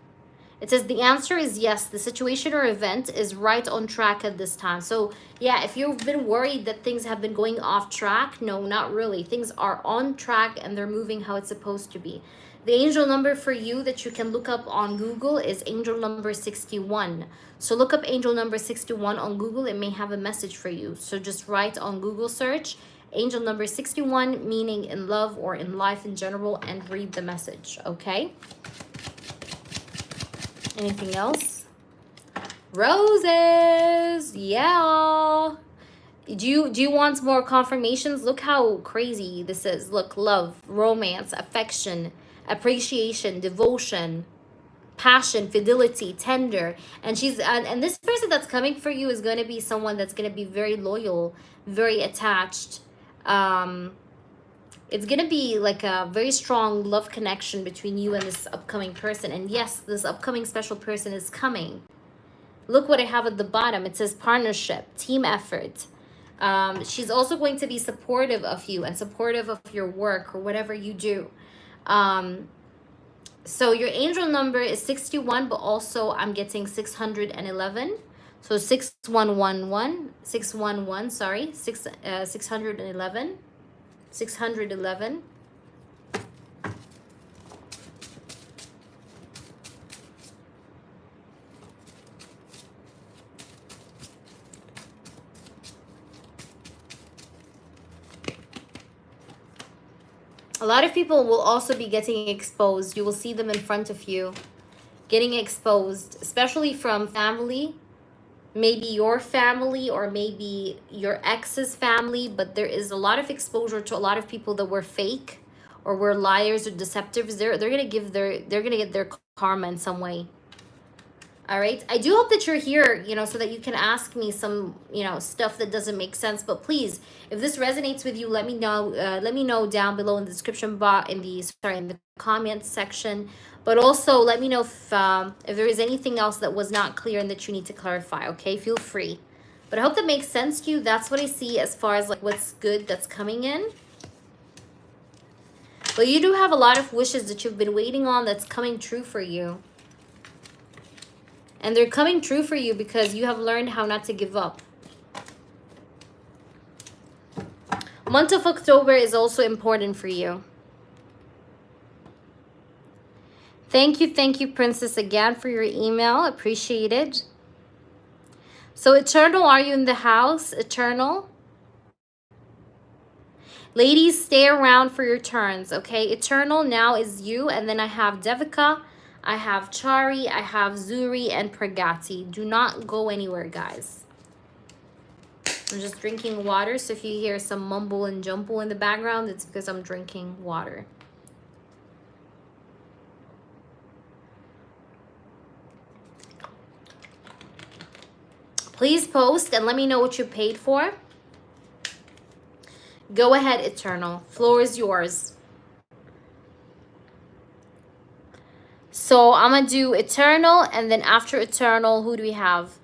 [SPEAKER 1] It says the answer is yes. The situation or event is right on track at this time. So yeah, if you've been worried that things have been going off track, no, not really. Things are on track and they're moving how it's supposed to be. The angel number for you that you can look up on Google is angel number 61. So look up angel number 61 on Google. It may have a message for you. So just write on Google search angel number 61, meaning in love or in life in general, and read the message, okay? Anything else? Roses. Yeah. Do you want more confirmations? Look how crazy this is. Look, love, romance, affection, appreciation, devotion, passion, fidelity, tender. And she's and this person that's coming for you is going to be someone that's going to be very loyal, very attached. It's going to be like a very strong love connection between you and this upcoming person. And yes, this upcoming special person is coming. Look what I have at the bottom. It says partnership, team effort. She's also going to be supportive of you and supportive of your work or whatever you do. So your angel number is 61, but also I'm getting 611. So 611, sorry, 611. 611. A lot of people will also be getting exposed. You will see them in front of you getting exposed, especially from family. Maybe your family or maybe your ex's family, but there is a lot of exposure to a lot of people that were fake or were liars or deceptives. They're gonna get their karma in some way. All right, I do hope that you're here, you know, so that you can ask me some, you know, stuff that doesn't make sense. But please, if this resonates with you, let me know. Let me know down below in the description box, in the comment section. But also let me know if there is anything else that was not clear and that you need to clarify. Okay, feel free. But I hope that makes sense to you. That's what I see as far as like what's good that's coming in. But you do have a lot of wishes that you've been waiting on that's coming true for you. And they're coming true for you because you have learned how not to give up. Month of October is also important for you. Thank you, Princess, again for your email. Appreciate it. So, Eternal, are you in the house? Eternal? Ladies, stay around for your turns, okay? Eternal now is you, and then I have Devica, I have Chari, I have Zuri and Pragati. Do not go anywhere, guys. I'm just drinking water. So if you hear some mumble and jumble in the background, it's because I'm drinking water. Please post and let me know what you paid for. Go ahead, Eternal. Floor is yours. So I'm going to do Eternal, and then after Eternal, who do we have?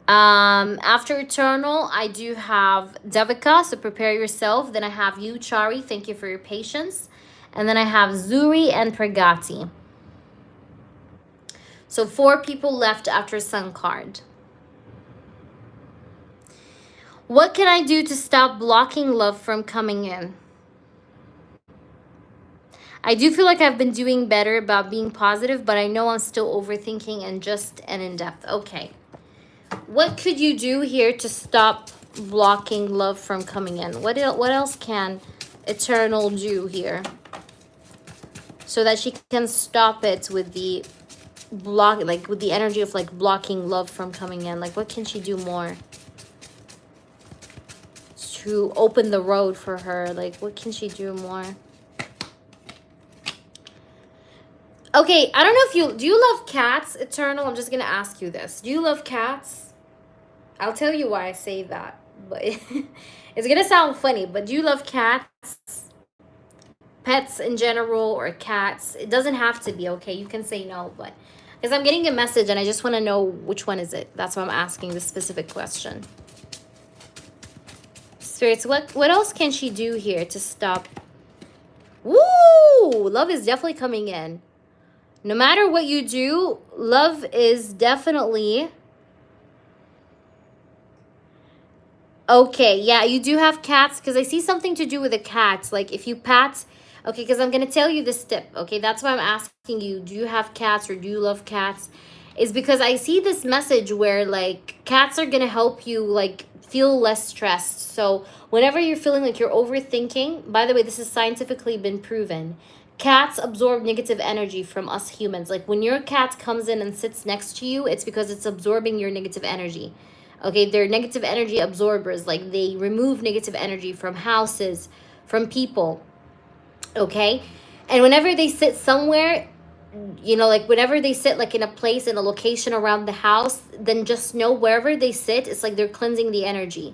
[SPEAKER 1] After Eternal, I do have Devica, so prepare yourself. Then I have you, Chari. Thank you for your patience. And then I have Zuri and Pragati. So 4 people left after Sun card. What can I do to stop blocking love from coming in? I do feel like I've been doing better about being positive, but I know I'm still overthinking and in depth. Okay. What could you do here to stop blocking love from coming in? What else can Eternal do here so that she can stop it with the block, like with the energy of like blocking love from coming in? Like, what can she do more to open the road for her? Like, what can she do more? Okay, I don't know if do you love cats, Eternal? I'm just gonna ask you this. Do you love cats? I'll tell you why I say that, but it's gonna sound funny, but do you love cats? Pets in general, or cats? It doesn't have to be, okay? You can say no, but because I'm getting a message and I just want to know which one is it. That's why I'm asking this specific question. Spirits, what else can she do here to stop? Woo! Love is definitely coming in. No matter what you do, love is definitely... Okay, yeah, you do have cats, because I see something to do with the cats. Like, if you pat... Okay, because I'm going to tell you this tip, okay? That's why I'm asking you, do you have cats or do you love cats? Is because I see this message where, like, cats are going to help you, like, feel less stressed. So, whenever you're feeling like you're overthinking... By the way, this has scientifically been proven. Cats absorb negative energy from us humans. Like, when your cat comes in and sits next to you, it's because it's absorbing your negative energy. Okay, they're negative energy absorbers. Like, they remove negative energy from houses, from people. Okay? And whenever they sit somewhere, you know, like, whenever they sit, like, in a place, in a location around the house, then just know wherever they sit, it's like they're cleansing the energy.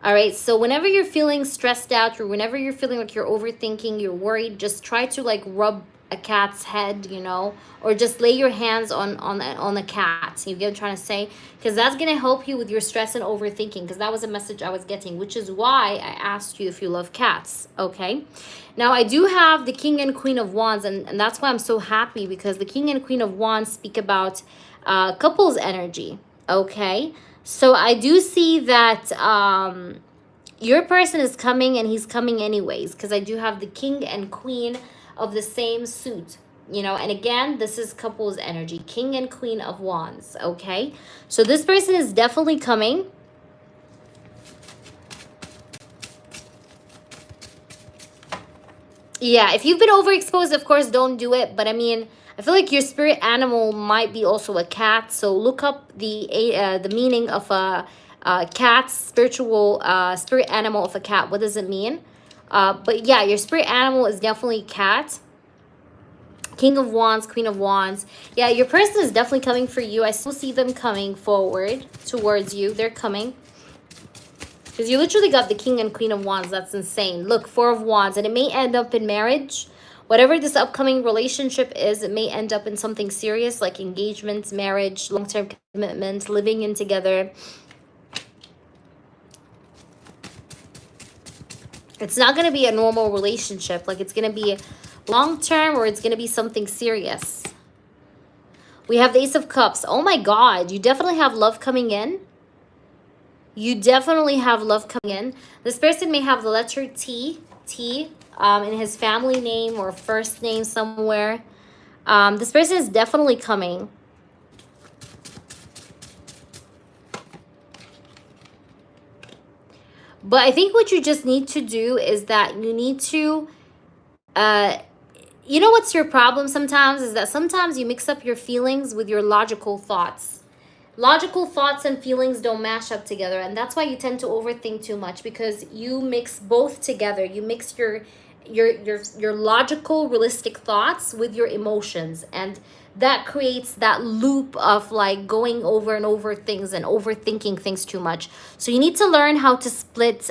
[SPEAKER 1] All right, so whenever you're feeling stressed out or whenever you're feeling like you're overthinking, you're worried, just try to like rub a cat's head, you know, or just lay your hands on a cat. You get what I'm trying to say? Because that's going to help you with your stress and overthinking, because that was a message I was getting, which is why I asked you if you love cats, okay? Now, I do have the King and Queen of Wands, and that's why I'm so happy, because the King and Queen of Wands speak about couples energy, okay? So I do see that your person is coming, and he's coming anyways, because I do have the King and Queen of the same suit, you know, and again, this is couples energy, King and Queen of Wands, okay? So this person is definitely coming. Yeah, if you've been overexposed, of course, don't do it, but I mean, I feel like your spirit animal might be also a cat, so look up the meaning of a cat's spiritual spirit animal of a cat. What does it mean? But yeah, your spirit animal is definitely cat. King of Wands, Queen of Wands. Yeah, your person is definitely coming for you. I still see them coming forward towards you. They're coming. Because you literally got the King and Queen of Wands. That's insane. Look, Four of Wands. And it may end up in marriage. Whatever this upcoming relationship is, it may end up in something serious like engagements, marriage, long-term commitment, living in together. It's not going to be a normal relationship. Like, it's going to be long-term, or it's going to be something serious. We have the Ace of Cups. Oh my God. You definitely have love coming in. You definitely have love coming in. This person may have the letter T in his family name or first name somewhere. This person is definitely coming. But I think what you just need to do is that you need to, you know what's your problem sometimes? Is that sometimes you mix up your feelings with your logical thoughts. Logical thoughts and feelings don't mash up together, and that's why you tend to overthink too much, because you mix both together. You mix your logical, realistic thoughts with your emotions, and that creates that loop of like going over and over things and overthinking things too much. So you need to learn how to split.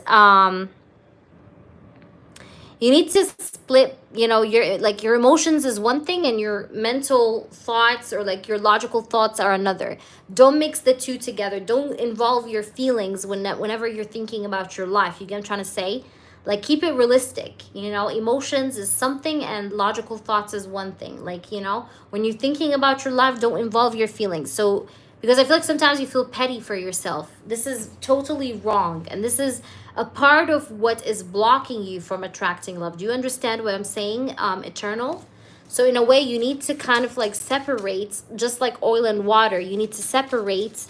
[SPEAKER 1] You need to split, you know, your emotions is one thing and your mental thoughts or like your logical thoughts are another. Don't mix the two together. Don't involve your feelings whenever you're thinking about your life. You get what I'm trying to say? Like, keep it realistic. You know, emotions is something and logical thoughts is one thing. Like, you know, when you're thinking about your life, don't involve your feelings. So, because I feel like sometimes you feel petty for yourself. This is totally wrong, and this is a part of what is blocking you from attracting love. Do you understand what I'm saying, Eternal? So in a way, you need to kind of like separate, just like oil and water. You need to separate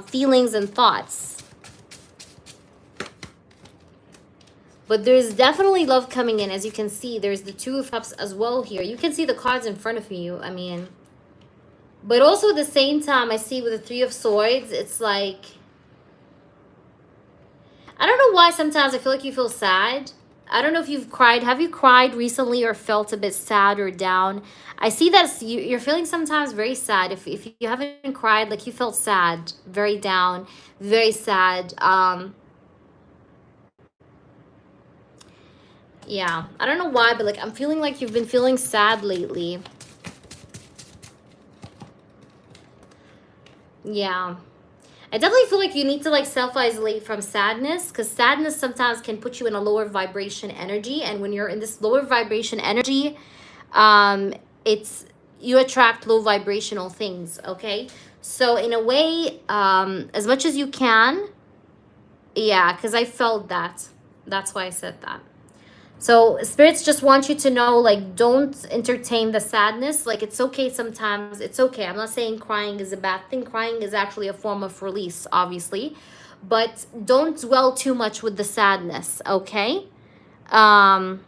[SPEAKER 1] feelings and thoughts. But there's definitely love coming in. As you can see, there's the Two of Cups as well here. You can see the cards in front of you. I mean, but also at the same time, I see with the Three of Swords, it's like, I don't know why sometimes I feel like you feel sad. I don't know if you've cried. Have you cried recently or felt a bit sad or down? I see that you're feeling sometimes very sad. If you haven't cried, like you felt sad, very down, very sad. Yeah, I don't know why, but like I'm feeling like you've been feeling sad lately. Yeah. I definitely feel like you need to like self-isolate from sadness, because sadness sometimes can put you in a lower vibration energy. And when you're in this lower vibration energy, it's, you attract low vibrational things, okay? So in a way, as much as you can, yeah, because I felt that. That's why I said that. So spirits just want you to know, like, don't entertain the sadness. Like, it's okay sometimes. It's okay. I'm not saying crying is a bad thing. Crying is actually a form of release, obviously. But don't dwell too much with the sadness, okay? You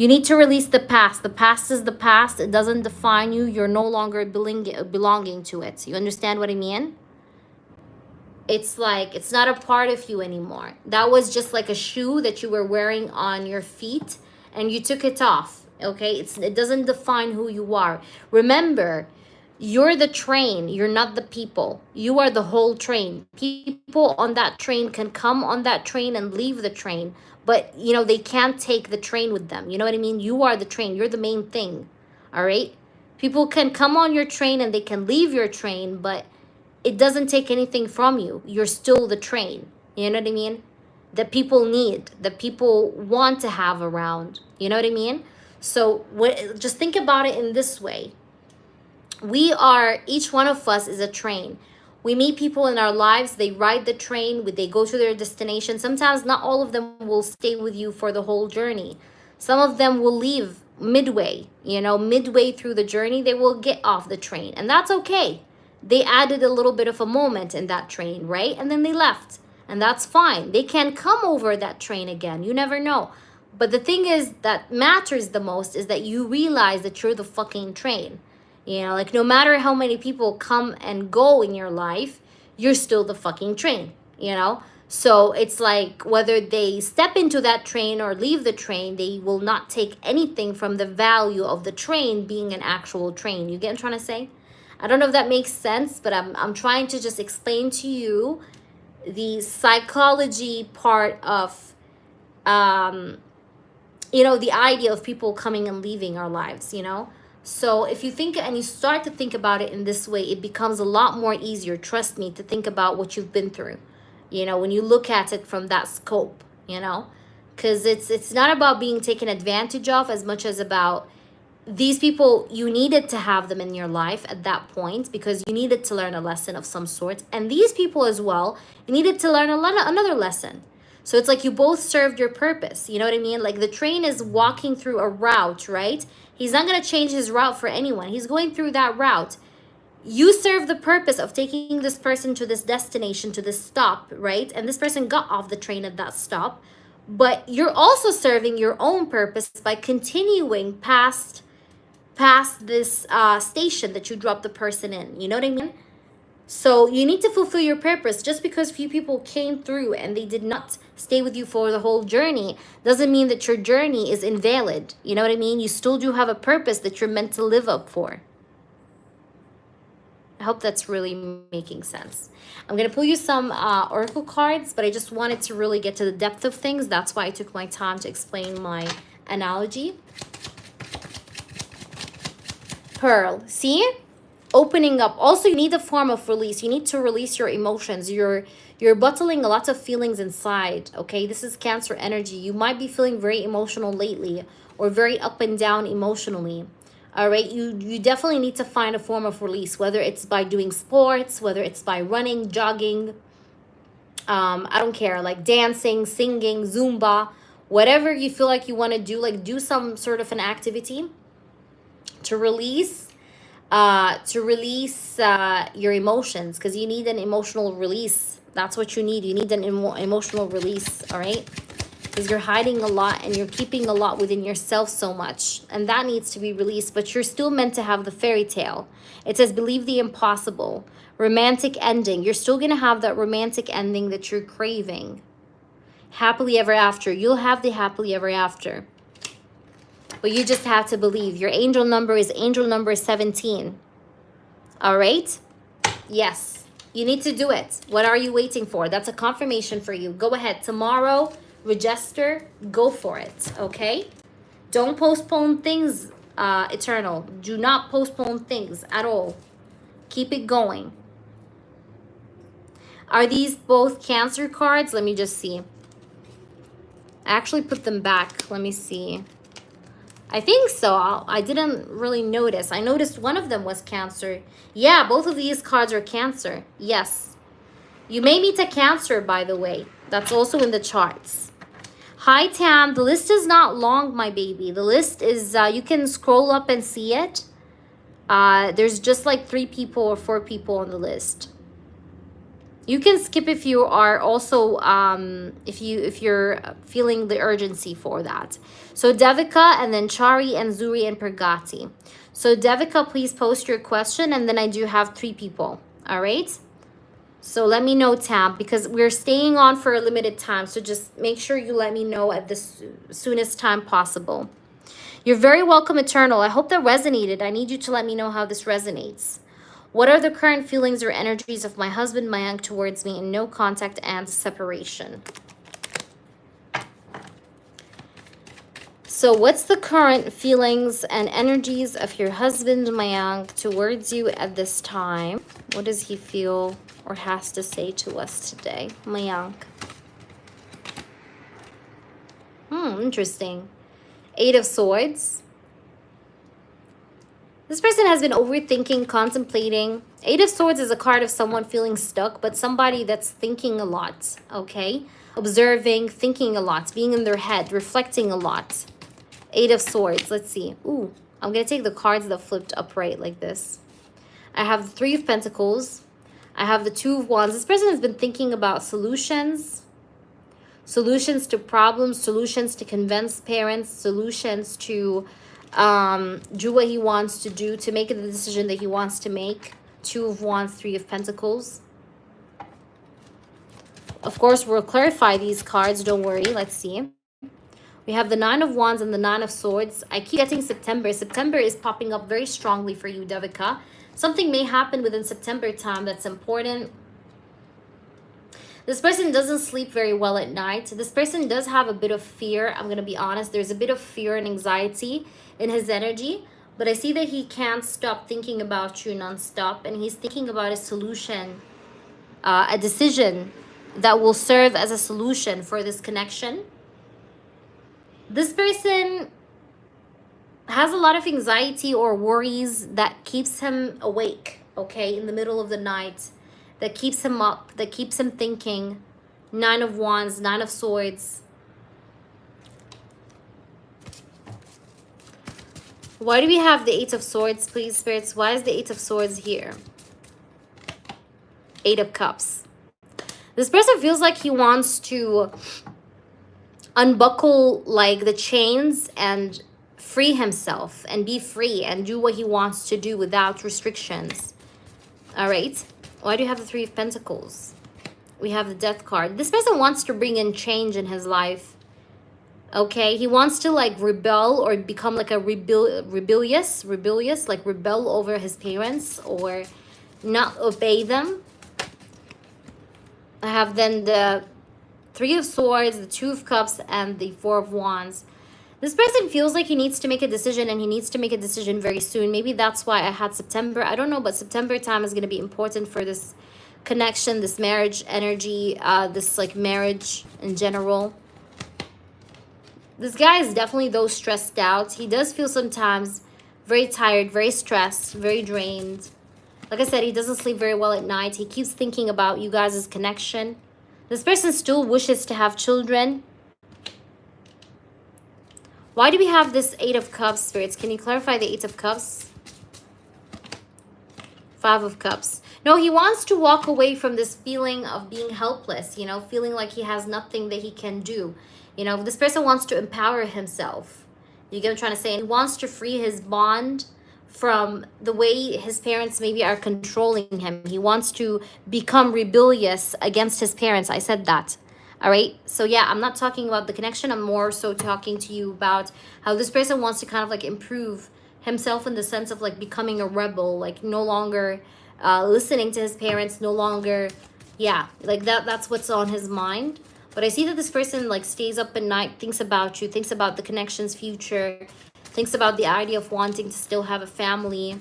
[SPEAKER 1] need to release the past. The past is the past. It doesn't define you. You're no longer belonging to it. You understand what I mean? It's like, it's not a part of you anymore. That was just like a shoe that you were wearing on your feet and you took it off, okay? It doesn't define who you are. Remember, you're the train. You're not the people. You are the whole train. People on that train can come on that train and leave the train, but, you know, they can't take the train with them. You know what I mean? You are the train. You're the main thing, all right? People can come on your train and they can leave your train, but it doesn't take anything from you. You're still the train. You know what I mean? That people need, that people want to have around. You know what I mean? So just think about it in this way. We are, each one of us is a train. We meet people in our lives. They ride the train. They go to their destination. Sometimes not all of them will stay with you for the whole journey. Some of them will leave midway. You know, midway through the journey, they will get off the train. And that's okay. They added a little bit of a moment in that train, right? And then they left. And that's fine. They can come over that train again. You never know. But the thing is that matters the most is that you realize that you're the fucking train. You know, like no matter how many people come and go in your life, you're still the fucking train, you know? So it's like whether they step into that train or leave the train, they will not take anything from the value of the train being an actual train. You get what I'm trying to say? I don't know if that makes sense, but I'm trying to just explain to you the psychology part of, you know, the idea of people coming and leaving our lives, you know? So if you think and you start to think about it in this way, it becomes a lot more easier, trust me, to think about what you've been through, you know, when you look at it from that scope, you know? Because it's not about being taken advantage of as much as about these people, you needed to have them in your life at that point because you needed to learn a lesson of some sort. And these people as well, you needed to learn another lesson. So it's like you both served your purpose. You know what I mean? Like the train is walking through a route, right? He's not going to change his route for anyone. He's going through that route. You serve the purpose of taking this person to this destination, to this stop, right? And this person got off the train at that stop. But you're also serving your own purpose by continuing past this station that you dropped the person in. You know what I mean? So you need to fulfill your purpose. Just because few people came through and they did not stay with you for the whole journey doesn't mean that your journey is invalid. You know what I mean? You still do have a purpose that you're meant to live up for. I hope that's really making sense. I'm going to pull you some oracle cards, but I just wanted to really get to the depth of things. That's why I took my time to explain my analogy. Pearl, see? Opening up. Also, you need a form of release. You need to release your emotions. You're bottling a lot of feelings inside, okay? This is Cancer energy. You might be feeling very emotional lately or very up and down emotionally. All right, you definitely need to find a form of release, whether it's by doing sports, whether it's by running, jogging, I don't care, like dancing, singing, Zumba, whatever you feel like you want to do, like do some sort of an activity to release your emotions, because you need an emotional release. That's what you need. You need an emotional release, all right? Because you're hiding a lot and you're keeping a lot within yourself so much, and that needs to be released. But you're still meant to have the fairy tale. It says believe the impossible. Romantic ending. You're still going to have that romantic ending that you're craving. Happily ever after. You'll have the happily ever after. But you just have to believe. Your angel number is angel number 17. All right? Yes. You need to do it. What are you waiting for? That's a confirmation for you. Go ahead. Tomorrow, register. Go for it. Okay? Don't postpone things, Eternal. Do not postpone things at all. Keep it going. Are these both Cancer cards? Let me just see. I actually put them back. Let me see. I think so. I didn't really notice. I noticed one of them was Cancer. Yeah, both of these cards are Cancer. Yes. You may meet a Cancer, by the way. That's also in the charts. Hi, Tam. The list is not long, my baby. The list is, you can scroll up and see it. There's just like 3 people or 4 people on the list. You can skip if you are also, if you're feeling the urgency for that. So Devica, and then Chari and Zuri and Pragati. So Devica, please post your question, and then I do have 3 people. All right. So let me know, Tam, because we're staying on for a limited time. So just make sure you let me know at the soonest time possible. You're very welcome, Eternal. I hope that resonated. I need you to let me know how this resonates. What are the current feelings or energies of my husband, Mayank, towards me in no contact and separation? So what's the current feelings and energies of your husband, Mayank, towards you at this time? What does he feel or has to say to us today, Mayank? Interesting. 8 of Swords. This person has been overthinking, contemplating. 8 of Swords is a card of someone feeling stuck, but somebody that's thinking a lot, okay? Observing, thinking a lot, being in their head, reflecting a lot. 8 of Swords, let's see. Ooh, I'm going to take the cards that flipped upright like this. I have the 3 of Pentacles. I have the 2 of Wands. This person has been thinking about solutions. Solutions to problems, solutions to convince parents, solutions to do what he wants to do, to make the decision that he wants to make. 2 of Wands, 3 of Pentacles. Of course, we'll clarify these cards. Don't worry. Let's see. We have the 9 of Wands and the 9 of Swords. I keep getting September. September is popping up very strongly for you, Devica. Something may happen within September time that's important. This person doesn't sleep very well at night. This person does have a bit of fear. I'm going to be honest. There's a bit of fear and anxiety in his energy. But I see that he can't stop thinking about you nonstop. And he's thinking about a solution, a decision that will serve as a solution for this connection. This person has a lot of anxiety or worries that keeps him awake, okay, in the middle of the night. That keeps him up, that keeps him thinking. 9 of Wands, 9 of Swords. Why do we have the 8 of Swords, please, Spirits? Why is the 8 of Swords here? 8 of Cups. This person feels like he wants to unbuckle like the chains and free himself and be free and do what he wants to do without restrictions. All right. Why do you have the Three of Pentacles? We have the Death card. This person wants to bring in change in his life. Okay, he wants to like rebel or become like a rebellious, like rebel over his parents or not obey them. I have then the Three of Swords, the Two of Cups, and the Four of Wands. This person feels like he needs to make a decision, and he needs to make a decision very soon. Maybe that's why I had September. I don't know, but September time is going to be important for this connection, this marriage energy, this like marriage in general. This guy is definitely though stressed out. He does feel sometimes very tired, very stressed, very drained. Like I said, he doesn't sleep very well at night. He keeps thinking about you guys' connection. This person still wishes to have children. Why do we have this Eight of Cups, spirits? Can you clarify the Eight of Cups? Five of Cups. No, he wants to walk away from this feeling of being helpless, you know, feeling like he has nothing that he can do. You know, this person wants to empower himself. You get what I'm trying to say? And he wants to free his bond from the way his parents maybe are controlling him. He wants to become rebellious against his parents. I said that. All right. So yeah, I'm not talking about the connection. I'm more so talking to you about how this person wants to kind of like improve himself in the sense of like becoming a rebel, like no longer listening to his parents, no longer, yeah, like that's what's on his mind. But I see that this person like stays up at night, thinks about you, thinks about the connection's future, thinks about the idea of wanting to still have a family.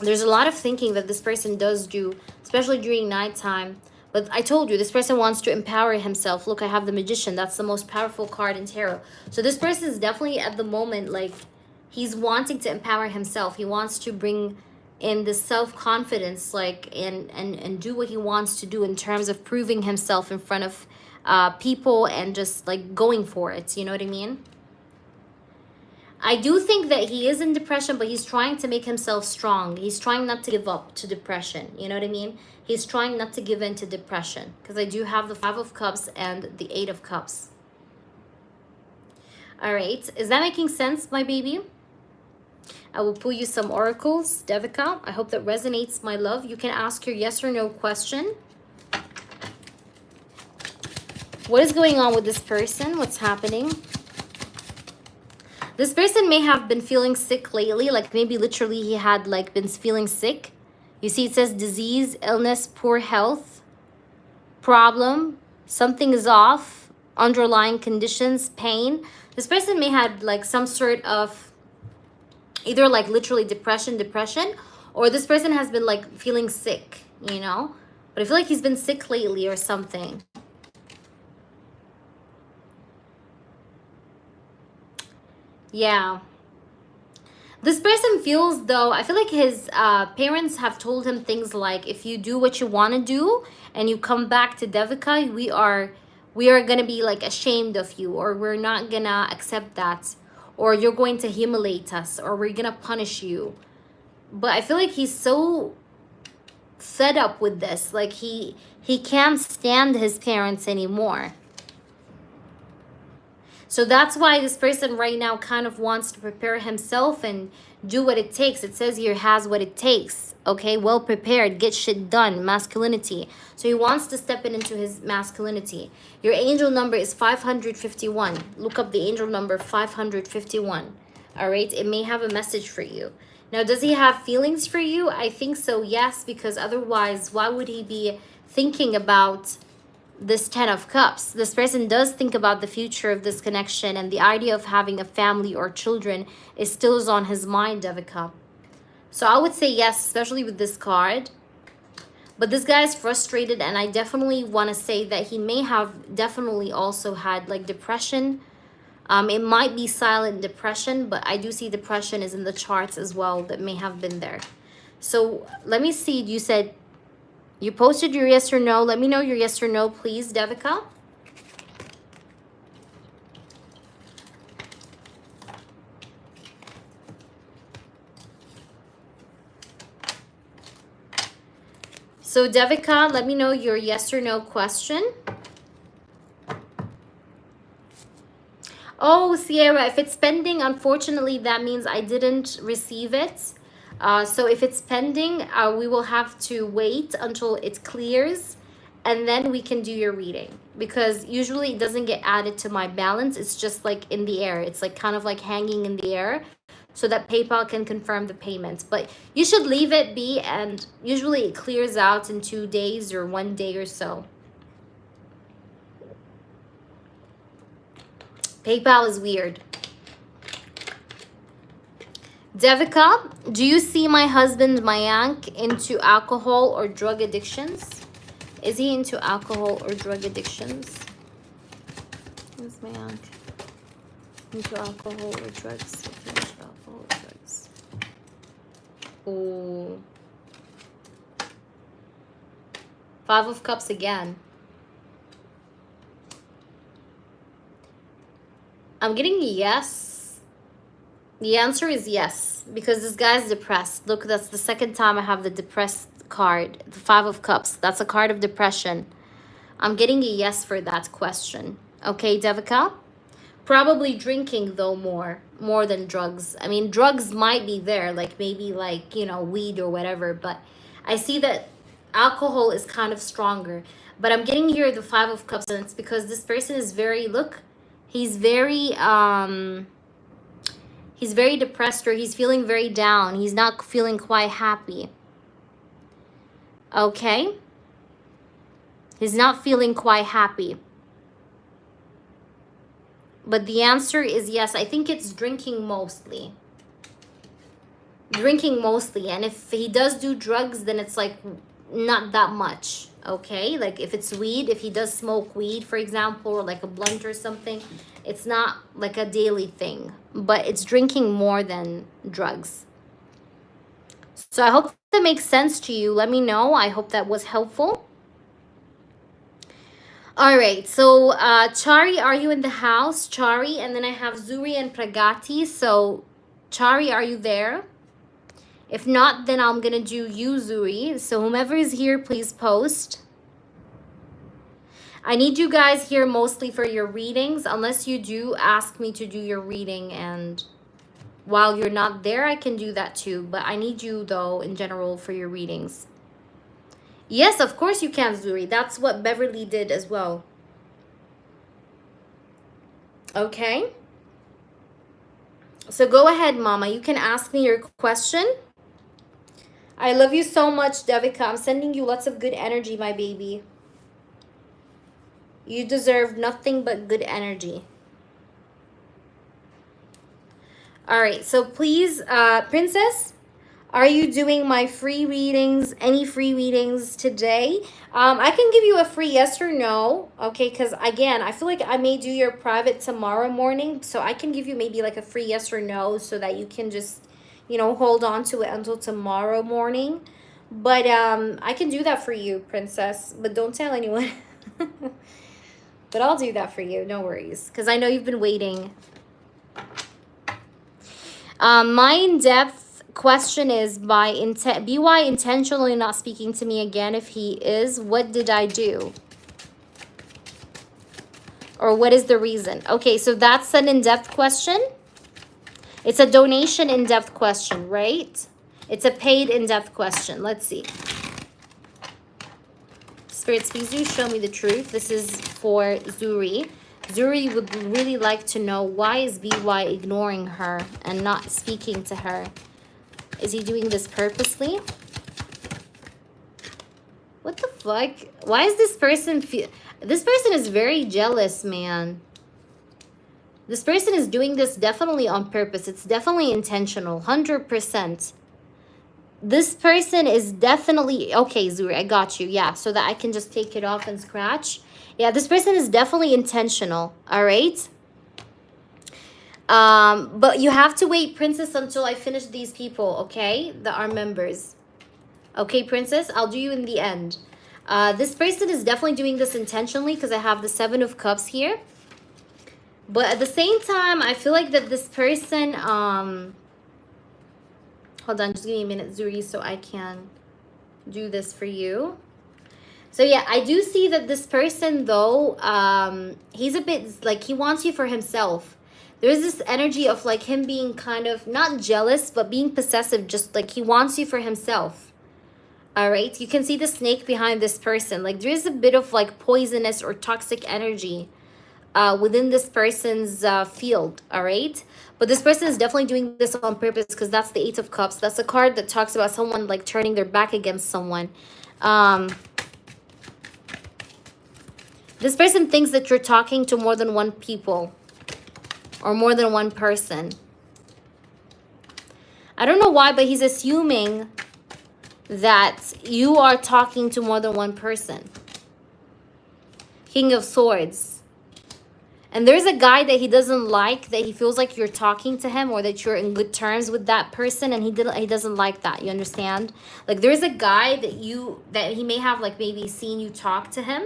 [SPEAKER 1] There's a lot of thinking that this person does do, especially during nighttime. But I told you, this person wants to empower himself. Look, I have the Magician. That's the most powerful card in tarot. So this person is definitely at the moment, like, he's wanting to empower himself. He wants to bring in this self-confidence, like, and do what he wants to do in terms of proving himself in front of people and just, like, going for it. You know what I mean? I do think that he is in depression, but he's trying to make himself strong. He's trying not to give up to depression. You know what I mean? He's trying not to give in to depression. Because I do have the Five of Cups and the Eight of Cups. All right. Is that making sense, my baby? I will pull you some oracles, Devica. I hope that resonates, my love. You can ask your yes or no question. What is going on with this person? What's happening? This person may have been feeling sick lately, like maybe literally he had like been feeling sick. You see it says disease, illness, poor health, problem, something is off, underlying conditions, pain. This person may have like some sort of either like literally depression, or this person has been like feeling sick, you know? But I feel like he's been sick lately or something. Yeah. This person feels though, I feel like his parents have told him things like, if you do what you want to do and you come back to Devica, we are going to be like ashamed of you, or we're not going to accept that, or you're going to humiliate us, or we're going to punish you. But I feel like he's so fed up with this. Like he can't stand his parents anymore. So that's why this person right now kind of wants to prepare himself and do what it takes. It says here, has what it takes. Okay, well prepared, get shit done, masculinity. So he wants to step into his masculinity. Your angel number is 551. Look up the angel number 551. All right, it may have a message for you. Now, does he have feelings for you? I think so, yes, because otherwise, why would he be thinking about this Ten of Cups? This person does think about the future of this connection, and the idea of having a family or children is still on his mind, Devica. So I would say yes, especially with this card. But this guy is frustrated, and I definitely want to say that he may have definitely also had like depression. It might be silent depression, but I do see depression is in the charts as well that may have been there. So let me see. You said you posted your yes or no. Let me know your yes or no, please, Devica. So, Devica, let me know your yes or no question. Oh, Sierra, if it's pending, unfortunately, that means I didn't receive it. So if it's pending, we will have to wait until it clears, and then we can do your reading, because usually it doesn't get added to my balance. It's just like in the air. It's like kind of like hanging in the air, so that PayPal can confirm the payments. But you should leave it be, and usually it clears out in 2 days or 1 day or so. PayPal is weird. Devica, do you see my husband Mayank into alcohol or drug addictions? Is he into alcohol or drug addictions? Where's Mayank? Into alcohol or drugs? Into alcohol or drugs. Ooh. 5 of Cups again. I'm getting a yes. The answer is yes, because this guy's depressed. Look, that's the second time I have the depressed card. The 5 of Cups. That's a card of depression. I'm getting a yes for that question. Okay, Devica? Probably drinking, though, more than drugs. I mean, drugs might be there, like maybe like, you know, weed or whatever, but I see that alcohol is kind of stronger. But I'm getting here the 5 of Cups, and it's because this person is very, look, he's very depressed, or he's feeling very down. He's not feeling quite happy. Okay? He's not feeling quite happy. But the answer is yes. I think it's drinking mostly. Drinking mostly. And if he does do drugs, then it's like not that much. Okay? Like if it's weed, if he does smoke weed, for example, or like a blunt or something, it's not like a daily thing. But it's drinking more than drugs. So I hope that makes sense to you. Let me know. I hope that was helpful. All right, so Chari, are you in the house? Chari, and then I have Zuri and Pragati. So Chari, are you there? If not, then I'm gonna do you, Zuri. So whomever is here, please post. I need you guys here mostly for your readings, unless you do ask me to do your reading, and while you're not there, I can do that too. But I need you, though, in general for your readings. Yes, of course you can, Zuri. That's what Beverly did as well. Okay. So go ahead, Mama. You can ask me your question. I love you so much, Devica. I'm sending you lots of good energy, my baby. You deserve nothing but good energy. All right. So please, Princess, are you doing my free readings? Any free readings today? I can give you a free yes or no, okay? Because, again, I feel like I may do your private tomorrow morning. So I can give you maybe like a free yes or no, so that you can just, you know, hold on to it until tomorrow morning. But I can do that for you, Princess. But don't tell anyone. But I'll do that for you. No worries. Because I know you've been waiting. My in-depth question is BY intentionally not speaking to me again. If he is, what did I do? Or what is the reason? Okay, so that's an in-depth question. It's a donation in-depth question, right? It's a paid in-depth question. Let's see. Spirits, please do show me the truth. This is for Zuri. Zuri would really like to know, why is BY ignoring her and not speaking to her? Is he doing this purposely? What the fuck? Why is this person feel? This person is very jealous, man. This person is doing this definitely on purpose. It's definitely intentional, 100%. This person is definitely... Okay, Zuri, I got you. Yeah, so that I can just take it off and scratch. Yeah, this person is definitely intentional, all right? But you have to wait, Princess, until I finish these people, okay? That are members. Okay, Princess? I'll do you in the end. This person is definitely doing this intentionally, because I have the 7 of Cups here. But at the same time, I feel like that this person... Hold on, just give me a minute, Zuri, so I can do this for you. So yeah, I do see that this person, though, he's a bit like he wants you for himself. There's this energy of like him being kind of not jealous, but being possessive, just like he wants you for himself. All right, you can see the snake behind this person. Like there's a bit of like poisonous or toxic energy within this person's field. All right, but this person is definitely doing this on purpose, because that's the Eight of Cups. That's a card that talks about someone like turning their back against someone. This person thinks that you're talking to more than one people or more than one person. I don't know why, but he's assuming that you are talking to more than one person. King of Swords. And there's a guy that he doesn't like, that he feels like you're talking to him or that you're in good terms with that person, and he doesn't like that. You understand? Like there's a guy that he may have like maybe seen you talk to him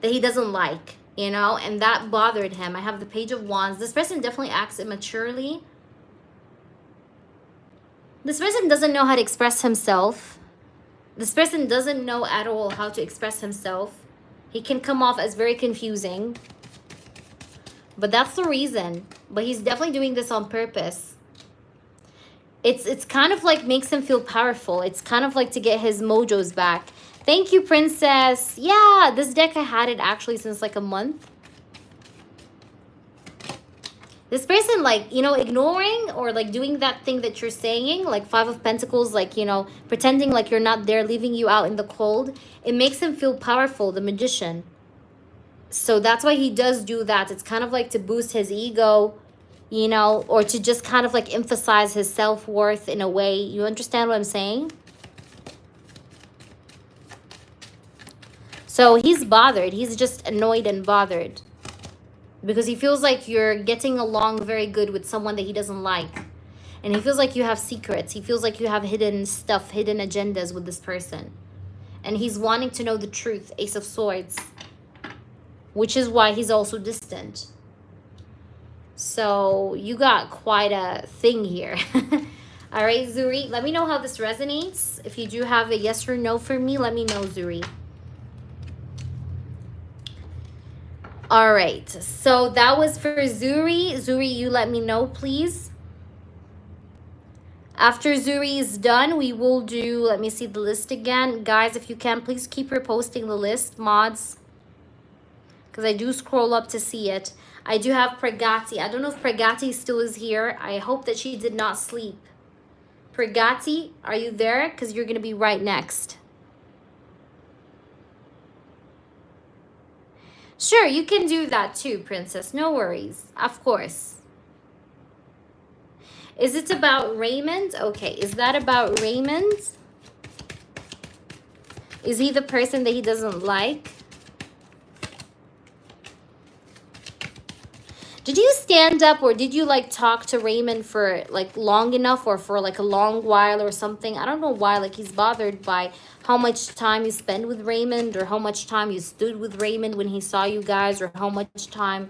[SPEAKER 1] that he doesn't like, you know, and that bothered him. I have the Page of Wands. This person definitely acts immaturely. This person doesn't know how to express himself. This person doesn't know at all how to express himself. He can come off as very confusing. But that's the reason. But he's definitely doing this on purpose. It's kind of like makes him feel powerful. It's kind of like to get his mojos back. Thank you, Princess. Yeah, this deck I had it actually since like a month. This person, like, you know, ignoring or like doing that thing that you're saying, like Five of Pentacles, like, you know, pretending like you're not there, leaving you out in the cold. It makes him feel powerful, the Magician. So that's why he does do that. It's kind of like to boost his ego, you know, or to just kind of like emphasize his self-worth in a way. You understand what I'm saying? So he's bothered. He's just annoyed and bothered. Because he feels like you're getting along very good with someone that he doesn't like. And he feels like you have secrets. He feels like you have hidden stuff, hidden agendas with this person. And he's wanting to know the truth. Ace of Swords. Which is why he's also distant. So you got quite a thing here. All right, Zuri. Let me know how this resonates. If you do have a yes or no for me, let me know, Zuri. All right, so that was for Zuri. Zuri, you let me know, please. After Zuri is done, we will do, let me see the list again. Guys, if you can, please keep reposting the list, mods. Because I do scroll up to see it. I do have Pragati. I don't know if Pragati still is here. I hope that she did not sleep. Pragati, are you there? Because you're going to be right next. Sure, you can do that too, Princess. No worries. Of course. Is it about Raymond? Okay, is that about Raymond? Is he the person that he doesn't like? Did you stand up or did you like talk to Raymond for like long enough or for like a long while or something? I don't know why, like he's bothered by how much time you spend with Raymond or how much time you stood with Raymond when he saw you guys or how much time.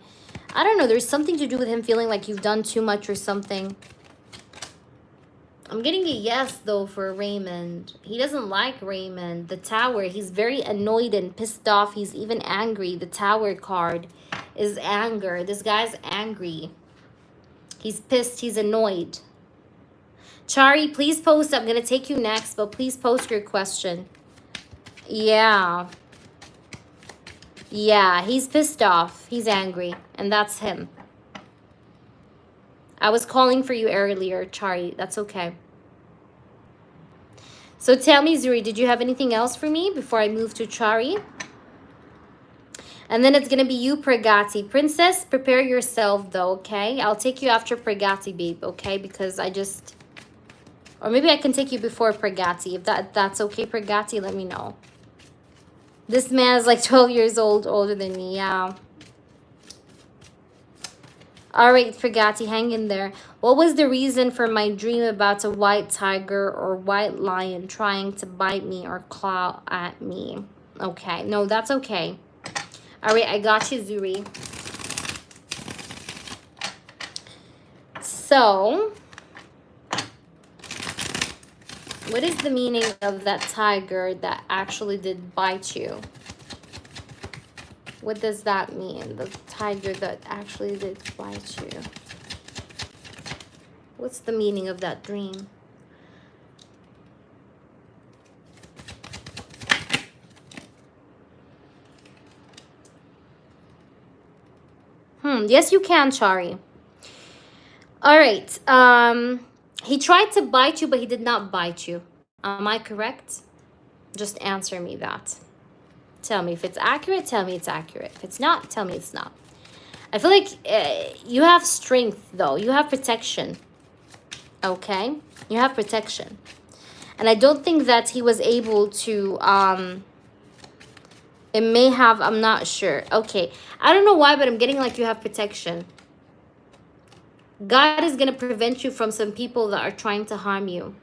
[SPEAKER 1] I don't know. There's something to do with him feeling like you've done too much or something. I'm getting a yes though for Raymond. He doesn't like Raymond. The Tower. He's very annoyed and pissed off. He's even angry. The Tower card is anger. This guy's angry. He's pissed. He's annoyed. Chari, please post. I'm going to take you next, but please post your question. Yeah. Yeah, he's pissed off. He's angry. And that's him. I was calling for you earlier, Chari. That's okay. So tell me, Zuri, did you have anything else for me before I move to Chari? And then it's going to be you, Pragati. Princess, prepare yourself, though, okay? I'll take you after Pragati, babe, okay? Because I just... Or maybe I can take you before Pragati. If that's okay, Pragati, let me know. This man is like 12 years old, older than me, yeah. All right, Pragati, hang in there. What was the reason for my dream about a white tiger or white lion trying to bite me or claw at me? Okay, no, that's okay. All right, I got you, Zuri. So, what is the meaning of that tiger that actually did bite you? What does that mean? The tiger that actually did bite you. What's the meaning of that dream? Yes, you can, Chari. All right. He tried to bite you, but he did not bite you. Am I correct? Just answer me that. Tell me if it's accurate. Tell me it's accurate. If it's not, tell me it's not. I feel like you have strength, though. You have protection. Okay? You have protection. And I don't think that he was able to... it may have... I'm not sure. Okay. I don't know why, but I'm getting like you have protection. God is going to prevent you from some people that are trying to harm you.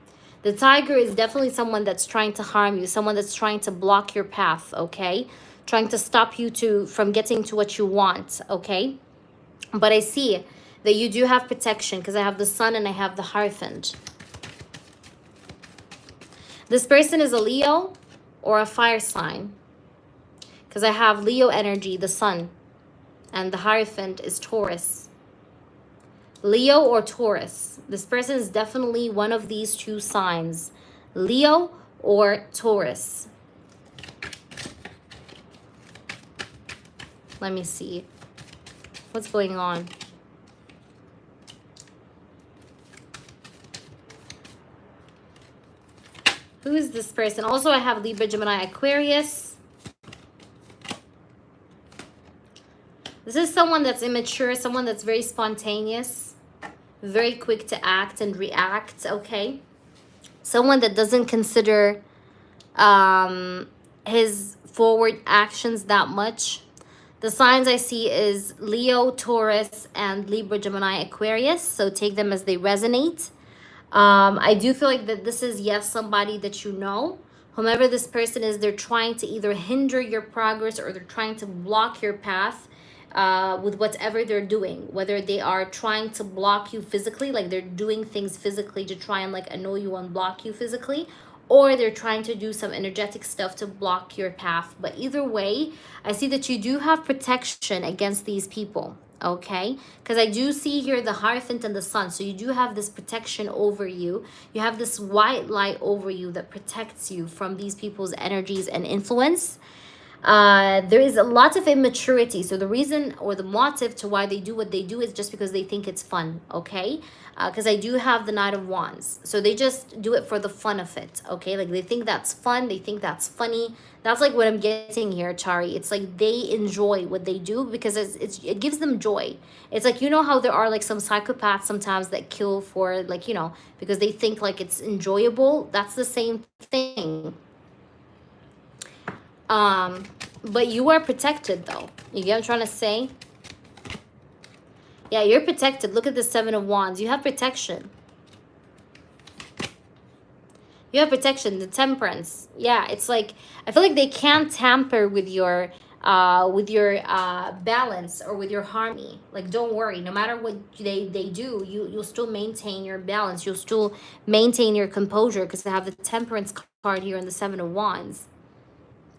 [SPEAKER 1] The tiger is definitely someone that's trying to harm you. Someone that's trying to block your path, okay? Trying to stop you from getting to what you want, okay? But I see that you do have protection because I have the sun and I have the Hierophant. This person is a Leo or a fire sign. Because I have Leo energy, the sun. And the Hierophant is Taurus. Leo or Taurus. This person is definitely one of these two signs. Leo or Taurus. Let me see. What's going on? Who is this person? Also, I have Libra, Gemini, Aquarius. This is someone that's immature, someone that's very spontaneous, very quick to act and react, okay? Someone that doesn't consider his forward actions that much. The signs I see is Leo, Taurus, and Libra, Gemini, Aquarius. So take them as they resonate. I do feel like that this is, yes, somebody that you know. Whomever this person is, they're trying to either hinder your progress or they're trying to block your path with whatever they're doing. Whether they are trying to block you physically, like they're doing things physically to try and like annoy you and block you physically, or they're trying to do some energetic stuff to block your path. But either way, I see that you do have protection against these people, okay? Because I do see here the Hierophant and the Sun. So you do have this protection over you. You have this white light over you that protects you from these people's energies and influence. There is a lot of immaturity. So the reason or the motive to why they do what they do is just because they think it's fun, okay? Because I do have the Knight of Wands. So they just do it for the fun of it, okay? Like they think that's fun. They think that's funny. That's like what I'm getting here, Chari. It's like they enjoy what they do because it gives them joy. It's like, you know how there are like some psychopaths sometimes that kill for like, you know, because they think like it's enjoyable. That's the same thing. But you are protected though. You get what I'm trying to say? Yeah, you're protected. Look at the Seven of Wands. You have protection. You have protection. The Temperance. Yeah, it's like, I feel like they can't tamper with your balance or with your harmony. Like, don't worry. No matter what they do, you'll still maintain your balance. You'll still maintain your composure because they have the Temperance card here and the Seven of Wands.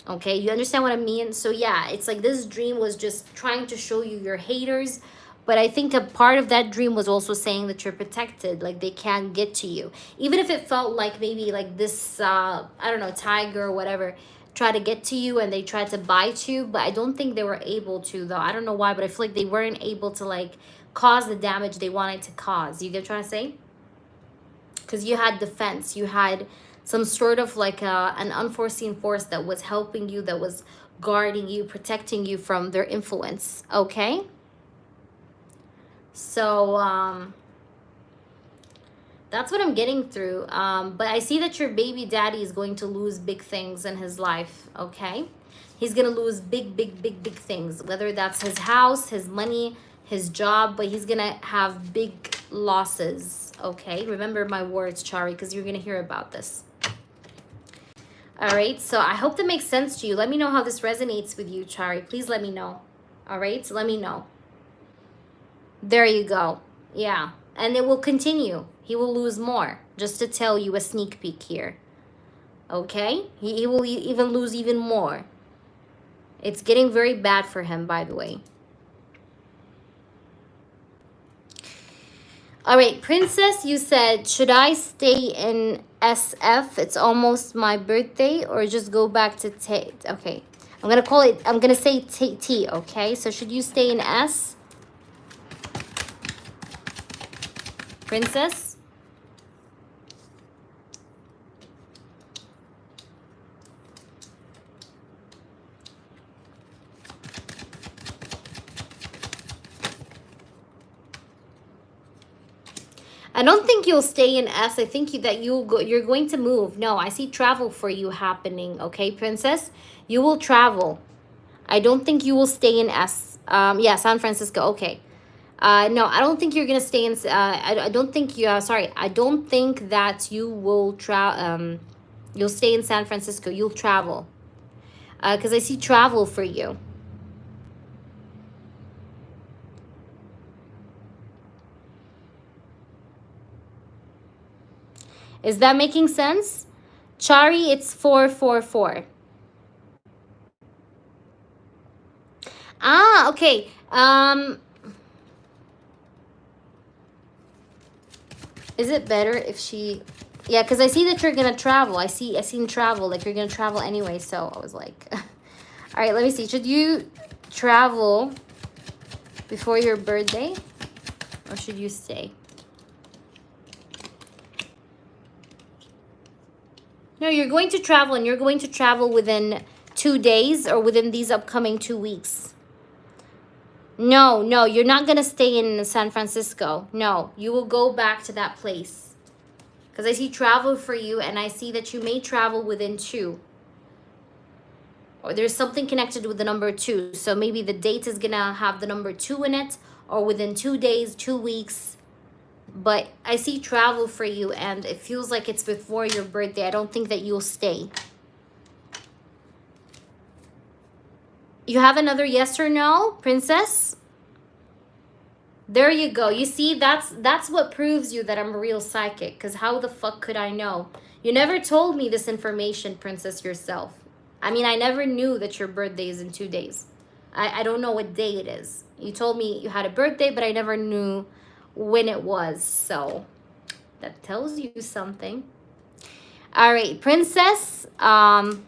[SPEAKER 1] Okay, you understand what I mean? So yeah, it's like this dream was just trying to show you your haters, but I think a part of that dream was also saying that you're protected, like they can't get to you. Even if it felt like maybe like this, I don't know, tiger or whatever, try to get to you and they tried to bite you, but I don't think they were able to though. I don't know why, but I feel like they weren't able to like cause the damage they wanted to cause. You get what I'm trying to say? Because you had defense, you had some sort of like an unforeseen force that was helping you, that was guarding you, protecting you from their influence, okay? So that's what I'm getting through. But I see that your baby daddy is going to lose big things in his life, okay? He's going to lose big things, whether that's his house, his money, his job, but he's going to have big losses, okay? Remember my words, Chari, because you're going to hear about this. All right, so I hope that makes sense to you. Let me know how this resonates with you, Chari. Please let me know. All right, so let me know. There you go. Yeah, and it will continue. He will lose more, just to tell you a sneak peek here. Okay, he will even lose even more. It's getting very bad for him, by the way. All right, Princess, you said, should I stay in SF? It's almost my birthday, or just go back to T? Okay, I'm gonna call it, I'm gonna say T, okay? So should you stay in S, Princess? I don't think you'll stay in S. I think you're going to move. No, I see travel for you happening. Okay, Princess, you will travel. I don't think you will stay in S. Yeah, San Francisco. Okay. No, I don't think you're gonna stay in. I don't think you. Sorry, I don't think that you will you'll stay in San Francisco. You'll travel. Because I see travel for you. Is that making sense? Chari, it's 444. Ah, okay. Is it better if she... Yeah, because I see that you're gonna travel. I seen travel, like you're gonna travel anyway, so I was like... All right, let me see. Should you travel before your birthday? Or should you stay? No, you're going to travel, and you're going to travel within 2 days or within these upcoming 2 weeks. No, no, you're not going to stay in San Francisco. No, you will go back to that place. Because I see travel for you, and I see that you may travel within 2. Or there's something connected with the number 2. So maybe the date is going to have the number 2 in it, or within 2 days, 2 weeks. But I see travel for you, and it feels like it's before your birthday. I don't think that you'll stay. You have another yes or no, Princess? There you go. You see, that's what proves you that I'm a real psychic. Because how the fuck could I know? You never told me this information, Princess, yourself. I mean, I never knew that your birthday is in 2 days. I don't know what day it is. You told me you had a birthday, but I never knew when it was. So that tells you something. All right, Princess. All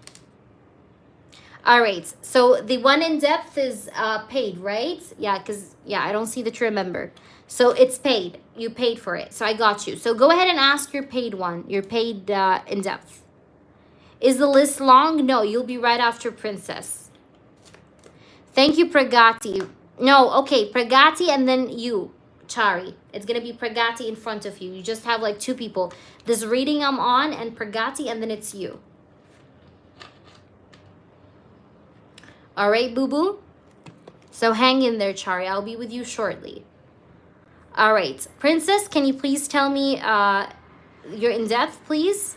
[SPEAKER 1] right, so the one in depth is paid, right? Yeah, because I don't see that you remember. So it's paid. You paid for it. So I got you. So go ahead and ask your paid one, your paid in depth. Is the list long? No, you'll be right after Princess. Thank you, Pragati. No, okay, Pragati and then you, Chari. It's going to be Pragati in front of you. You just have like 2 people. This reading I'm on and Pragati, and then it's you. All right, boo-boo? So hang in there, Chari. I'll be with you shortly. All right. Princess, can you please tell me your in-depth, please?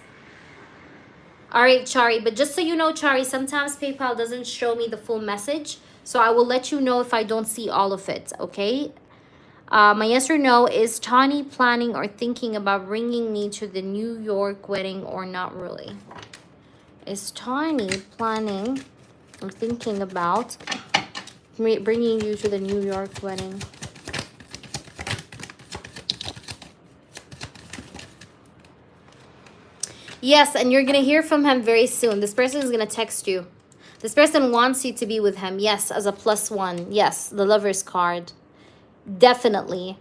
[SPEAKER 1] All right, Chari. But just so you know, Chari, sometimes PayPal doesn't show me the full message. So I will let you know if I don't see all of it, okay? My yes or no, is Tawny planning or thinking about bringing me to the New York wedding or not really? Is Tawny planning or thinking about bringing you to the New York wedding? Yes, and you're going to hear from him very soon. This person is going to text you. This person wants you to be with him. Yes, as a +1. Yes, the Lover's card. Definitely.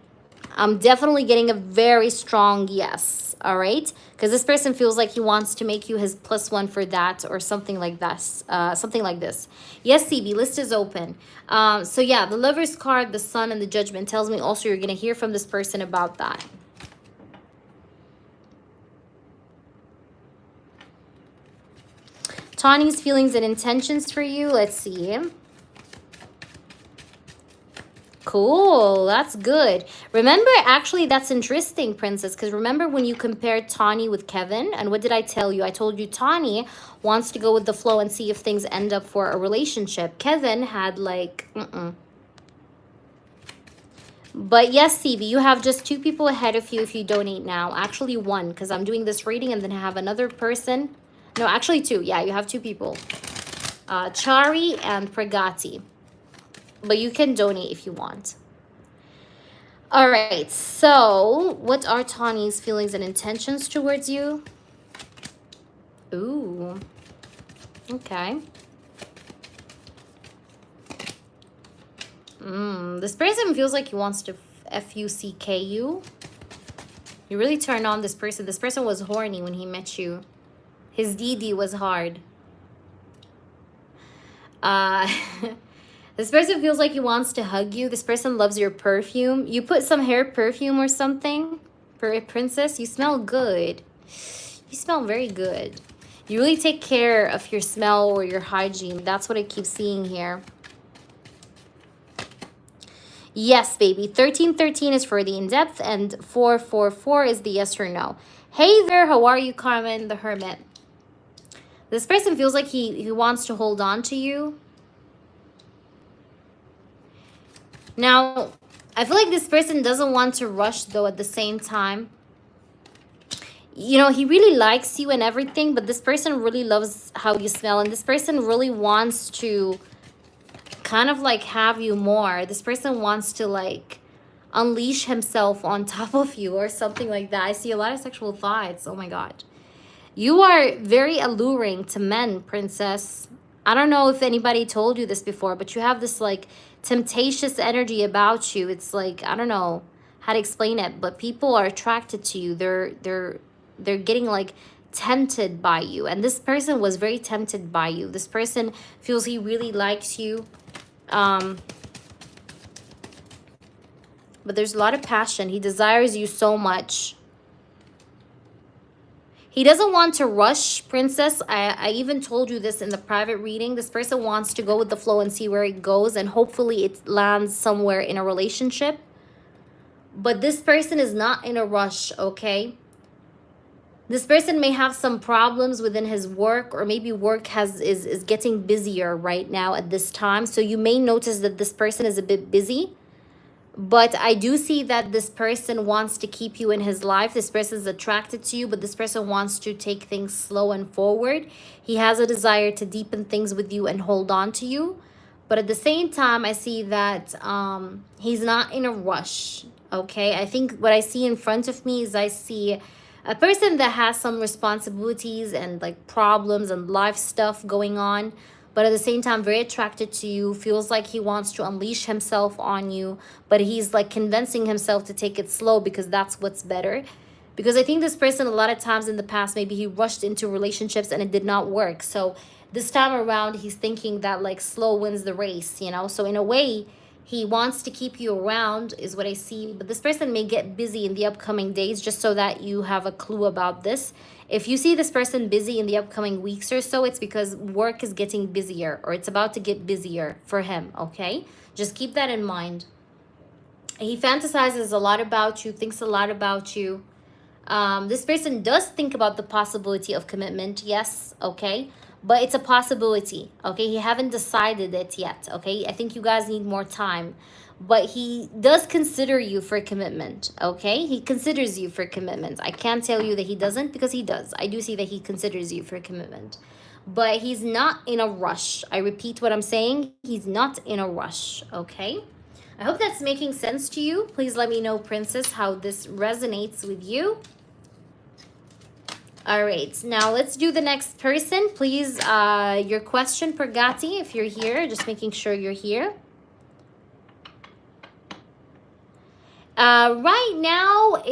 [SPEAKER 1] I'm definitely getting a very strong yes. All right? Because this person feels like he wants to make you his +1 for that or something like this. Something like this. Yes, CB, list is open. So yeah, the Lover's card, the Sun, and the Judgment tells me also you're going to hear from this person about that. Tawny's feelings and intentions for you. Let's see. Cool. That's good. Remember, actually, that's interesting, Princess, because remember when you compared Tawny with Kevin? And what did I tell you? I told you Tawny wants to go with the flow and see if things end up for a relationship. Kevin had like, But yes, CB, you have just 2 people ahead of you if you donate now. Actually, 1, because I'm doing this reading and then I have another person. No, actually 2. Yeah, you have 2 people. Chari and Pragati. But you can donate if you want. All right, so what are Tawny's feelings and intentions towards you? Ooh, okay. This person feels like he wants to F-U-C-K you. You really turned on this person. This person was horny when he met you. His DD was hard. Uh, this person feels like he wants to hug you. This person loves your perfume. You put some hair perfume or something for a princess. You smell good. You smell very good. You really take care of your smell or your hygiene. That's what I keep seeing here. Yes, baby. 1313 is for the in-depth, and 444 is the yes or no. Hey there, how are you, Carmen the Hermit? This person feels like he wants to hold on to you. Now, I feel like this person doesn't want to rush, though, at the same time. You know, he really likes you and everything, but this person really loves how you smell, and this person really wants to kind of like have you more. This person wants to like unleash himself on top of you or something like that. I see a lot of sexual thoughts. Oh my God. You are very alluring to men, princess. I don't know if anybody told you this before, but you have this like temptatious energy about you. It's like, I don't know how to explain it, but people are attracted to you. They're getting like tempted by you, and this person was very tempted by you. This person feels he really likes you. But there's a lot of passion. He desires you so much. He doesn't want to rush, princess. I even told you this in the private reading. This person wants to go with the flow and see where it goes, and hopefully it lands somewhere in a relationship. But this person is not in a rush, okay? This person may have some problems within his work, or maybe work is getting busier right now at this time. So you may notice that this person is a bit busy. But I do see that this person wants to keep you in his life. This person is attracted to you, but this person wants to take things slow and forward. He has a desire to deepen things with you and hold on to you. But at the same time, I see that he's not in a rush, okay? I think what I see in front of me is I see a person that has some responsibilities and like problems and life stuff going on, but at the same time very attracted to you, feels like he wants to unleash himself on you, but he's like convincing himself to take it slow because that's what's better. Because I think this person a lot of times in the past, maybe he rushed into relationships and it did not work. So this time around, he's thinking that like slow wins the race, you know? So in a way, he wants to keep you around is what I see. But this person may get busy in the upcoming days, just so that you have a clue about this. If you see this person busy in the upcoming weeks or so, it's because work is getting busier, or it's about to get busier for him, okay? Just keep that in mind. He fantasizes a lot about you, thinks a lot about you. This person does think about the possibility of commitment, yes, okay? But it's a possibility, okay? He haven't decided it yet, okay? I think you guys need more time. But he does consider you for commitment, okay? He considers you for commitment. I can't tell you that he doesn't, because he does. I do see that he considers you for commitment. But he's not in a rush. I repeat what I'm saying. He's not in a rush, okay? I hope that's making sense to you. Please let me know, princess, how this resonates with you. All right, now let's do the next person. Please, your question, Pragati, if you're here, just making sure you're here. Right now,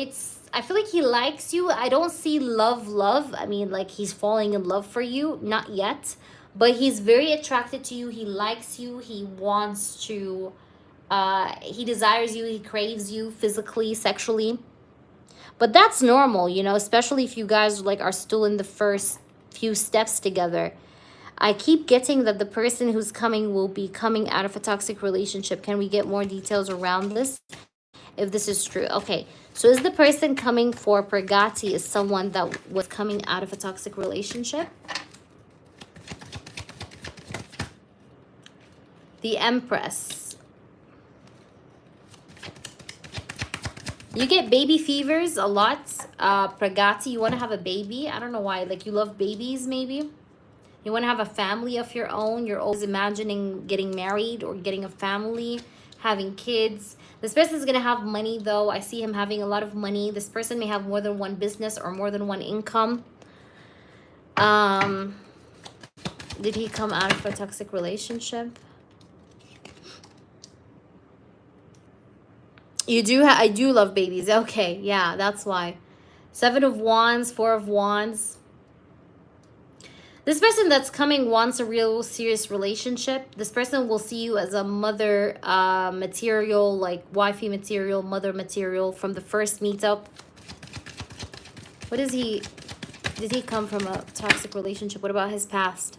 [SPEAKER 1] I feel like he likes you. I don't see love. I mean, like he's falling in love for you. Not yet. But he's very attracted to you. He likes you. He wants to, he desires you. He craves you physically, sexually. But that's normal, you know, especially if you guys like are still in the first few steps together. I keep getting that the person who's coming will be coming out of a toxic relationship. Can we get more details around this, if this is true? Okay, so is the person coming for Pragati is someone that was coming out of a toxic relationship? The Empress. You get baby fevers a lot, Pragati. You want to have a baby. I don't know why. Like, you love babies, maybe. You want to have a family of your own. You're always imagining getting married or getting a family, having kids. This person is going to have money, though. I see him having a lot of money. This person may have more than one business or more than one income. Did he come out of a toxic relationship? You do. I do love babies. Okay, yeah, that's why. 7 of Wands, 4 of Wands. This person that's coming wants a real serious relationship. This person will see you as a mother material, like wifey material, mother material from the first meetup. What is he? Did he come from a toxic relationship? What about his past?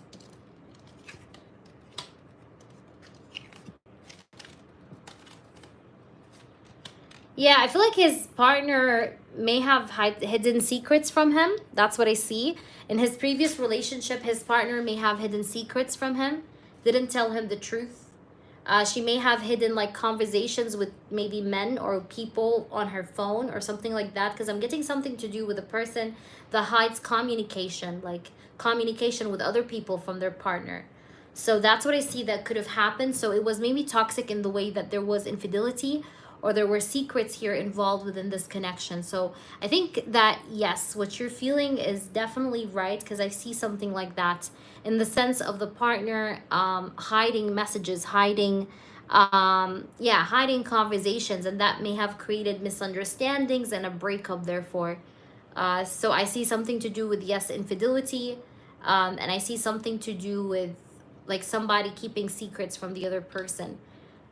[SPEAKER 1] Yeah, I feel like his partner may have hidden secrets from him. That's what I see. In his previous relationship, his partner may have hidden secrets from him. Didn't tell him the truth. She may have hidden like conversations with maybe men or people on her phone or something like that. Because I'm getting something to do with a person that hides communication, like communication with other people from their partner. So that's what I see that could have happened. So it was maybe toxic in the way that there was infidelity, or there were secrets here involved within this connection. So I think that, yes, what you're feeling is definitely right, because I see something like that in the sense of the partner hiding messages, hiding hiding conversations, and that may have created misunderstandings and a breakup therefore. So I see something to do with, yes, infidelity, and I see something to do with like somebody keeping secrets from the other person.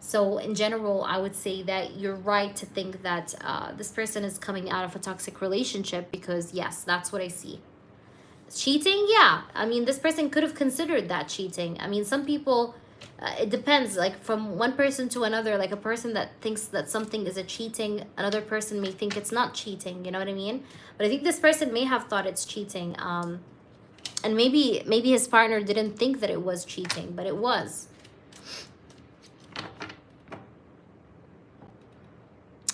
[SPEAKER 1] So in general, I would say that you're right to think that this person is coming out of a toxic relationship, because yes, that's what I see. Cheating, yeah. I mean, this person could have considered that cheating. I mean, some people, it depends, like from one person to another. Like a person that thinks that something is a cheating, another person may think it's not cheating, you know what I mean? But I think this person may have thought it's cheating. And maybe his partner didn't think that it was cheating, but it was.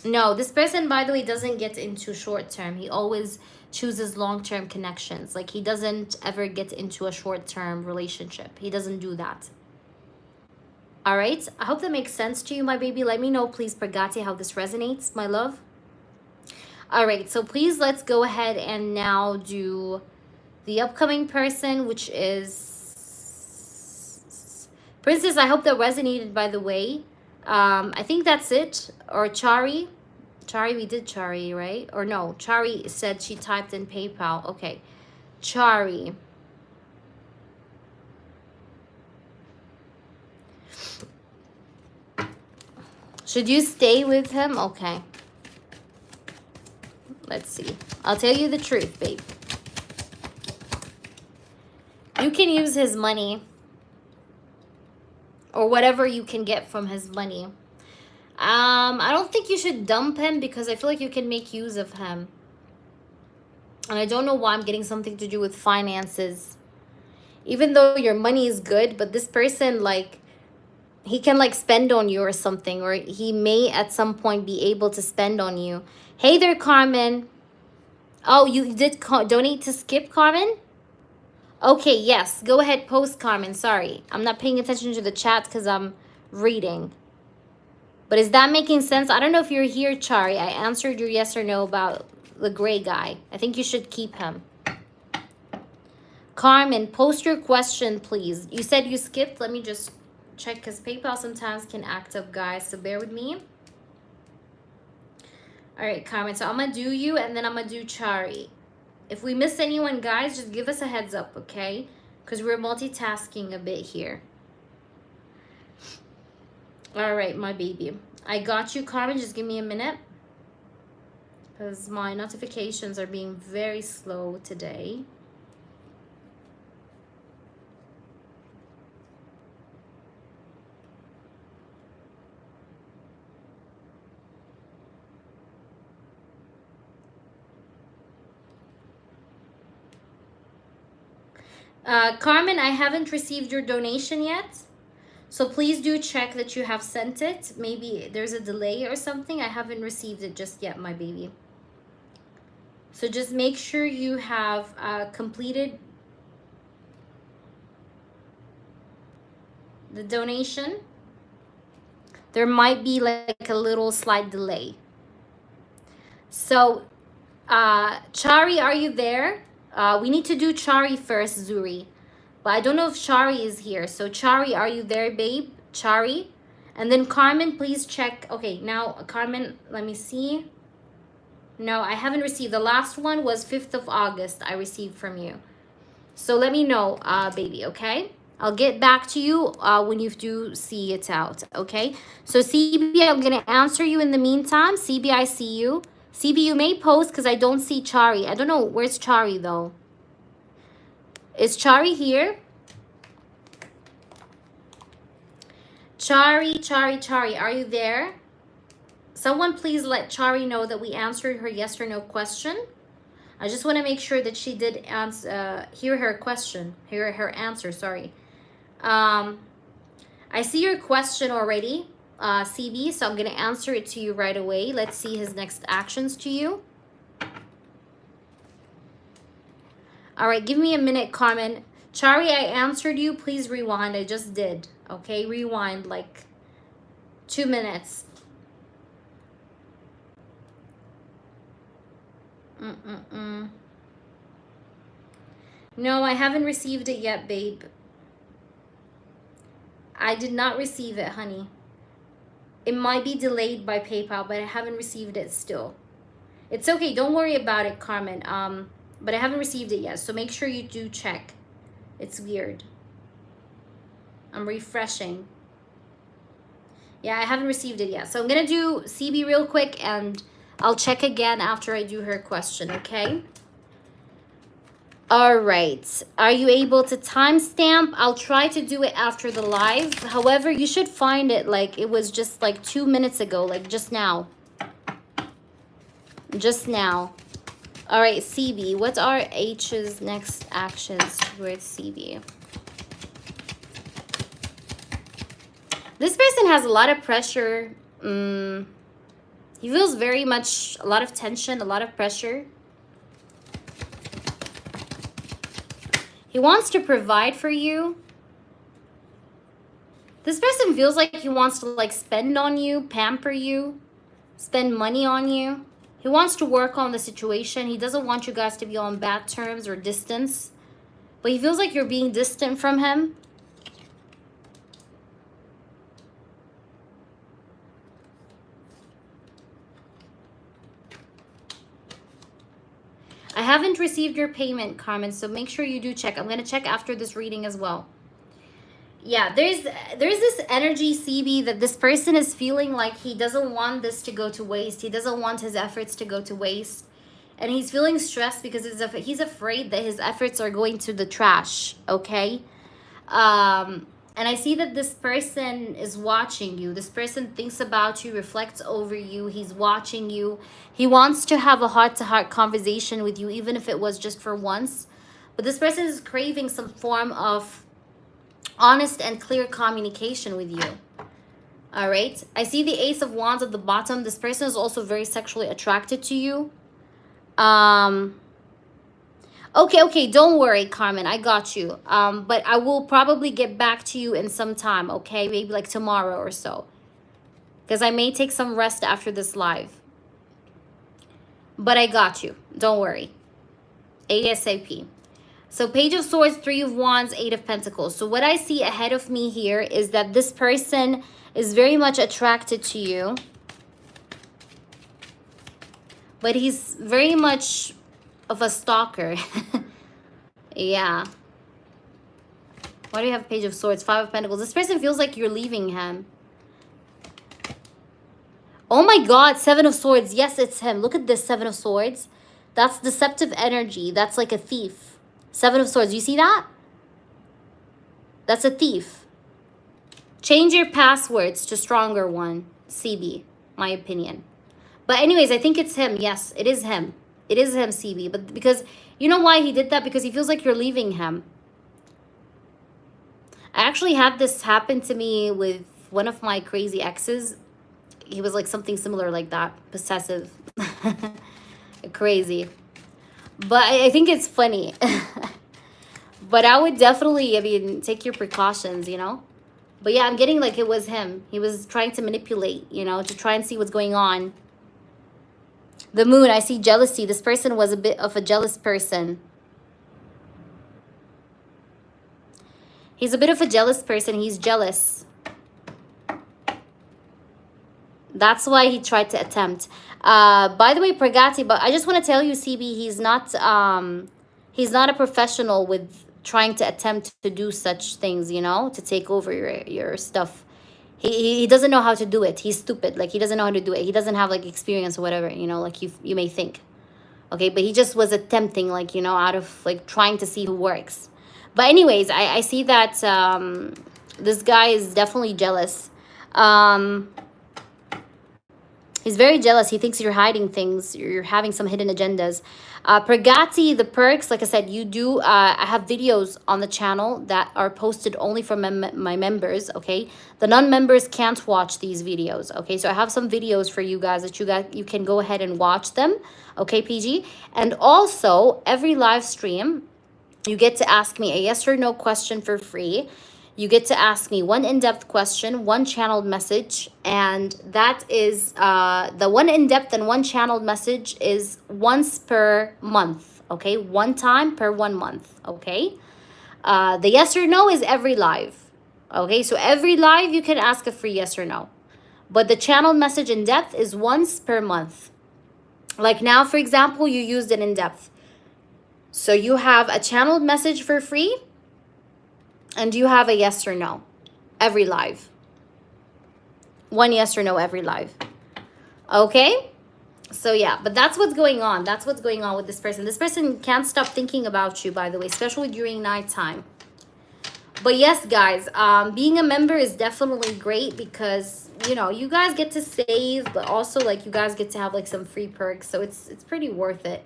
[SPEAKER 1] No, this person, by the way, doesn't get into short term. He always chooses long-term connections. Like he doesn't ever get into a short-term relationship. He doesn't do that. All right. I hope that makes sense to you, my baby. Let me know, please, Pragati, how this resonates, my love. All right. So please, let's go ahead and now do the upcoming person, which is Princess. I hope that resonated, by the way. I think that's it. Or Chari. Chari, we did Chari, right? Or no, Chari said she typed in PayPal. Okay. Chari. Should you stay with him? Okay. Let's see. I'll tell you the truth, babe. You can use his money, or whatever you can get from his money. I don't think you should dump him, because I feel like you can make use of him. And I don't know why I'm getting something to do with finances. Even though your money is good, but this person, like, he can like spend on you or something, or he may at some point be able to spend on you. Hey there, Carmen. Oh, you did donate to Skip, Carmen? Okay, yes. Go ahead, post, Carmen. Sorry. I'm not paying attention to the chat because I'm reading. But is that making sense? I don't know if you're here, Chari. I answered your yes or no about the gray guy. I think you should keep him. Carmen, post your question, please. You said you skipped. Let me just check, because PayPal sometimes can act up, guys. So bear with me. All right, Carmen. So I'm going to do you, and then I'm going to do Chari. If we miss anyone, guys, just give us a heads up, okay? Because we're multitasking a bit here. All right, my baby. I got you, Carmen. Just give me a minute, because my notifications are being very slow today. Carmen, I haven't received your donation yet. So please do check that you have sent it. Maybe there's a delay or something. I haven't received it just yet, my baby. So just make sure you have completed the donation. There might be like a little slight delay. So, Chari, are you there? We need to do Chari first, Zuri. But I don't know if Chari is here. So, Chari, are you there, babe? Chari? And then Carmen, please check. Okay, now, Carmen, let me see. No, I haven't received. The last one was 5th of August I received from you. So let me know, baby, okay? I'll get back to you when you do see it out, okay? So CB, I'm going to answer you in the meantime. CB, I see you. CB, you may post because I don't see Chari. I don't know. Where's Chari, though? Is Chari here? Chari, are you there? Someone please let Chari know that we answered her yes or no question. I just want to make sure that she did answer, hear her question, hear her answer, sorry. I see your question already, CB, so I'm going to answer it to you right away. Let's see his next actions to you. All right, give me a minute, Carmen. Chari, I answered you. Please rewind. I just did. Okay, rewind like 2 minutes. No, I haven't received it yet, babe. I did not receive it, honey. It might be delayed by PayPal, but I haven't received it still. It's okay. Don't worry about it, Carmen. But I haven't received it yet, so make sure you do check. It's weird. I'm refreshing. Yeah, I haven't received it yet. So I'm going to do CB real quick, and I'll check again after I do her question, okay? All right. Are you able to timestamp? I'll try to do it after the live. However, you should find it like it was just like 2 minutes ago, like just now. Just now. All right, CB. What are H's next actions towards CB? This person has a lot of pressure. He feels very much a lot of tension, a lot of pressure. He wants to provide for you. This person feels like he wants to like spend on you, pamper you, spend money on you. He wants to work on the situation. He doesn't want you guys to be on bad terms or distance. But he feels like you're being distant from him. I haven't received your payment, Carmen, so make sure you do check. I'm going to check after this reading as well. Yeah, there's this energy, CB, that this person is feeling like he doesn't want this to go to waste. He doesn't want his efforts to go to waste. And he's feeling stressed because he's afraid that his efforts are going to the trash, okay? And I see that this person is watching you. This person thinks about you, reflects over you. He's watching you. He wants to have a heart-to-heart conversation with you, even if it was just for once. But this person is craving some form of honest and clear communication with you. All right. I see the Ace of Wands at the bottom. This person is also very sexually attracted to you. Okay, don't worry, Carmen. I got you. But I will probably get back to you in some time, okay? Maybe like tomorrow or so. Because I may take some rest after this live. But I got you. Don't worry. ASAP. So Page of Swords, 3 of Wands, 8 of Pentacles. So what I see ahead of me here is that this person is very much attracted to you. But he's very much of a stalker. Yeah. Why do you have Page of Swords, 5 of Pentacles? This person feels like you're leaving him. Oh my God, 7 of Swords. Yes, it's him. Look at this 7 of Swords. That's deceptive energy. That's like a thief. 7 of Swords. You see that? That's a thief. Change your passwords to stronger one. CB, my opinion. But anyways, I think it's him. Yes, it is him. It is him, CB. But because, you know why he did that? Because he feels like you're leaving him. I actually had this happen to me with one of my crazy exes. He was like something similar like that. Possessive. Crazy. But I think it's funny. But I would definitely, I mean, take your precautions, you know? But yeah, I'm getting like it was him. He was trying to manipulate, you know, to try and see what's going on. The moon, I see jealousy. This person was a bit of a jealous person. He's a bit of a jealous person. He's jealous. That's why he tried to attempt. By the way, Pragati, but I just want to tell you, CB, he's not a professional with trying to attempt to do such things, you know, to take over your stuff. He doesn't know how to do it. He's stupid. Like, he doesn't know how to do it. He doesn't have like experience or whatever, you know, like you may think. Okay, but he just was attempting, like, you know, out of like trying to see who works. But anyways, I see that this guy is definitely jealous. He's very jealous. He thinks you're hiding things. You're having some hidden agendas. Pragati, the perks, like I said, you do. I have videos on the channel that are posted only for my members, okay? The non-members can't watch these videos, okay? So I have some videos for you guys that you can go ahead and watch them, okay, PG? And also, every live stream, you get to ask me a yes or no question for free. You get to ask me one in-depth question, one channeled message, and that is the one in-depth and one channeled message is once per month, okay? One time per 1 month, okay? The yes or no is every live, okay? So every live you can ask a free yes or no. But the channeled message in-depth is once per month. Like now, for example, you used it in-depth. So you have a channeled message for free, and you have a yes or no every live. One yes or no every live. Okay? So yeah, but that's what's going on. That's what's going on with this person. This person can't stop thinking about you, by the way, especially during nighttime. But yes, guys, being a member is definitely great because, you know, you guys get to save, but also like you guys get to have like some free perks. So it's pretty worth it.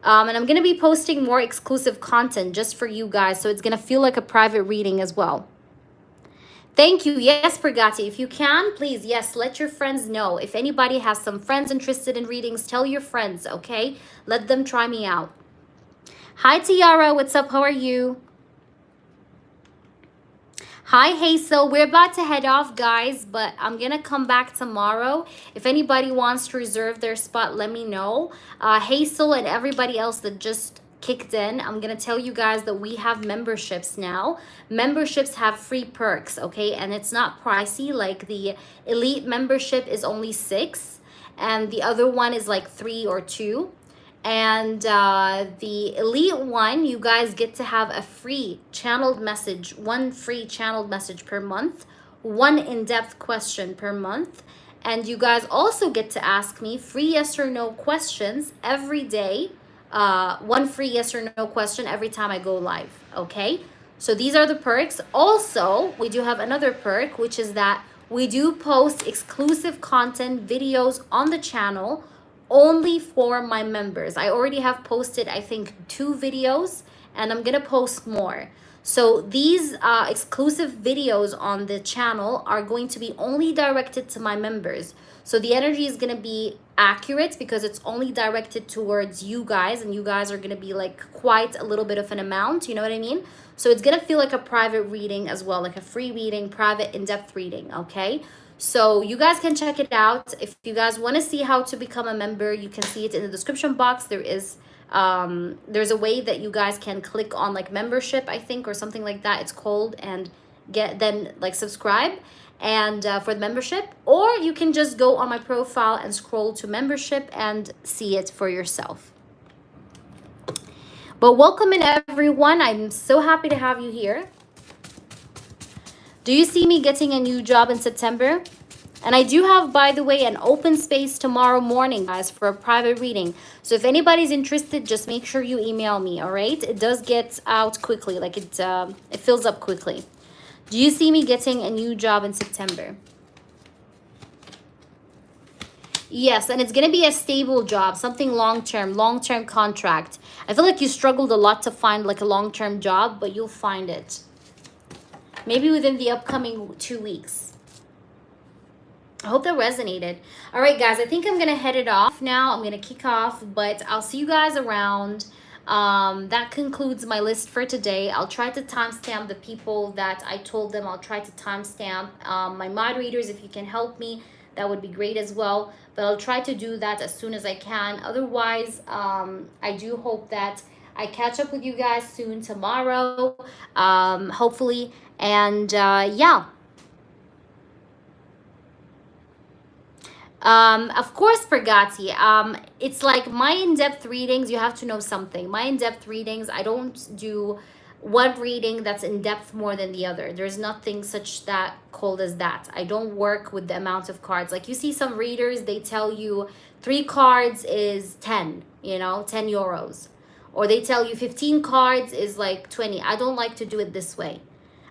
[SPEAKER 1] And I'm going to be posting more exclusive content just for you guys. So it's going to feel like a private reading as well. Thank you. Yes, Pragati, if you can, please, yes, let your friends know. If anybody has some friends interested in readings, tell your friends, okay? Let them try me out. Hi, Tiara. What's up? How are you? Hi, Hazel. We're about to head off, guys, but I'm going to come back tomorrow. If anybody wants to reserve their spot, let me know. Hazel and everybody else that just kicked in, I'm going to tell you guys that we have memberships now. Memberships have free perks, okay? And it's not pricey. Like the elite membership is only $6, and the other one is like $3 or $2. And the elite one, you guys get to have a free channeled message, one free channeled message per month, one in-depth question per month, and you guys also get to ask me free yes or no questions every day. One free yes or no question every time I go live, okay? So these are the perks. Also, we do have another perk, which is that we do post exclusive content videos on the channel only for my members. I already have posted, I think, 2 videos, and I'm gonna post more. So these exclusive videos on the channel are going to be only directed to my members. So the energy is gonna be accurate because it's only directed towards you guys, and you guys are gonna be like quite a little bit of an amount, you know what I mean? So it's gonna feel like a private reading as well, like a free reading, private in-depth reading, okay? So you guys can check it out. If you guys want to see how to become a member, you can see it in the description box. There is there's a way that you guys can click on like membership, I think, or something like that it's called, and then like subscribe and for the membership, or you can just go on my profile and scroll to membership and see it for yourself. But welcome in, everyone. I'm so happy to have you here. Do you see me getting a new job in September? And I do have, by the way, an open space tomorrow morning, guys, for a private reading. So if anybody's interested, just make sure you email me, all right? It does get out quickly, like it fills up quickly. Do you see me getting a new job in September? Yes, and it's going to be a stable job, something long-term contract. I feel like you struggled a lot to find like a long-term job, but you'll find it. Maybe within the upcoming 2 weeks. I hope that resonated. All right, guys, I think I'm going to head it off now. I'm going to kick off, but I'll see you guys around. That concludes my list for today. I'll try to timestamp the people that I told them. I'll try to timestamp my moderators. If you can help me, that would be great as well. But I'll try to do that as soon as I can. Otherwise, I do hope that I catch up with you guys soon tomorrow, hopefully. And yeah. Of course, Pragati. It's like my in-depth readings, you have to know something. My in-depth readings, I don't do one reading that's in-depth more than the other. There's nothing such that called as that. I don't work with the amount of cards. Like you see some readers, they tell you 3 cards is 10, you know, 10 euros. Or they tell you 15 cards is like 20. I don't like to do it this way.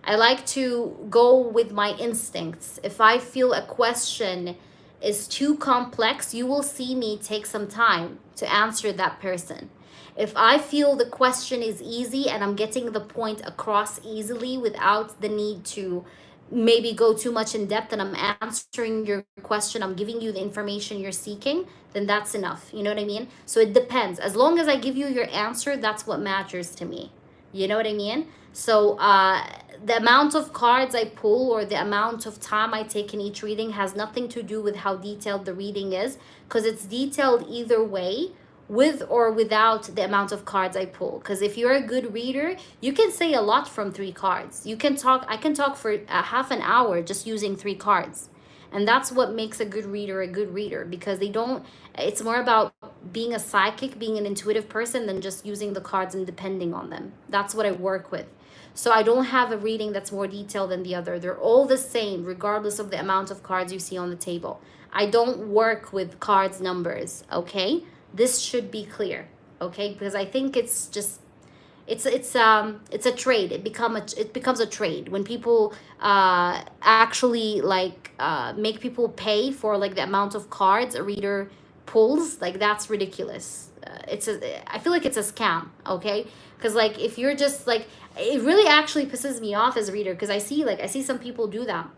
[SPEAKER 1] I like to go with my instincts. If I feel a question is too complex, you will see me take some time to answer that person. If I feel the question is easy and I'm getting the point across easily without the need to maybe go too much in depth, and I'm answering your question, I'm giving you the information you're seeking, then that's enough. You know what I mean? So it depends. As long as I give you your answer, that's what matters to me. You know what I mean? So the amount of cards I pull or the amount of time I take in each reading has nothing to do with how detailed the reading is, because it's detailed either way, with or without the amount of cards I pull. Because if you're a good reader, you can say a lot from 3 cards. You can talk, I can talk for a half an hour just using 3 cards. And that's what makes a good reader, because they don't, it's more about being a psychic, being an intuitive person than just using the cards and depending on them. That's what I work with. So I don't have a reading that's more detailed than the other. They're all the same, regardless of the amount of cards you see on the table. I don't work with cards numbers, okay? This should be clear, okay? Because I think it's just, it's a trade. It becomes a trade when people actually like make people pay for like the amount of cards a reader pulls. Like that's ridiculous. I feel like it's a scam, okay? Because like if you're just like, it really actually pisses me off as a reader, because I see some people do that.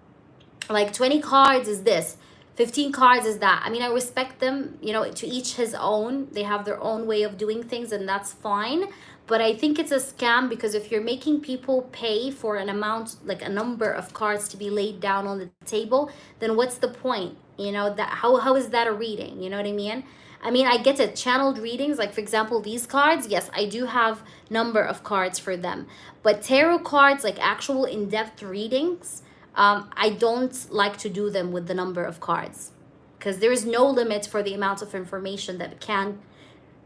[SPEAKER 1] Like 20 cards is this, 15 cards is that. I mean, I respect them, you know, to each his own. They have their own way of doing things, and that's fine. But I think it's a scam, because if you're making people pay for an amount, like a number of cards to be laid down on the table, then what's the point? You know, that how is that a reading? You know what I mean? I mean, I get it. Channeled readings, like for example, these cards, yes, I do have number of cards for them. But tarot cards, like actual in-depth readings, I don't like to do them with the number of cards, because there is no limit for the amount of information that can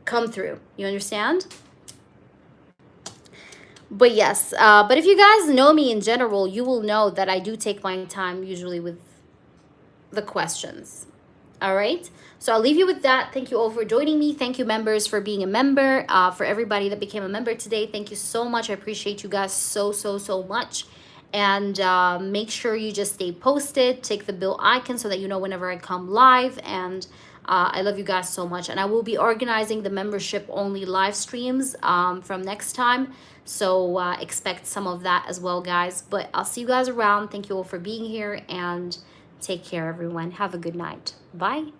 [SPEAKER 1] come through. You understand? But yes, but if you guys know me in general, you will know that I do take my time usually with the questions. All right, so I'll leave you with that. Thank you all for joining me. Thank you, members, for being a member. For everybody that became a member today, thank you so much. I appreciate you guys so much. And make sure you just stay posted. Take the bell icon so that you know whenever I come live. And I love you guys so much. And I will be organizing the membership only live streams from next time. So expect some of that as well, guys. But I'll see you guys around. Thank you all for being here, and take care, everyone. Have a good night. Bye.